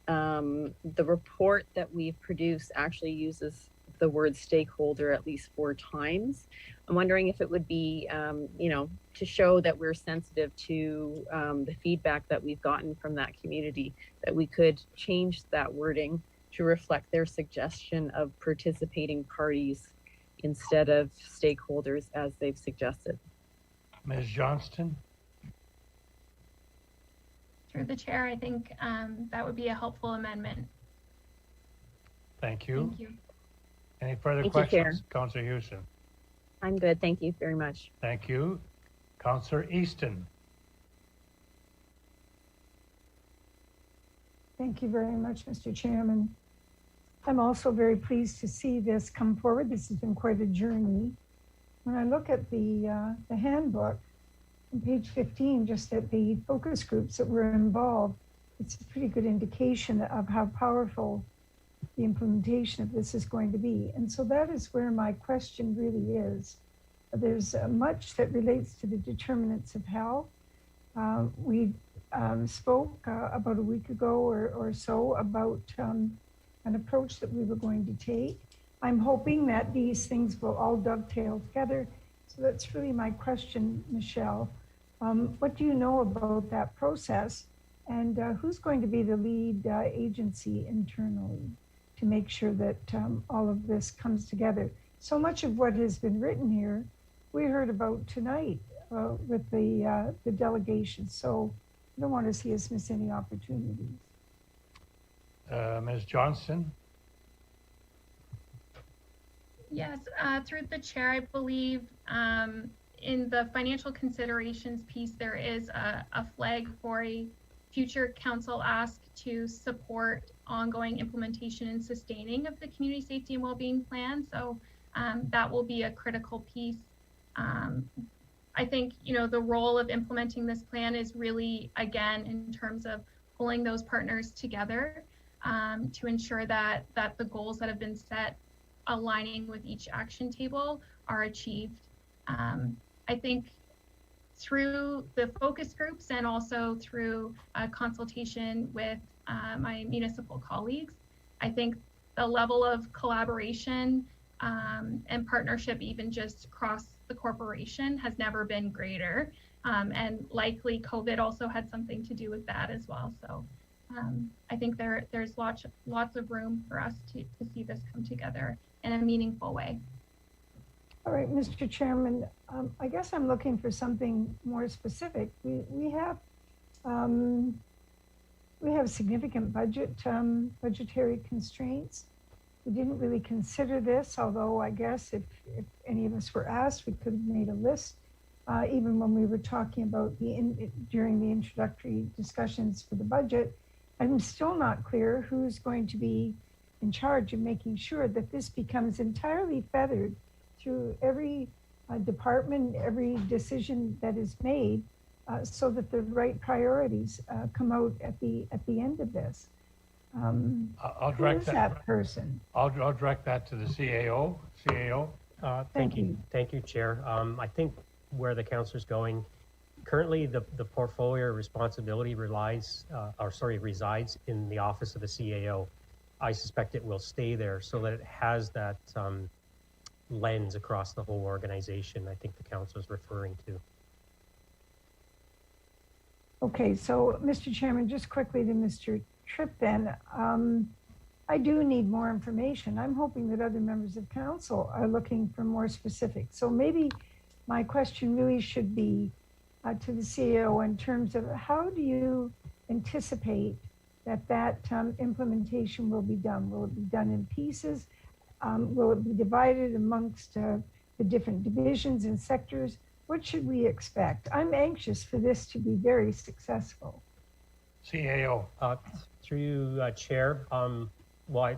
the report that we've produced actually uses the word stakeholder at least 4 times. I'm wondering if it would be, to show that we're sensitive to the feedback that we've gotten from that community, that we could change that wording to reflect their suggestion of participating parties instead of stakeholders as they've suggested. Ms. Johnston? Through the chair, I think that would be a helpful amendment. Thank you. Thank you. Any further Thank you, Chair. questions? Councillor Hewson. I'm good. Thank you very much. Thank you. Councillor Easton. Thank you very much, Mr. Chairman. I'm also very pleased to see this come forward. This has been quite a journey. When I look at the handbook on page 15, just at the focus groups that were involved, it's a pretty good indication of how powerful the implementation of this is going to be. And so that is where my question really is. there's much that relates to the determinants of health. We spoke about a week ago or so about an approach that we were going to take. I'm hoping that these things will all dovetail together. So that's really my question, Michelle. What do you know about that process? And who's going to be the lead agency internally to make sure that all of this comes together? So much of what has been written here, we heard about tonight with the delegation. So I don't want to see us miss any opportunities. Ms. Johnston? Yes, through the chair, I believe in the financial considerations piece, there is a flag for a future council ask to support ongoing implementation and sustaining of the community safety and wellbeing plan. So that will be a critical piece. I think, the role of implementing this plan is really, again, in terms of pulling those partners together to ensure that the goals that have been set aligning with each action table are achieved. I think through the focus groups and also through consultation with my municipal colleagues, I think the level of collaboration and partnership, even just across the corporation, has never been greater. And likely COVID also had something to do with that as well. So I think there's lots of room for us to see this come together in a meaningful way. All right, Mr. Chairman, I guess I'm looking for something more specific. We have significant budgetary constraints. We didn't really consider this, although I guess if any of us were asked, we could have made a list. Even when we were talking about during the introductory discussions for the budget, I'm still not clear who's going to be in charge of making sure that this becomes entirely feathered through every department, every decision that is made, so that the right priorities come out at the end of this. I'll direct that person. I'll direct that to the CAO. Thank you, Chair. I think where the councilor's going, currently the portfolio responsibility resides in the office of the CAO. I suspect it will stay there so that it has that lens across the whole organization. I think the council is referring to. Okay, so Mr. Chairman, just quickly to Mr. Tripp then, I do need more information. I'm hoping that other members of council are looking for more specifics. So maybe my question really should be to the CEO in terms of how do you anticipate that implementation will be done? Will it be done in pieces? Will it be divided amongst the different divisions and sectors? What should we expect? I'm anxious for this to be very successful. CAO. Through you, Chair, well, I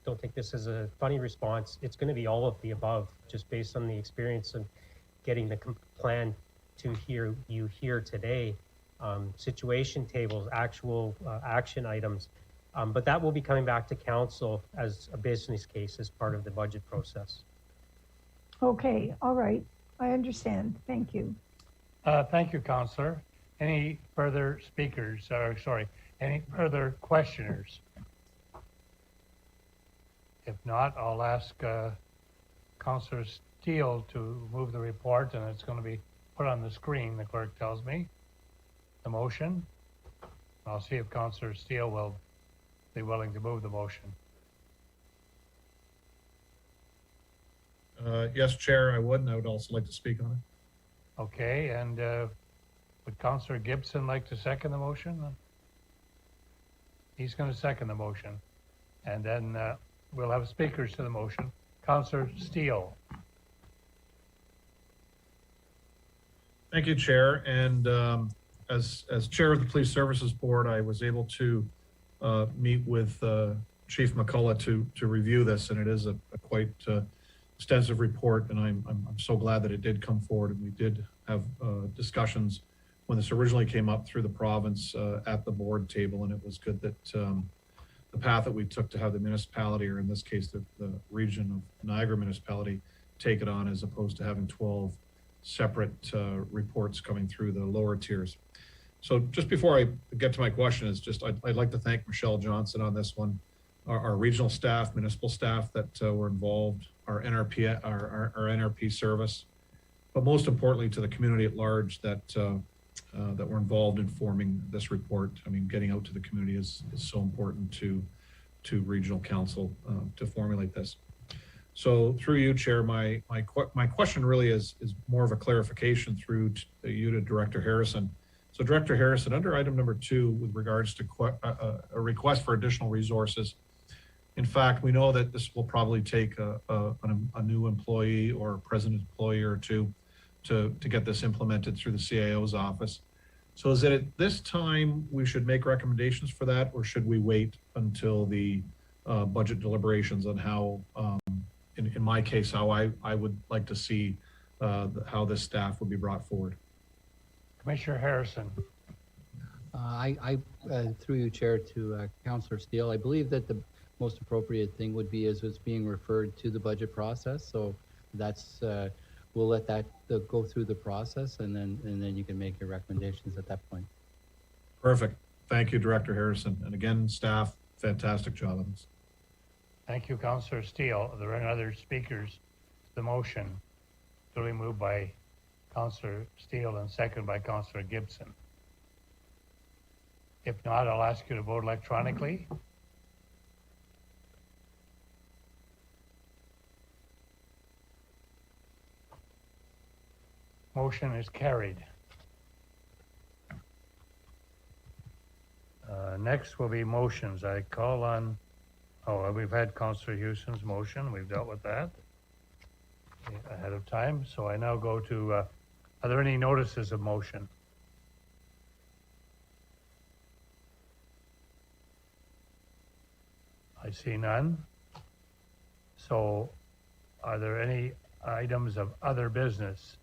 don't think this is a funny response. It's going to be all of the above, just based on the experience of getting the plan to you here today. Situation tables, actual action items, but that will be coming back to council as a business case as part of the budget process. Okay, all right, I understand. Thank you. Thank you, Councillor. Any further speakers, any further questioners? If not, I'll ask Councillor Steele to move the report, and it's going to be put on the screen, the clerk tells me, the motion. I'll see if Councillor Steele will be willing to move the motion. Yes, Chair, I would, and I would also like to speak on it. Okay, and would Councillor Gibson like to second the motion? He's going to second the motion. And then we'll have speakers to the motion. Councillor Steele. Thank you, Chair. And as Chair of the Police Services Board, I was able to meet with Chief McCullough to review this, and it is a quite extensive report, and I'm so glad that it did come forward, and we did have discussions when this originally came up through the province at the board table, and it was good that the path that we took to have the municipality, or in this case the region of Niagara municipality, take it on as opposed to having 12 separate reports coming through the lower tiers. So just before I get to my question, I'd like to thank Michelle Johnson on this one, our regional staff, municipal staff that were involved, our NRP service, but most importantly to the community at large that were involved in forming this report. I mean, getting out to the community is so important to regional council to formulate this. So through you, Chair, my question really is more of a clarification through you to Director Harrison. So Director Harrison, under item number 2, with regards to a request for additional resources, in fact, we know that this will probably take a new employee or a present employee or two to get this implemented through the CIO's office. So is it at this time we should make recommendations for that, or should we wait until the budget deliberations on how, in my case, how I would like to see how this staff would be brought forward? Commissioner Harrison. I through you, Chair, to Councillor Steele, I believe that the most appropriate thing would be as it's being referred to the budget process. So that's we'll let that go through the process, and then you can make your recommendations at that point. Perfect. Thank you, Director Harrison, and again, staff, fantastic job on this. Thank you, Councillor Steele. Are there any other speakers to the motion? Duly moved by Councillor Steele and second by Councillor Gibson. If not, I'll ask you to vote electronically. Motion is carried. Next will be motions. I call on, we've had Councillor Houston's motion. We've dealt with that ahead of time. So I now go to, are there any notices of motion? I see none. So are there any items of other business?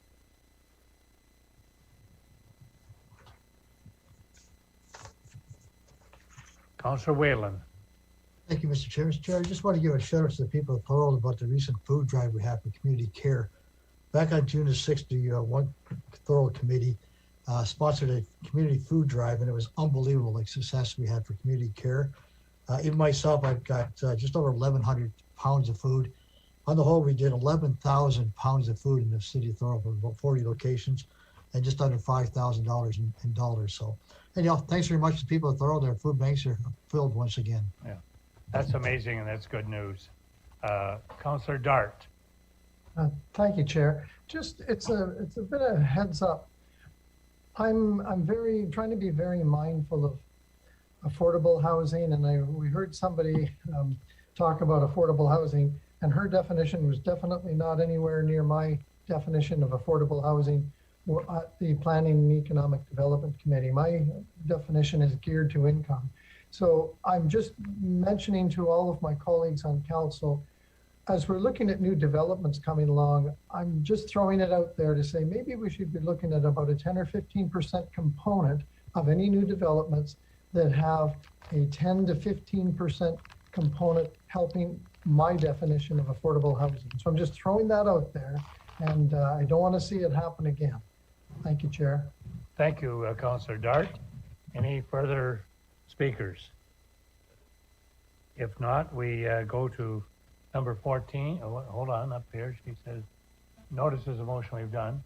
Councillor Whalen. Thank you, Mr. Chair. Mr. Chair, I just want to give a shout out to the people of Thorold about the recent food drive we had for community care. Back on June the 6th, the one Thorold committee sponsored a community food drive, and it was unbelievable the success we had for community care. Even myself, I've got just over 1,100 pounds of food. On the whole, we did 11,000 pounds of food in the city of Thorold from about 40 locations, and just under $5,000 in dollars. So, anyhow, thanks very much to people at Thorold. Their food banks are filled once again. Yeah, that's amazing, and that's good news. Councillor Dart. Thank you, Chair. Just it's a bit of a heads up. I'm trying to be very mindful of affordable housing, and we heard somebody talk about affordable housing, and her definition was definitely not anywhere near my definition of affordable housing at the Planning and Economic Development Committee. My definition is geared to income. So I'm just mentioning to all of my colleagues on council, as we're looking at new developments coming along, I'm just throwing it out there to say maybe we should be looking at about a 10 or 15% component of any new developments that have a 10 to 15% component helping my definition of affordable housing. So I'm just throwing that out there, and I don't want to see it happen again. Thank you, Chair. Thank you, Councillor Dart. Any further speakers? If not, we go to number 14. Oh, hold on, up here, she says, notices of motion we've done.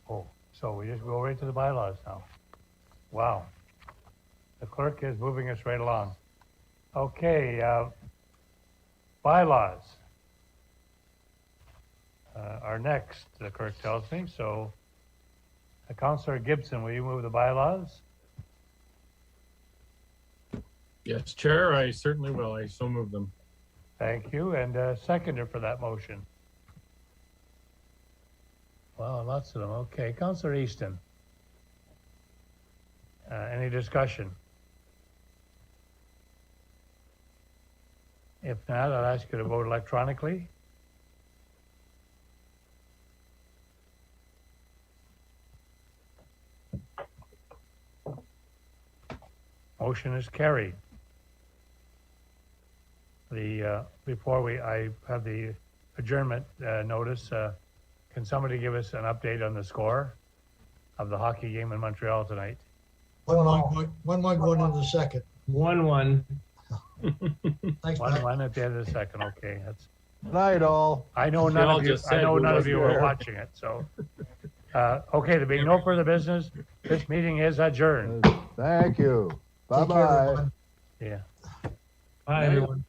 Oh, so we just go right to the bylaws now. Wow. The clerk is moving us right along. Okay, bylaws are next, the clerk tells me. So, Councillor Gibson, will you move the bylaws? Yes, Chair, I certainly will. I so move them. Thank you, and seconder for that motion. Wow, lots of them. Okay, Councillor Easton. Any discussion? If not, I'll ask you to vote electronically. Motion is carried. Before I have the adjournment notice. Can somebody give us an update on the score of the hockey game in Montreal tonight? 1-1 going into the second. 1-1. Thanks, 1-1 at the end of the second. Okay, that's. Night all. I know none of you. I know none of you are watching it. So, okay. There being no further business, this meeting is adjourned. Thank you. Bye bye. Yeah. Bye, everyone.